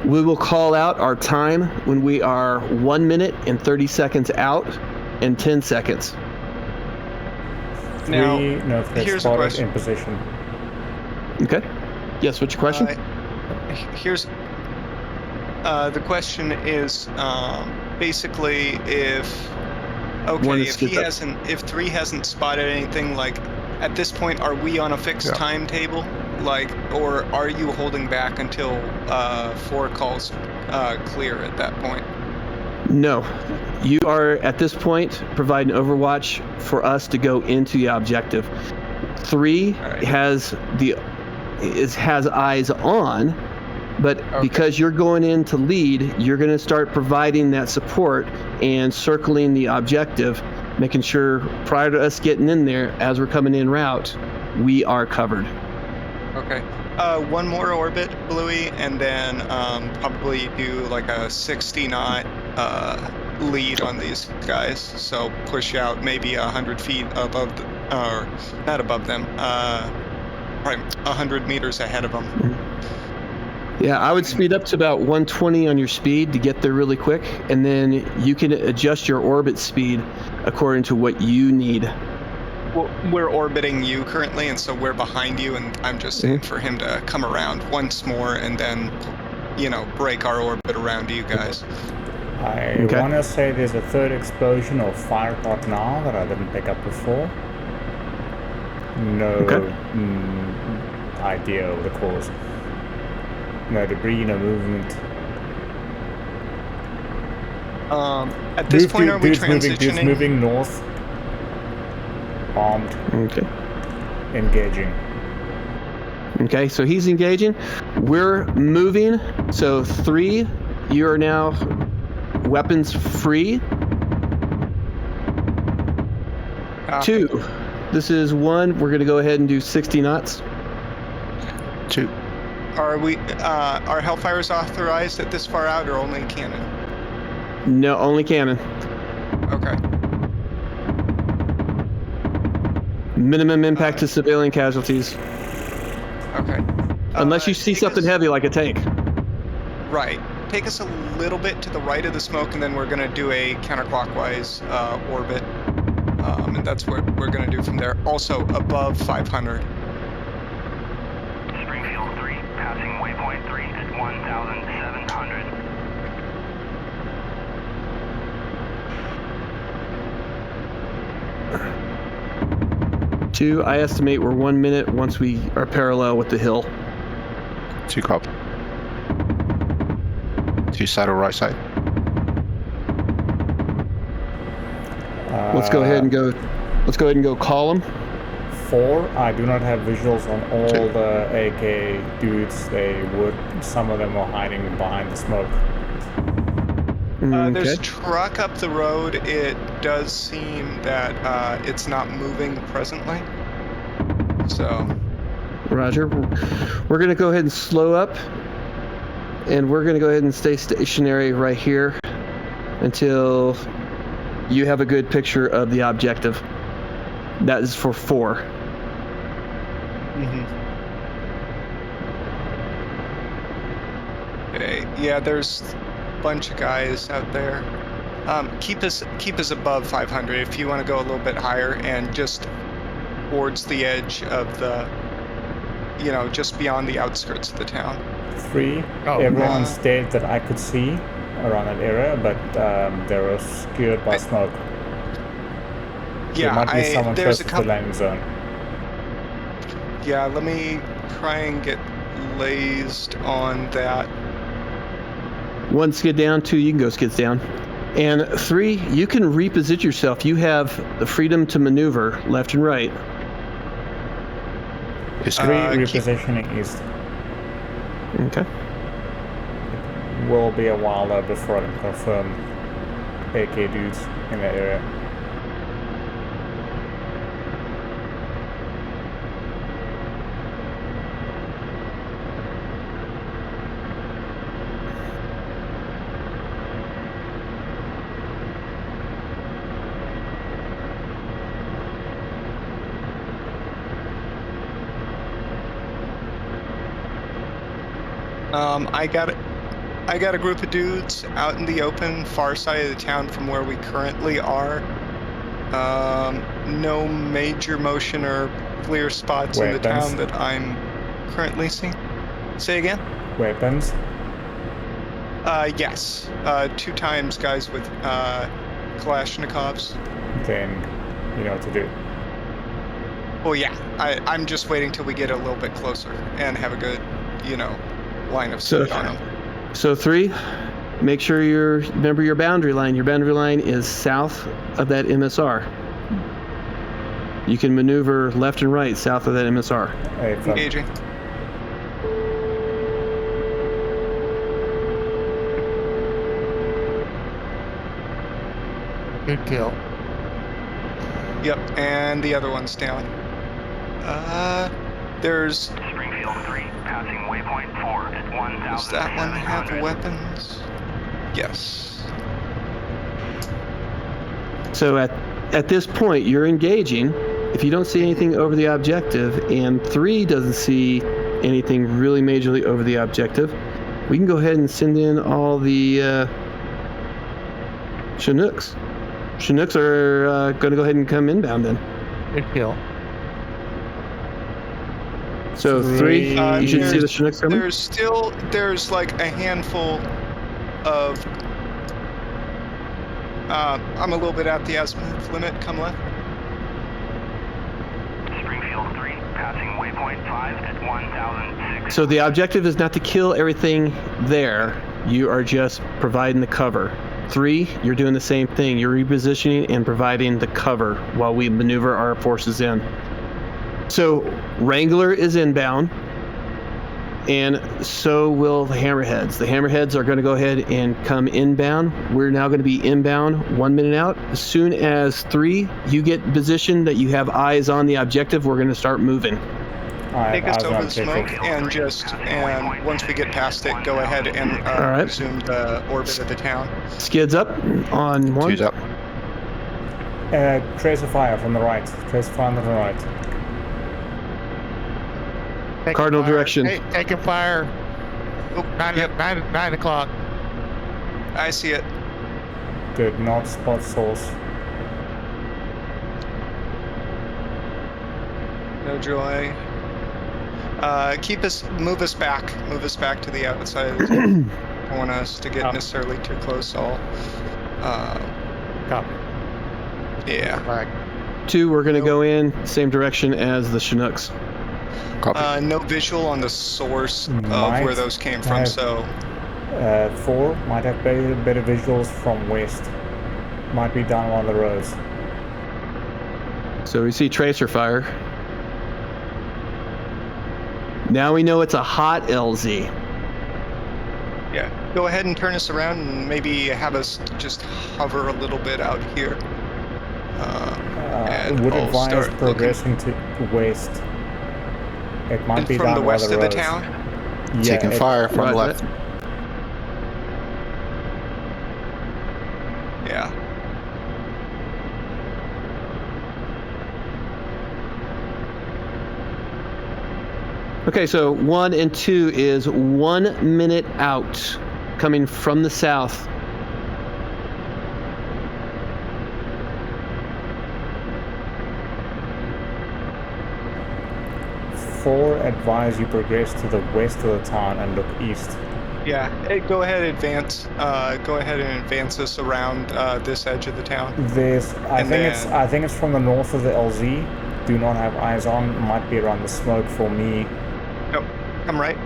We will call out our time when we are 1 minute and 30 seconds out and 10 seconds. Now, here's a question. In position. Okay. Yes, what's your question? Here's the question is basically if 3 hasn't spotted anything, like at this point, are we on a fixed timetable? Like, or are you holding back until 4 calls clear at that point? No, you are at this point providing overwatch for us to go into the objective. 3 has eyes on But because you're going in to lead, you're going to start providing that support and circling the objective, making sure prior to us getting in there, as we're coming in route, we are covered. Okay. One more orbit, Bluey, and then probably do like a 60 knot lead on these guys. So push out maybe 100 feet above, or not above them, probably 100 meters ahead of them. Yeah, I would speed up to about 120 on your speed to get there really quick, and then you can adjust your orbit speed according to what you need. Well, we're orbiting you currently, and so we're behind you, and I'm just saying for him to come around once more and then, you know, break our orbit around you guys. I want to say there's a third explosion or fire pot now that I didn't pick up before. No idea of the cause. No debris, no movement. At this point, are we transitioning? Dude's moving north. Armed. Okay. Engaging. Okay, so he's engaging. We're moving. So 3, you are now weapons free. 2, this is 1. We're going to go ahead and do 60 knots. 2. Are we? Are Hellfires authorized at this far out, or only cannon? No, only cannon. Okay. Minimum impact to civilian casualties. Okay. Unless you see something heavy like a tank. Right. Take us a little bit to the right of the smoke, and then we're going to do a counterclockwise orbit. And that's what we're going to do from there. Also above 500. Springfield 3, passing waypoint 3 at 1,700. Two, I estimate we're 1 minute once we are parallel with the hill. 2 copy. 2 saddle right side. Let's go ahead and go. Let's go ahead and go column. 4. I do not have visuals on all the AK dudes. They would. Some of them are hiding behind the smoke. There's a truck up the road. It does seem that it's not moving presently. So. Roger. We're going to go ahead and slow up. And we're going to go ahead and stay stationary right here until you have a good picture of the objective. That is for 4. Okay. Yeah, there's a bunch of guys out there. Keep us above 500 if you want to go a little bit higher and just towards the edge of the, you know, just beyond the outskirts of the town. 3. Everyone stayed that I could see around that area, but they were obscured by smoke. Yeah, there might be someone there's close to the landing zone. Yeah, let me try and get lased on that. 1 skid down, 2, you can go skids down. And 3, you can reposition yourself. You have the freedom to maneuver left and right. Is 3 repositioning east. Okay. It will be a while though before I can confirm AK dudes in that area. I got a group of dudes out in the open, far side of the town from where we currently are. No major motion or clear spots in the town that I'm currently seeing. Say again? Weapons? Yes. 2 times guys with Kalashnikovs. Then you know what to do. Well, yeah. I'm just waiting till we get a little bit closer and have a good, you know, line of sight on them. So 3, make sure you remember your boundary line. Your boundary line is south of that MSR. You can maneuver left and right south of that MSR. Engaging. Good kill. Yep, and the other one's down. There's... Springfield 3, passing waypoint 4 at 1,700. Does that one have weapons? Yes. So at this point, you're engaging. If you don't see anything over the objective, and 3 doesn't see anything really majorly over the objective, we can go ahead and send in all the Chinooks. Chinooks are going to go ahead and come inbound then. Good kill. So 3, you should see the Chinooks coming. There's like a handful of... I'm a little bit at the azimuth limit, come left. Springfield 3, passing waypoint 5 at 1,006. So the objective is not to kill everything there. You are just providing the cover. 3, you're doing the same thing. You're repositioning and providing the cover while we maneuver our forces in. So Wrangler is inbound, and so will the Hammerheads. The Hammerheads are going to go ahead and come inbound. We're now going to be inbound 1 minute out. As soon as 3, you get positioned that you have eyes on the objective, we're going to start moving. Take us over the smoke and once we get past it, go ahead and resume the orbit of the town. Skids up on 1. Skids up. Tracer fire from the right. Tracer fire on the right. Cardinal direction. Hey, taking fire. Oh, 9 o'clock. I see it. Good, not spot source. No joy. Move us back to the outside. I don't want us to get necessarily too close. Copy. Yeah. Right. 2, we're going to go in same direction as the Chinooks. Copy. No visual on the source of where those came from, so... 4 might have better visuals from west. Might be down one of the roads. So we see tracer fire. Now we know it's a hot LZ. Yeah, go ahead and turn us around and maybe have us just hover a little bit out here. Would advise progressing to west. It might be from down the west one of the the roads. town? Yeah, Taking fire from the left. Yeah. Okay, so 1 and 2 is 1 minute out, coming from the south. Four, advise you progress to the west of the town and look east. Yeah, go ahead and advance. Go ahead and advance us around this edge of the town. I think it's from the north of the LZ. Do not have eyes on. Might be around the smoke for me. Nope. Come right.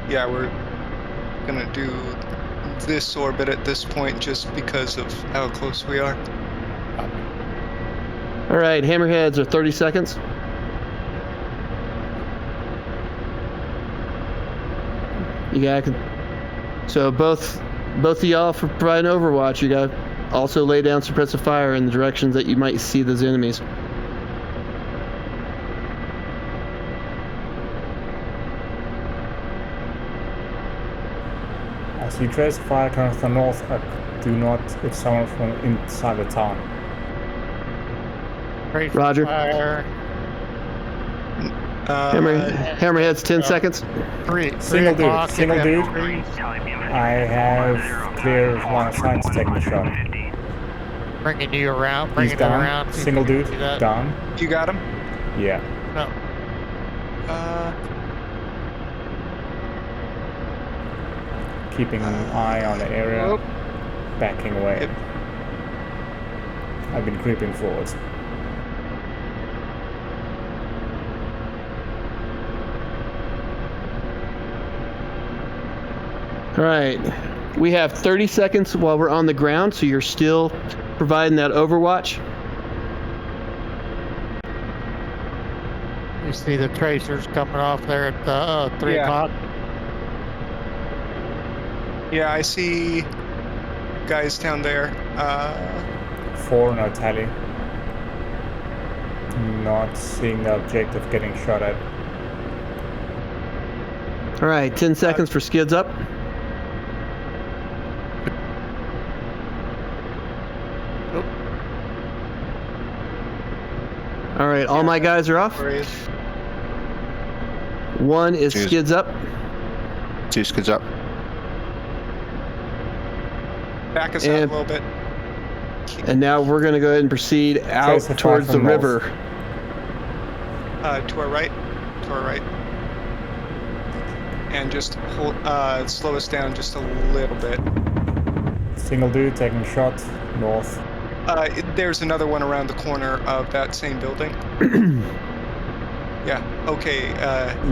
Yeah, we're gonna do this orbit at this point just because of how close we are. All right, hammerheads are 30 seconds. You got so both of y'all for providing Overwatch. You got also lay down suppressive fire in the directions that you might see those enemies. As you trace fire coming from the north, do not hit someone from inside the town. Roger. Fire. Hammerheads, 10 seconds. Single dude. I have clear line of sight to take the shot. Bringing you around. He's down. Single dude, down. You got him? Yeah. No. Keeping an eye on the area. Backing away. Yep. I've been creeping forwards. All right, we have 30 seconds while we're on the ground, so you're still providing that overwatch. You see the tracers coming off there at 3 o'clock? Yeah, I see guys down there. 4, no tally. Not seeing the objective getting shot at. All right, 10 seconds for skids up. All right, all my guys are off. 1 is skids up. 2 skids up. Back us out a little bit. And now we're going to go ahead and proceed out towards the river. To our right. To our right. And just hold, slow us down just a little bit. Single dude taking a shot north. There's another one around the corner of that same building. Yeah, okay.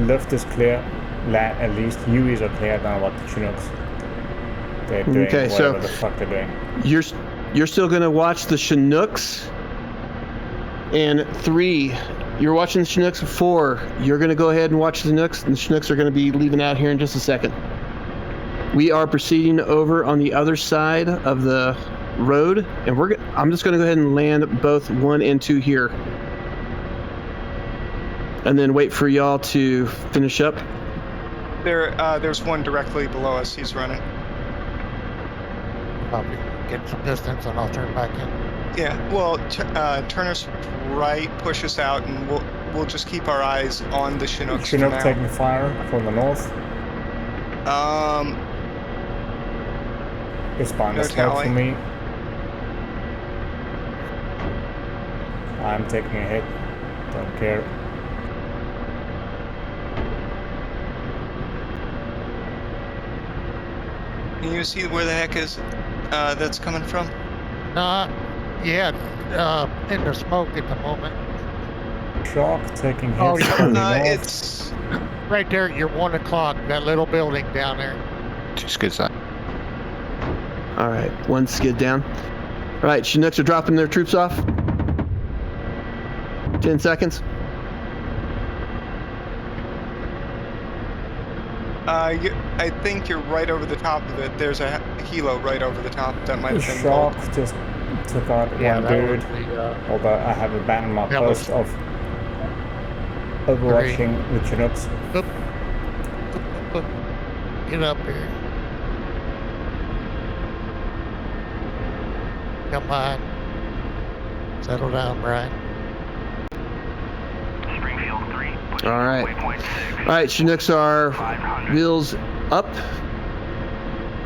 Lift is clear. At least Hueys are clear. Now what the Chinooks. They're doing whatever the fuck they're doing. You're still going to watch the Chinooks. And 3, you're watching the Chinooks. 4, you're going to go ahead and watch the Chinooks. And the Chinooks are going to be leaving out here in just a second. We are proceeding over on the other side of the road, and I'm just going to go ahead and land both 1 and 2 here, and then wait for y'all to finish up. There's one directly below us. He's running. Probably get some distance, and I'll turn back in. Yeah. Well, turn us right, push us out, and we'll just keep our eyes on the Chinooks. Chinook taking fire from the north. It's behind the smoke for me. I'm taking a hit. Don't care. Can you see where the heck is that's coming from? In the smoke at the moment. Shock taking hits. Oh, yeah. It's right there at your 1 o'clock. That little building down there. 2 skids up. All right, 1 skid down. All right, Chinooks are dropping their troops off. 10 seconds. I think you're right over the top of it. There's a helo right over the top. That might have been Shock just took out one dude. Although I have abandoned my post of overwatching the Chinooks. Get up here. Come on. Settle down, Brian. All right. All right, Chinooks are wheels up,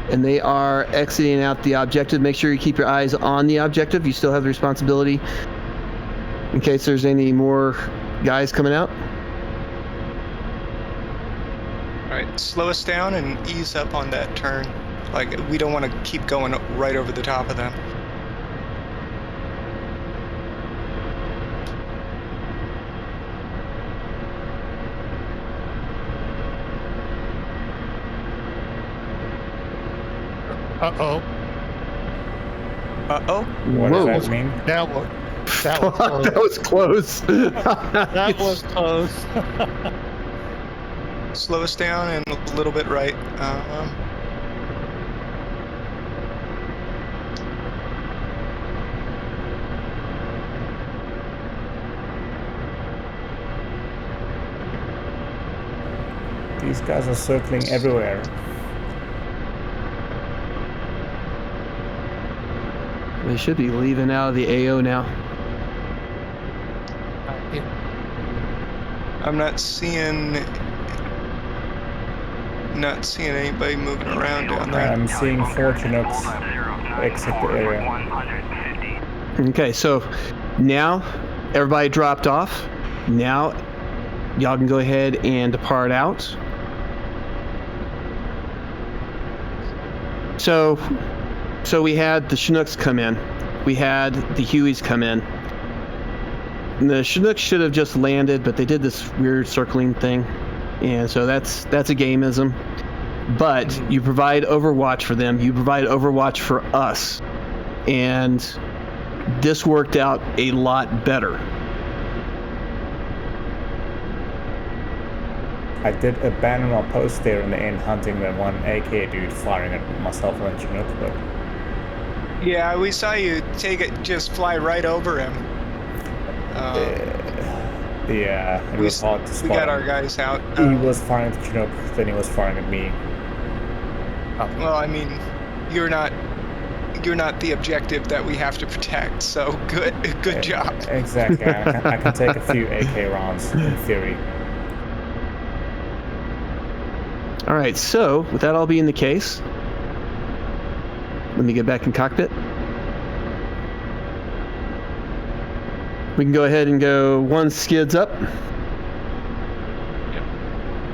and they are exiting out the objective. Make sure you keep your eyes on the objective. You still have the responsibility in case there's any more guys coming out. All right, slow us down and ease up on that turn. Like, we don't want to keep going right over the top of them. Uh-oh. Uh-oh? What does that mean? That was close. That was close. That was close. Slow us down and a little bit right. These guys are circling everywhere. They should be leaving out of the AO now. I'm not seeing anybody moving around down there. I'm seeing 4 Chinooks exit the area. Okay, so now everybody dropped off. Now y'all can go ahead and depart out. So we had the Chinooks come in. We had the Hueys come in. And the Chinooks should have just landed, but they did this weird circling thing. And so that's a gameism. But you provide overwatch for them. You provide overwatch for us. And this worked out a lot better. I did abandon my post there in the end, hunting that one AK dude firing at myself and Chinook, but Yeah, we saw you just fly right over him. Yeah, it was hard to spot We got him. our guys out. He was firing at Chinook, then he was firing at me. Well, I mean, you're not the objective that we have to protect. So good job. Exactly. I can take a few AK rounds in theory. All right, so with that all being the case, let me get back in cockpit. We can go ahead and go 1 skids up.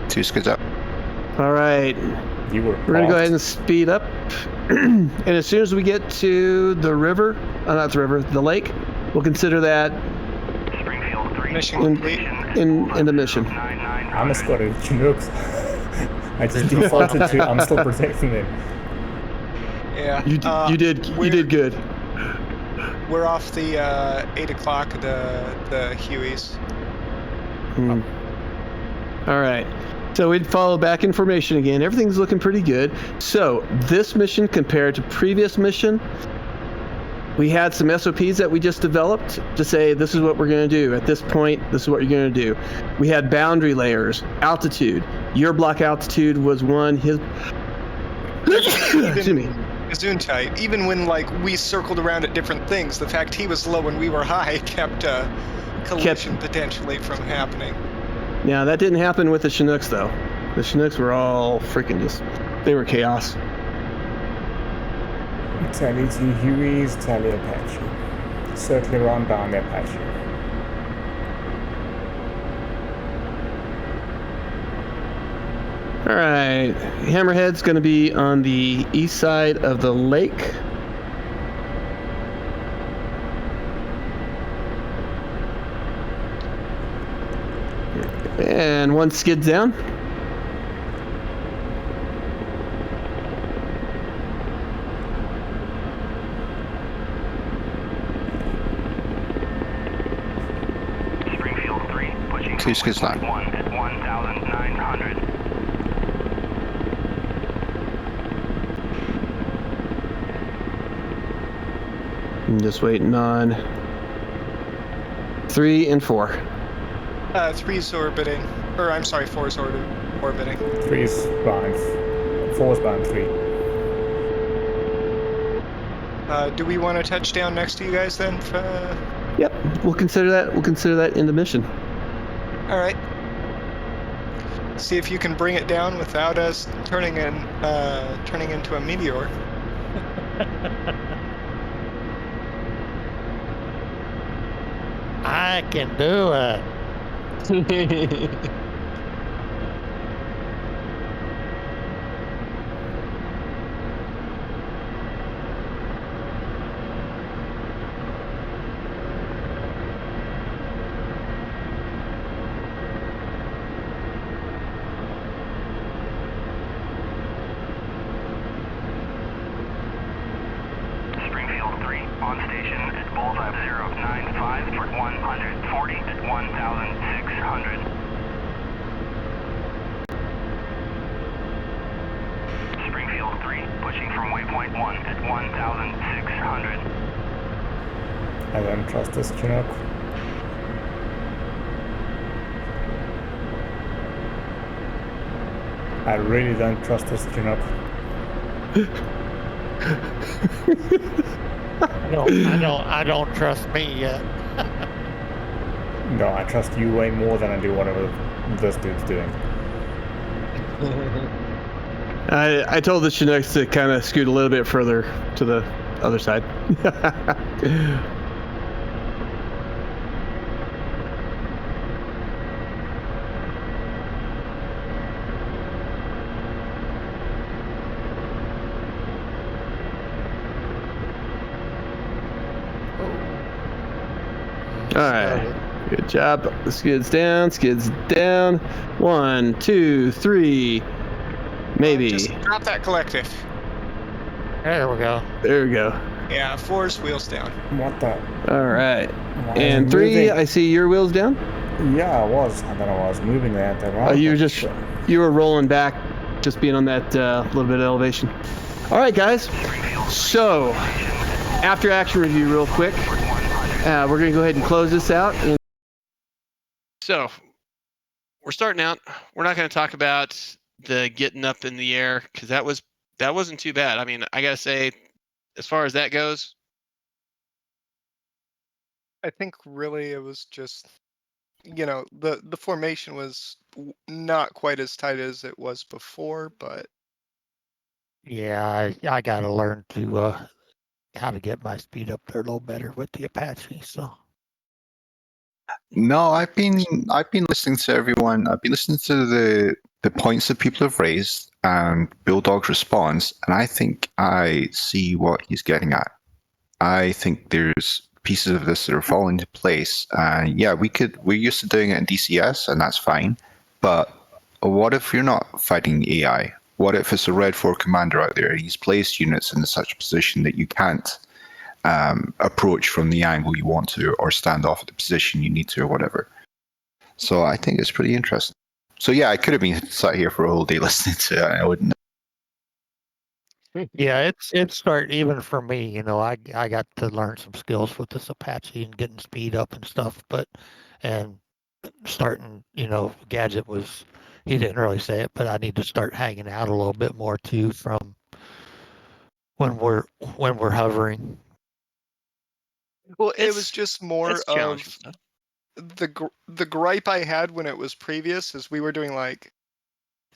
2 skids up. All right. We're going to go ahead and speed up. And as soon as we get to the river, not the river, the lake, we'll consider that Mission complete. in the mission. I'm a squad of Chinooks. I just defaulted to I'm still protecting them. Yeah. You did good. We're off the 8 o'clock, the Hueys. All right. So we'd follow back information again. Everything's looking pretty good. So this mission compared to previous mission, we had some SOPs that we just developed to say this is what we're going to do. At this point, this is what you're going to do. We had boundary layers, altitude. Your block altitude was 1. His excuse me. Gesundheit. Even when we circled around at different things, the fact he was low and we were high kept collision potentially from happening. Yeah, that didn't happen with the Chinooks though. The Chinooks were all freaking they were chaos. Tally to Hueys, tally Apache. Circling around down the Apache. All right, Hammerhead's going to be on the east side of the lake. And 1 skids down. Springfield 3, pushing 2 skids down. 1 at 1,900. I'm just waiting on 3 and 4. 3's orbiting. Or, I'm sorry, 4's orbiting. 3's behind. 4's behind 3. Do we want to touch down next to you guys then? Yep, we'll consider that. We'll consider that in the mission. All right. See if you can bring it down without us turning into a meteor. I can do it. Springfield 3, on station at bullseye 095 for 140 at 1,600. Springfield 3, pushing from waypoint 1 at 1,600. I don't trust this Chinook. I really don't trust this Chinook. I don't trust me yet. No, I trust you way more than I do whatever this dude's doing. I told the Chinooks to kind of scoot a little bit further to the other side. All right, good job. Skids down, skids down. 1, 2, 3. Maybe. Just drop that collective. There we go. There we go. Yeah, 4's wheels down. What the? All right. Why And am I 3, moving? I see your wheels down. Yeah, I was. And then I was moving that around. You were rolling back, just being on that little bit of elevation. All right, guys. So after action review real quick. We're going to go ahead and close this out. So we're starting out. We're not going to talk about the getting up in the air because that wasn't too bad. I mean, I got to say, as far as that goes, I think really it was just, the formation was not quite as tight as it was before, but Yeah, I got to learn to how to get my speed up there a little better with the Apache. So No, I've been listening to everyone. I've been listening to the points that people have raised and Bulldog's response, and I think I see what he's getting at. I think there's pieces of this that are falling into place. Yeah, we're used to doing it in DCS, and that's fine. But what if you're not fighting AI? What if it's a Red 4 commander out there? He's placed units in such a position that you can't approach from the angle you want to, or stand off at the position you need to, or whatever. So I think it's pretty interesting. So yeah, I could have been sat here for a whole day listening to it. I wouldn't. yeah, it's start even for me. I got to learn some skills with this Apache and getting speed up and stuff. And starting, Gadget was, he didn't really say it, but I need to start hanging out a little bit more too from when we're hovering. Well, it was just more of stuff. the gripe I had when it was previous is we were doing like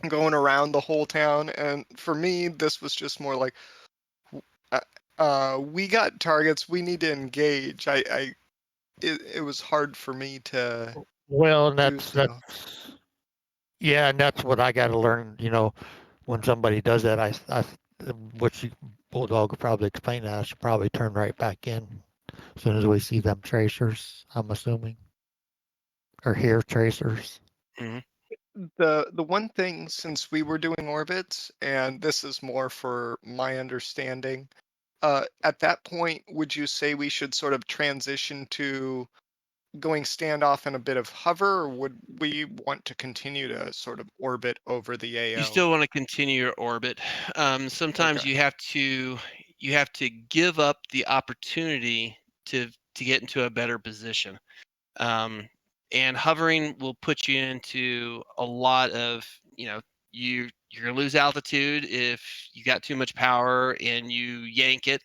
going around the whole town, and for me this was just more like we got targets, we need to engage. It was hard for me to that's yeah, and that's what I got to learn. When somebody does that, I which Bulldog will probably explain that, I should probably turn right back in as soon as we see them tracers, I'm assuming, or hear tracers. Mm-hmm. The one thing, since we were doing orbits, and this is more for my understanding, at that point, would you say we should sort of transition to going standoff and a bit of hover, or would we want to continue to sort of orbit over the AO? You still want to continue your orbit. Sometimes Okay. you have to give up the opportunity to get into a better position. And hovering will put you into a lot of, you're gonna lose altitude if you got too much power and you yank it.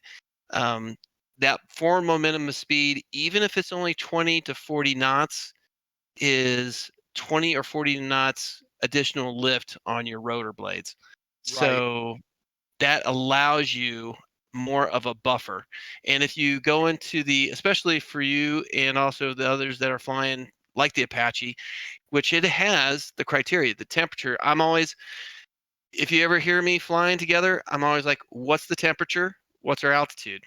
That forward momentum of speed, even if it's only 20 to 40 knots, is 20 or 40 knots additional lift on your rotor blades. So that allows you more of a buffer. And if you go into especially for you and also the others that are flying like the Apache, which it has the criteria, the temperature, if you ever hear me flying together, I'm always like, what's the temperature? What's our altitude?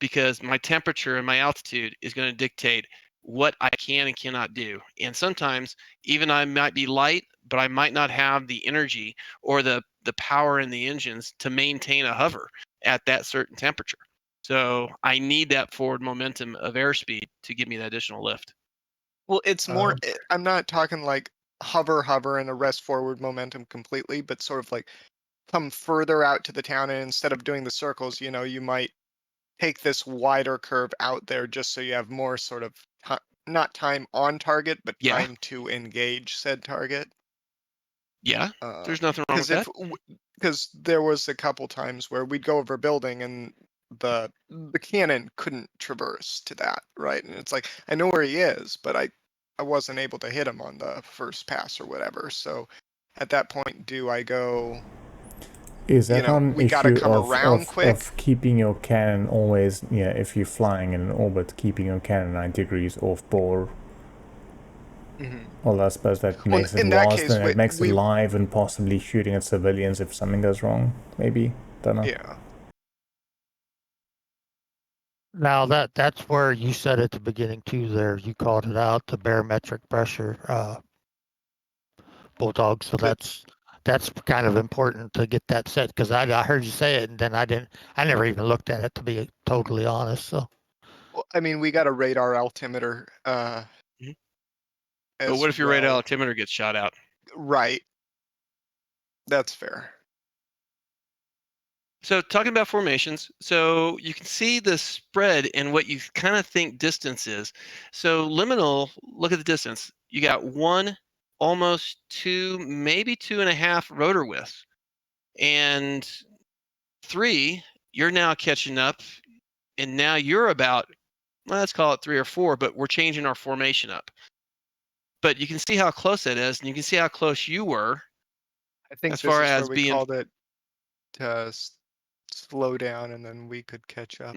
Because my temperature and my altitude is going to dictate what I can and cannot do. And sometimes even I might be light, but I might not have the energy or the power in the engines to maintain a hover at that certain temperature. So I need that forward momentum of airspeed to give me that additional lift. Well, it's more, I'm not talking like hover and arrest forward momentum completely, but sort of like come further out to the town, and instead of doing the circles, you might take this wider curve out there just so you have more sort of not time on target, but time to engage said target. Yeah, there's nothing wrong with that. Because there was a couple times where we'd go over a building and the cannon couldn't traverse to that, right? And it's like, I know where he is, but I wasn't able to hit him on the first pass or whatever. So at that point, do I go? Is that not an we gotta issue come around quick. of keeping your cannon always, if you're flying in an orbit, keeping your cannon 90 degrees off bore? Well, I suppose that makes it worse, then it makes it live and possibly shooting at civilians if something goes wrong, maybe? Don't know. Yeah. Now that's where you said at the beginning too there, you called it out, the barometric pressure, Bulldog. So that's kind of important to get that set, because I heard you say it and then I never even looked at it, to be totally honest. So well, I mean, we got a radar altimeter but what if your radar altimeter gets shot out? Right. That's fair. So talking about formations, so you can see the spread in what you kind of think distance is. So liminal, look at the distance. You got 1, almost 2, maybe 2.5 rotor widths. And 3, you're now catching up. And now you're about, well, let's call it 3 or 4, but we're changing our formation up. But you can see how close that is, and you can see how close you were. I think as this far is as where we being called it to slow down, and then we could catch up.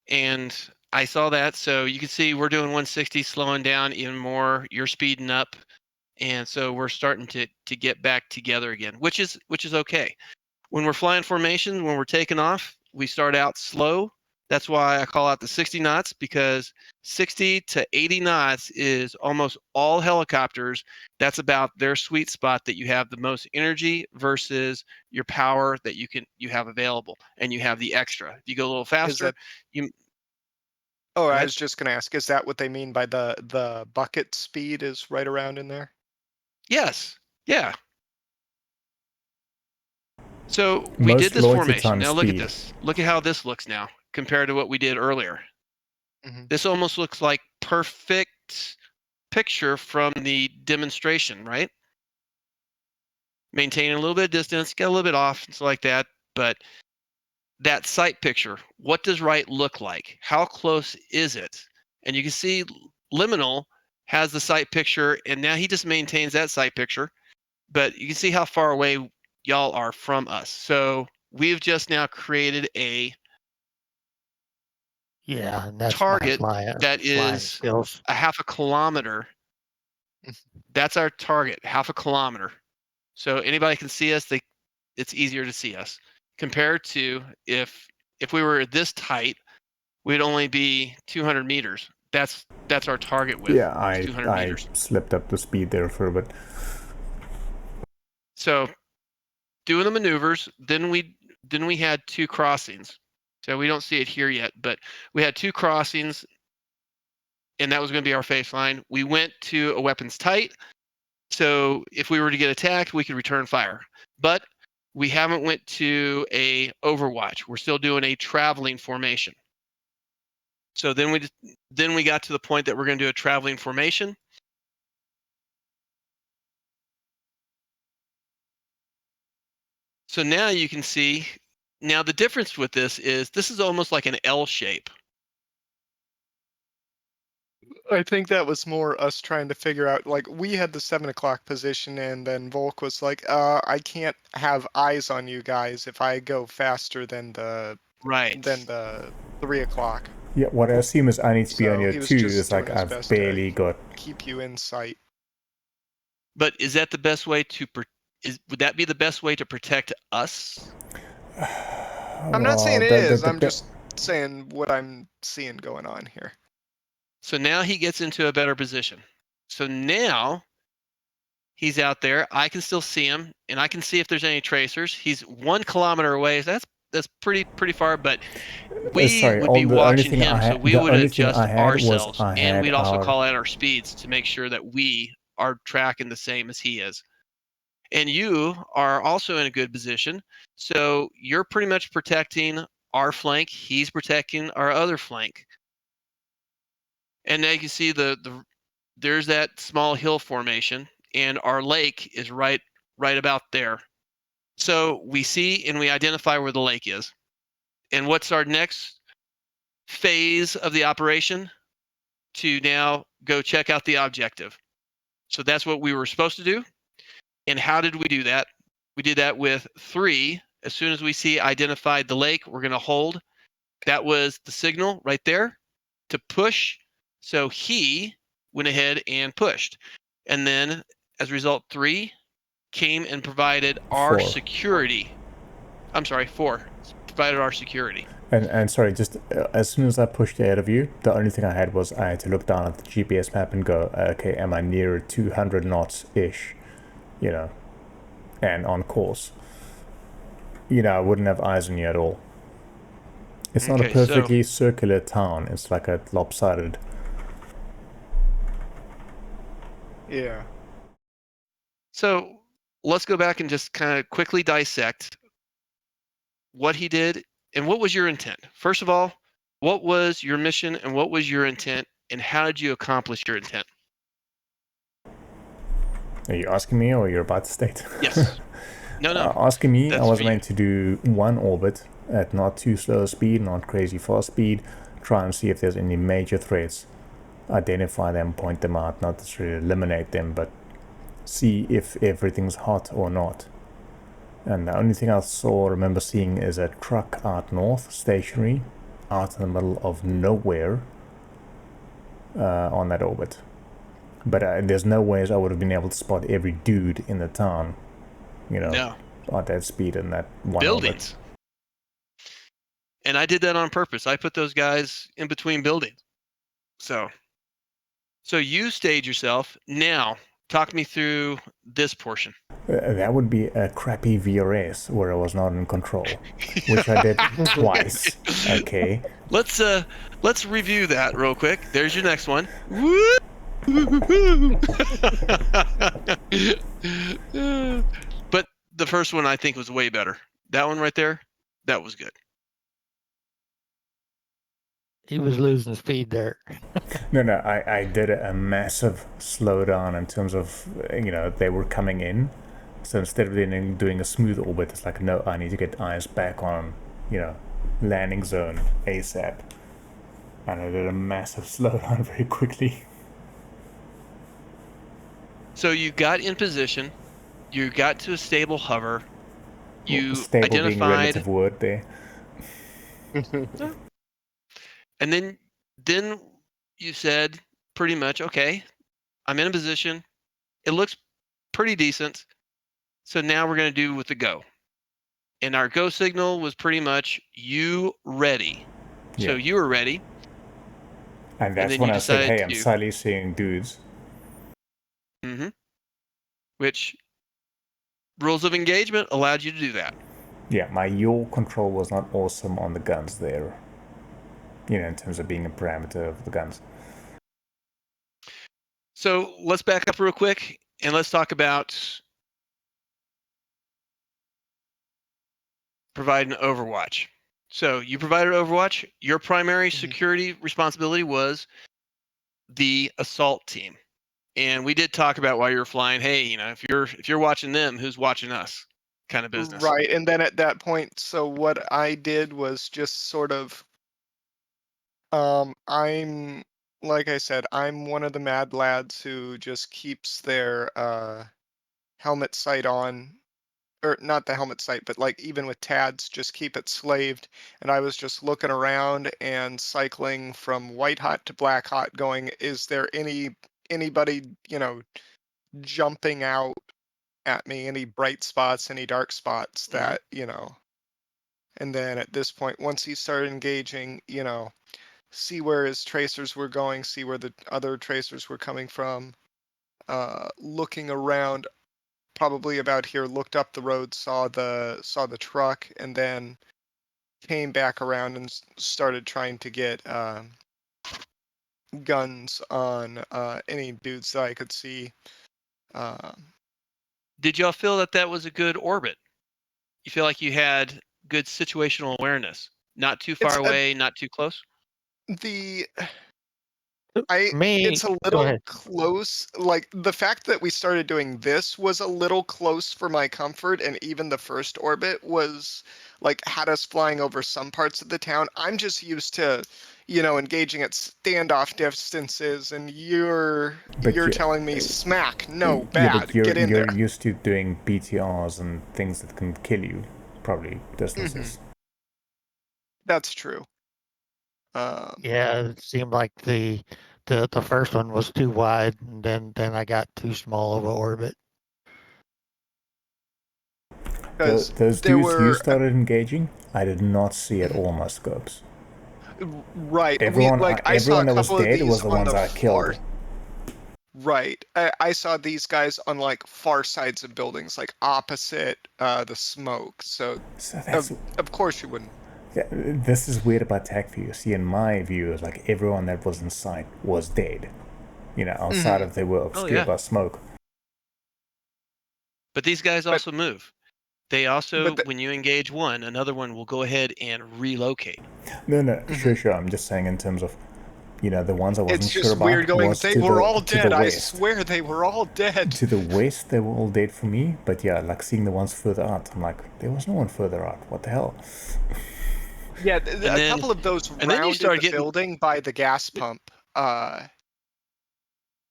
And I saw that, so you can see we're doing 160, slowing down even more. You're speeding up, and so we're starting to get back together again, which is okay. When we're flying formation, when we're taking off, we start out slow. That's why I call out the 60 knots, because 60 to 80 knots is almost all helicopters. That's about their sweet spot, that you have the most energy versus your power that you have available, and you have the extra. If you go a little faster, you. Oh, I was just going to ask, is that what they mean by the bucket speed is right around in there? Yes. Yeah. So we did this formation. Now look at this. Look at how this looks now compared to what we did earlier. This almost looks like perfect picture from the demonstration, right? Maintaining a little bit of distance, get a little bit off, it's like that. But that sight picture, what does right look like? How close is it? And you can see liminal has the sight picture, and now he just maintains that sight picture. But you can see how far away y'all are from us. So we've just now created a and that's target my that is skills. a half a kilometer. That's our target, half a kilometer. So anybody can see us. It's easier to see us compared to if we were this tight, we'd only be 200 meters. That's our target width. Yeah, 200 I meters. slipped up the speed there for a bit. So doing the maneuvers, then we had 2 crossings. So we don't see it here yet, but we had 2 crossings, and that was going to be our face line. We went to a weapons tight, so if we were to get attacked, we could return fire. But we haven't went to a overwatch. We're still doing a traveling formation. So then we got to the point that we're going to do a traveling formation. So now you can see, now the difference with this is almost like an L shape. I think that was more us trying to figure out, like, we had the 7 o'clock position, and then Volk was like, I can't have eyes on you guys if I go faster than the 3 o'clock. Yeah, what I assume is I need to be on your he was 2, just is like doing his I've best to barely got... keep you in sight. But is that the best way to would that be the best way to protect us? I'm not saying it is. I'm just saying what I'm seeing going on here. So now he gets into a better position. So now he's out there. I can still see him, and I can see if there's any tracers. He's 1 kilometer away. So that's pretty far, but we would be watching him, so we would adjust ourselves, and we'd also call out our speeds to make sure that we are tracking the same as he is. And you are also in a good position, so you're pretty much protecting our flank. He's protecting our other flank. And now you can see there's that small hill formation, and our lake is right about there. So we see and we identify where the lake is. And what's our next phase of the operation? To now go check out the objective. So that's what we were supposed to do. And how did we do that? We did that with 3. As soon as we see identified the lake, we're going to hold. That was the signal right there to push. So he went ahead and pushed. And then as a result, 3 came and provided our security. I'm sorry, 4 provided our security. And sorry, just as soon as I pushed ahead of you, the only thing I had was I had to look down at the GPS map and go, okay, am I near 200 knots-ish, you know, and on course. You know, I wouldn't have eyes on you at all. It's not a perfectly circular town, it's like a lopsided. Yeah. So let's go back and just kind of quickly dissect what he did and what was your intent. First of all, what was your mission and what was your intent, and how did you accomplish your intent? Are you asking me or you're about to state? Yes. No. Asking me, I That's was for you. meant to do one orbit at not too slow a speed, not crazy fast speed, try and see if there's any major threats, identify them, point them out, not necessarily eliminate them, but see if everything's hot or not. And the only thing I remember seeing is a truck out north, stationary, out in the middle of nowhere on that orbit. But there's no ways I would have been able to spot every dude in the town, at that speed in that one buildings. orbit. And I did that on purpose. I put those guys in between buildings. So you stayed yourself. Now, talk me through this portion. That would be a crappy VRS where I was not in control, which I did twice. Okay. Let's review that real quick. There's your next one. But the first one I think was way better. That one right there, that was good. He was losing speed there. No, I did a massive slowdown in terms of, they were coming in. So instead of then doing a smooth orbit, it's like, no, I need to get eyes back on, landing zone ASAP. And I did a massive slowdown very quickly. So you got in position, you got to a stable hover, you stable identified... being a relative word there. And then you said pretty much, okay, I'm in a position. It looks pretty decent. So now we're going to do with the go. And our go signal was pretty much you ready. Yeah. So you were ready. And that's when I said, hey, I'm slightly seeing dudes. Mm-hmm. Which rules of engagement allowed you to do that. Yeah, my yaw control was not awesome on the guns there. In terms of being a parameter of the guns. So let's back up real quick and let's talk about providing Overwatch. So you provided Overwatch. Your primary security responsibility was the assault team. And we did talk about while you were flying, hey, if you're watching them, who's watching us? Kind of business. Right. And then at that point, so what I did was just sort of I'm like I said, I'm one of the mad lads who just keeps their helmet sight on, or not the helmet sight, but like even with TADs, just keep it slaved. And I was just looking around and cycling from white hot to black hot, going, is there anybody jumping out at me, any bright spots, any dark spots that And then at this point, once he started engaging, see where his tracers were going, see where the other tracers were coming from, looking around, probably about here, looked up the road, saw the truck, and then came back around and started trying to get guns on any dudes that I could see. Did y'all feel that was a good orbit? You feel like you had good situational awareness? Not too far away, not too close? It's a little close. Like the fact that we started doing this was a little close for my comfort, and even the first orbit was had us flying over some parts of the town. I'm just used to, engaging at standoff distances, and you're telling me smack, no, bad, get in there. You're used to doing BTRs and things that can kill you, probably distances. That's true. Yeah, it seemed like the first one was too wide, and then I got too small of an orbit. Those dudes you started engaging, I did not see at all my scopes. Right. Everyone I saw a that was couple of dead these was the ones I killed. Right. I saw these guys on far sides of buildings, opposite the smoke. So that's, of course you wouldn't. Yeah, this is weird about tech view. See, in my view, it's like everyone that was in sight was dead. Outside of they were obscured by smoke. But these guys also move. They also, But when you engage one, another one will go ahead and relocate. No, sure. I'm just saying in terms of, the ones I wasn't It's sure just about weird going, was they to were the, all to the dead. I west. swear they were all dead. To the west, they were all dead for me. But yeah, like seeing the ones further out, I'm like, there was no one further out. What the hell? Yeah, a couple of those rounded the building by the gas pump.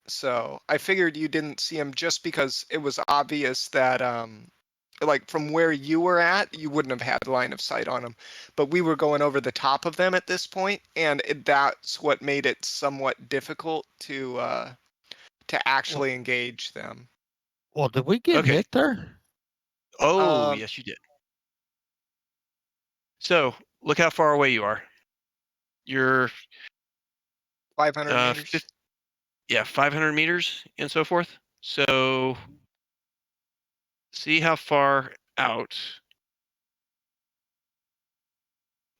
So I figured you didn't see them just because it was obvious that, like from where you were at, you wouldn't have had line of sight on them. But we were going over the top of them at this point, and that's what made it somewhat difficult to actually engage them. Well, did we get hit there? Oh, yes, you did. So look how far away you are. You're 500 meters. 500 meters and so forth. So see how far out.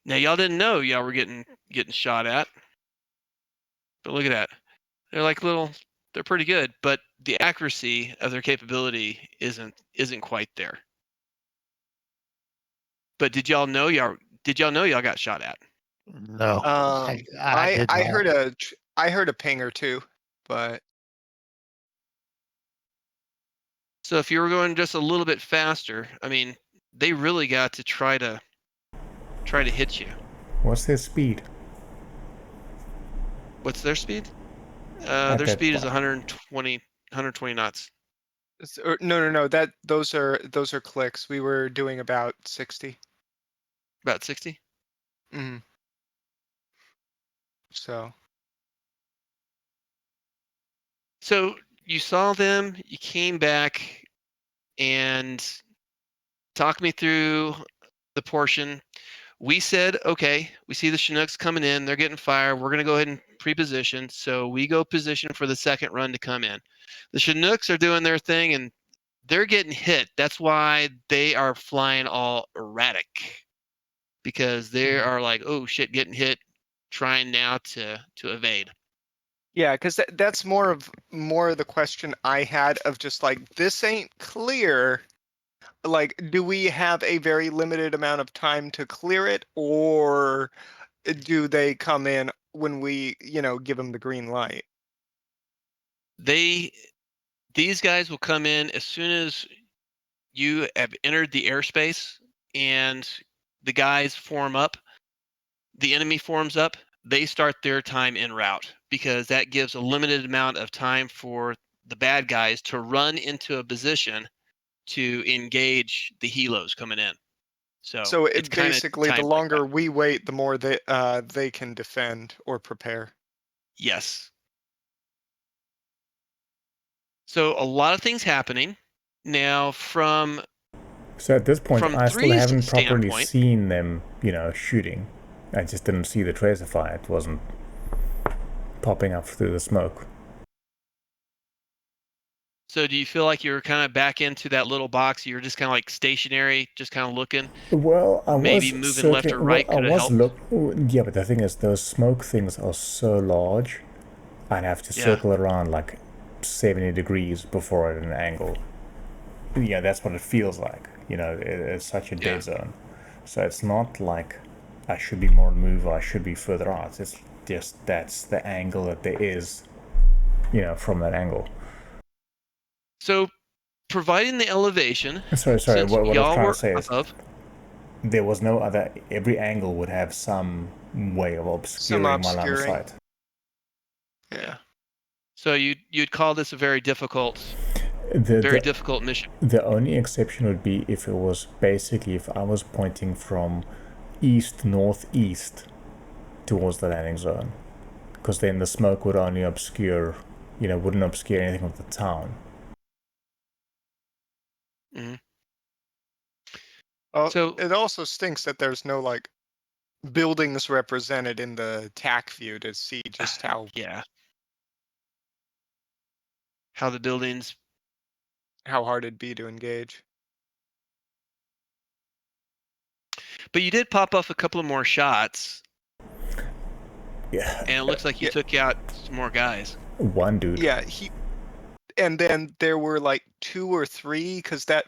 Now y'all didn't know y'all were getting shot at, but look at that. They're like they're pretty good, but the accuracy of their capability isn't quite there. But did y'all know y'all got shot at? No. I heard a ping or two, but so if you were going just a little bit faster, I mean, they really got to try to hit you. What's their speed? What's their speed? Their speed is 120 knots. No. Those are clicks. We were doing about 60. About 60? Mm-hmm. So you saw them, you came back, and talk me through the portion. We said, okay, we see the Chinooks coming in, they're getting fired, we're going to go ahead and pre-position. So we go position for the second run to come in. The Chinooks are doing their thing, and they're getting hit. That's why they are flying all erratic, because they are like, oh shit, getting hit, trying now to evade. Yeah, because that's more of the question I had of just like, this ain't clear. Like, do we have a very limited amount of time to clear it, or do they come in when we, give them the green light? These guys will come in as soon as you have entered the airspace and the guys form up, the enemy forms up, they start their time en route, because that gives a limited amount of time for the bad guys to run into a position to engage the helos coming in. So it's basically the longer we wait, the more they can defend or prepare. Yes. So a lot of things happening now from. So at this point, I still haven't properly standpoint, seen them, shooting. I just didn't see the tracer fire. It wasn't popping up through the smoke. So do you feel like you're kind of back into that little box? You're just kind of like stationary, just kind of looking? Well, I maybe was moving left or right could have helped. Yeah, but the thing is, those smoke things are so large, I'd have to circle around like 70 degrees before at an angle. Yeah, that's what it feels like. It's such a dead zone. So it's not like I should be more move or I should be further out. It's just that's the angle that there is, from that angle. So, providing the elevation. Sorry. What I was trying to say is there was no other. Every angle would have some way of obscuring my line of sight. Yeah. So you'd call this a very difficult, difficult mission. The only exception would be if it was basically if I was pointing from east-northeast towards the landing zone, because then the smoke would only obscure, wouldn't obscure anything of the town. Mm-hmm. So it also stinks that there's no like buildings represented in the TAC view to see just how how the buildings, how hard it'd be to engage. But you did pop off a couple of more shots. Yeah. And it looks like you took out some more guys. One dude. Yeah, and then there were like 2 or 3, because that.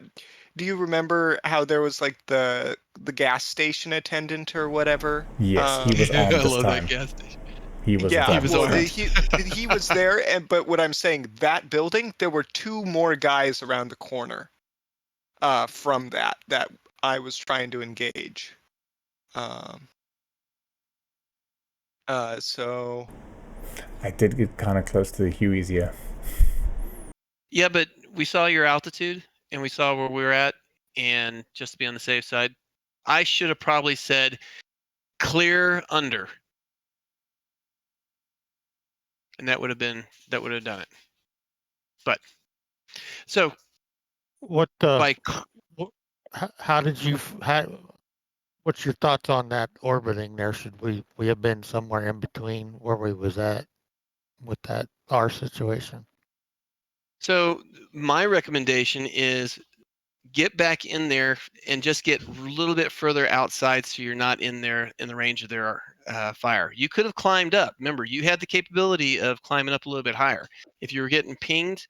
Do you remember how there was like the gas station attendant or whatever? Yes, he was I on this love time. that gas station. He was Yeah, that was well, on it. he was there, but what I'm saying, that building, there were 2 more guys around the corner, from that I was trying to engage. So I did get kind of close to the Hueys, yeah. Yeah, but we saw your altitude and we saw where we were at, and just to be on the safe side, I should have probably said clear under, and that would have done it. But so What by how did you what's your thoughts on that orbiting there? Should we have been somewhere in between where we was at with that our situation? So my recommendation is get back in there and just get a little bit further outside so you're not in there in the range of their fire. You could have climbed up. Remember, you had the capability of climbing up a little bit higher. If you were getting pinged,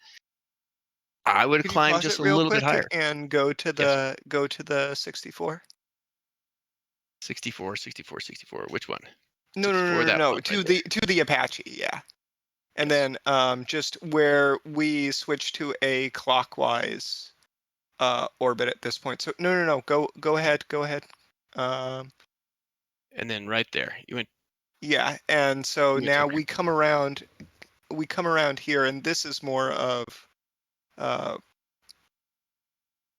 I would have could you climbed pause just it a real little bit quick higher. and go to Yes. the 64? 64. Which one? No, 64, that no, one right there. to the Apache, yeah. And then just where we switch to a clockwise orbit at this point. So no, go ahead. And then right there, you went. Yeah, and so You went now to- we come around here, and this is more of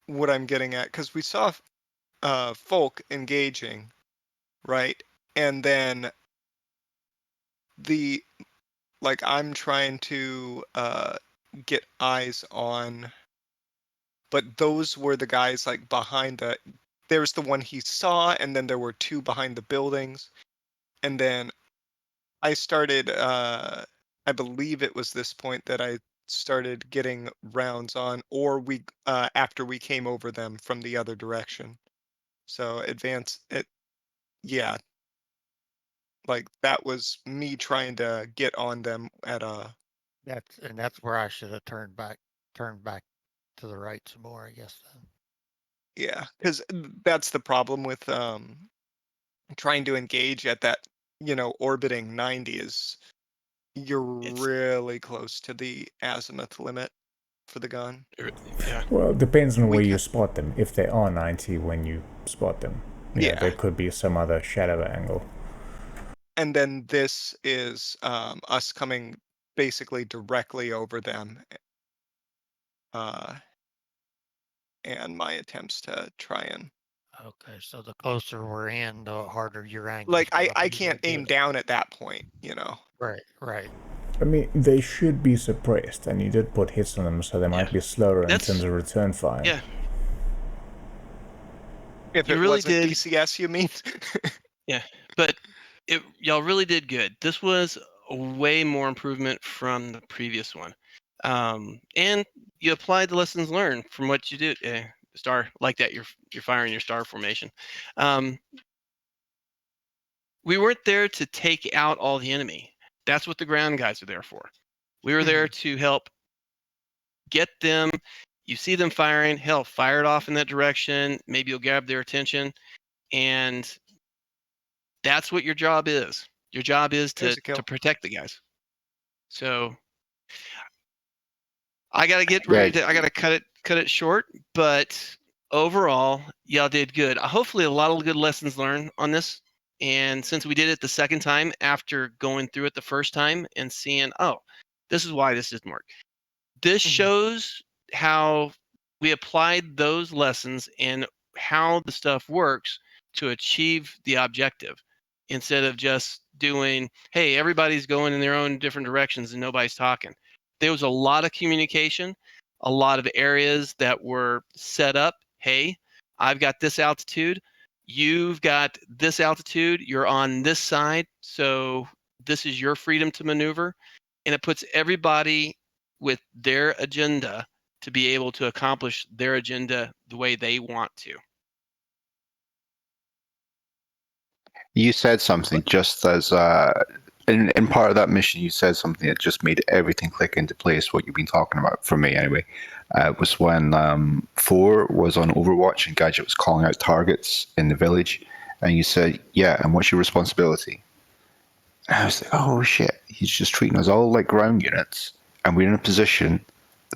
what I'm getting at, because we saw folk engaging, right? And then I'm trying to get eyes on, but those were the guys like behind there's the one he saw, and then there were 2 behind the buildings. And then I started, I believe it was this point that I started getting rounds on, or after we came over them from the other direction. So yeah, like that was me trying to get on them at a. That's where I should have turned back to the right some more, I guess. Then. Yeah, because that's the problem with trying to engage at that, orbiting 90 is you're really close to the azimuth limit for the gun. Yeah. Well, it depends on where you spot them. If they are 90 when you spot them, Yeah. there could be some other shadow angle. And then this is us coming basically directly over them, and my attempts to try and. Okay, so the closer we're in, the harder your angle. Like I can't aim down at that point, Right. I mean, they should be suppressed, and you did put hits on them, so they might be slower in terms of return fire. Yeah. If You it really wasn't did. DCS, you mean? Yeah, but y'all really did good. This was a way more improvement from the previous one, and you applied the lessons learned from what you did. Star like that. You're firing your star formation. We weren't there to take out all the enemy. That's what the ground guys are there for. We were there to help get them. You see them firing, hell, fire it off in that direction. Maybe you'll grab their attention, and that's what your job is. Your job is to protect the guys. So I gotta get ready. I gotta cut it short. But overall, y'all did good. Hopefully, a lot of good lessons learned on this. And since we did it the second time after going through it the first time and seeing, oh, this is why this didn't work. This shows how we applied those lessons and how the stuff works to achieve the objective, instead of just doing, hey, everybody's going in their own different directions and nobody's talking. There was a lot of communication, a lot of areas that were set up. Hey, I've got this altitude. You've got this altitude. You're on this side. So this is your freedom to maneuver. And it puts everybody with their agenda to be able to accomplish their agenda the way they want to. You said something just as in part of that mission, you said something that just made everything click into place. What you've been talking about, for me anyway, was when 4 was on Overwatch and Gadget was calling out targets in the village, and you said, "Yeah, and what's your responsibility?" And I was like, "Oh shit, he's just treating us all like ground units, and we're in a position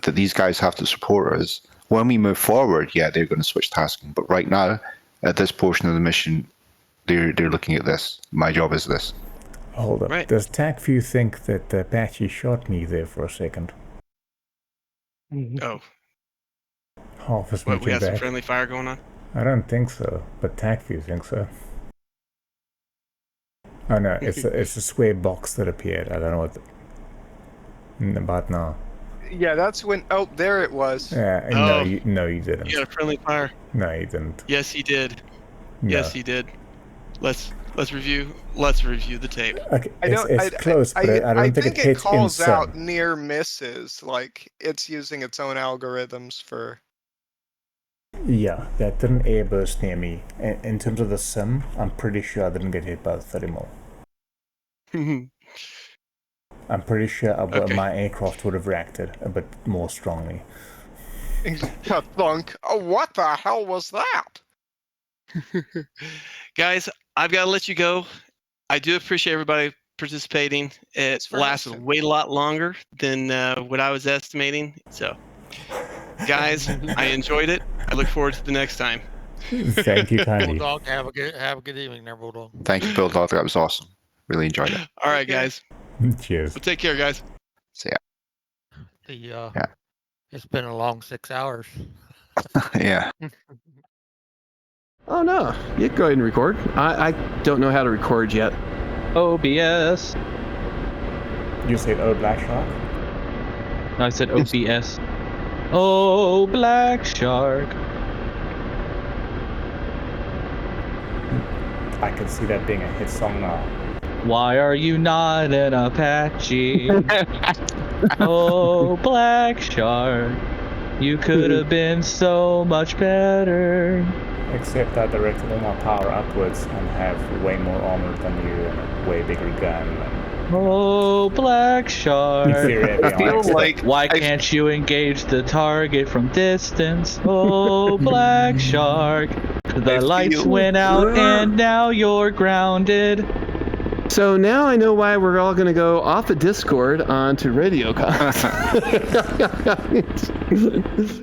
that these guys have to support us. When we move forward, yeah, they're going to switch tasking, but right now, at this portion of the mission, they're looking at this. My job is this." Hold up. Right. Does TACView think that the Apache shot me there for a second? Oh, Half his me what, we came have some back. friendly fire going on? I don't think so, but TACView thinks so. Oh no, it's a square box that appeared. I don't know what. About now. Yeah, that's when. Oh, there it was. Yeah, Oh. no, you didn't. You got a friendly fire. No, you didn't. Yes, he did. No. Yes, he did. Let's review. Let's review the tape. Okay, it's close, but I don't think it hits calls in out some. near misses. Like it's using its own algorithms for. Yeah, that didn't airburst near me. In terms of the sim, I'm pretty sure I didn't get hit by the 30 mil. I'm pretty sure my aircraft would have reacted a bit more strongly. Thunk. Oh, what the hell was that? Guys, I've got to let you go. I do appreciate everybody participating. It lasted way a lot longer than what I was estimating. So, guys, I enjoyed it. I look forward to the next time. Thank you kindly. Bulldog, have a good evening there, Bulldog. Thank you, Bulldog. That was awesome. Really enjoyed it. All right, guys. Cheers. Well, take care, guys. See ya. It's been a long 6 hours. Yeah. Oh no, you go ahead and record. I don't know how to record yet. OBS. You said "Oh Black Shark"? No, I said OBS. Oh, Black Shark. I can see that being a hit song now. Why are you not an Apache? Oh, Black Shark. You could have been so much better. Except I directed all my power upwards and have way more armor than you and a way bigger gun. Oh, Black Shark. I feel like Why can't you engage the target from distance? Oh, Black Shark. The lights went out and now you're grounded. So now I know why we're all going to go off of Discord onto RadioCon.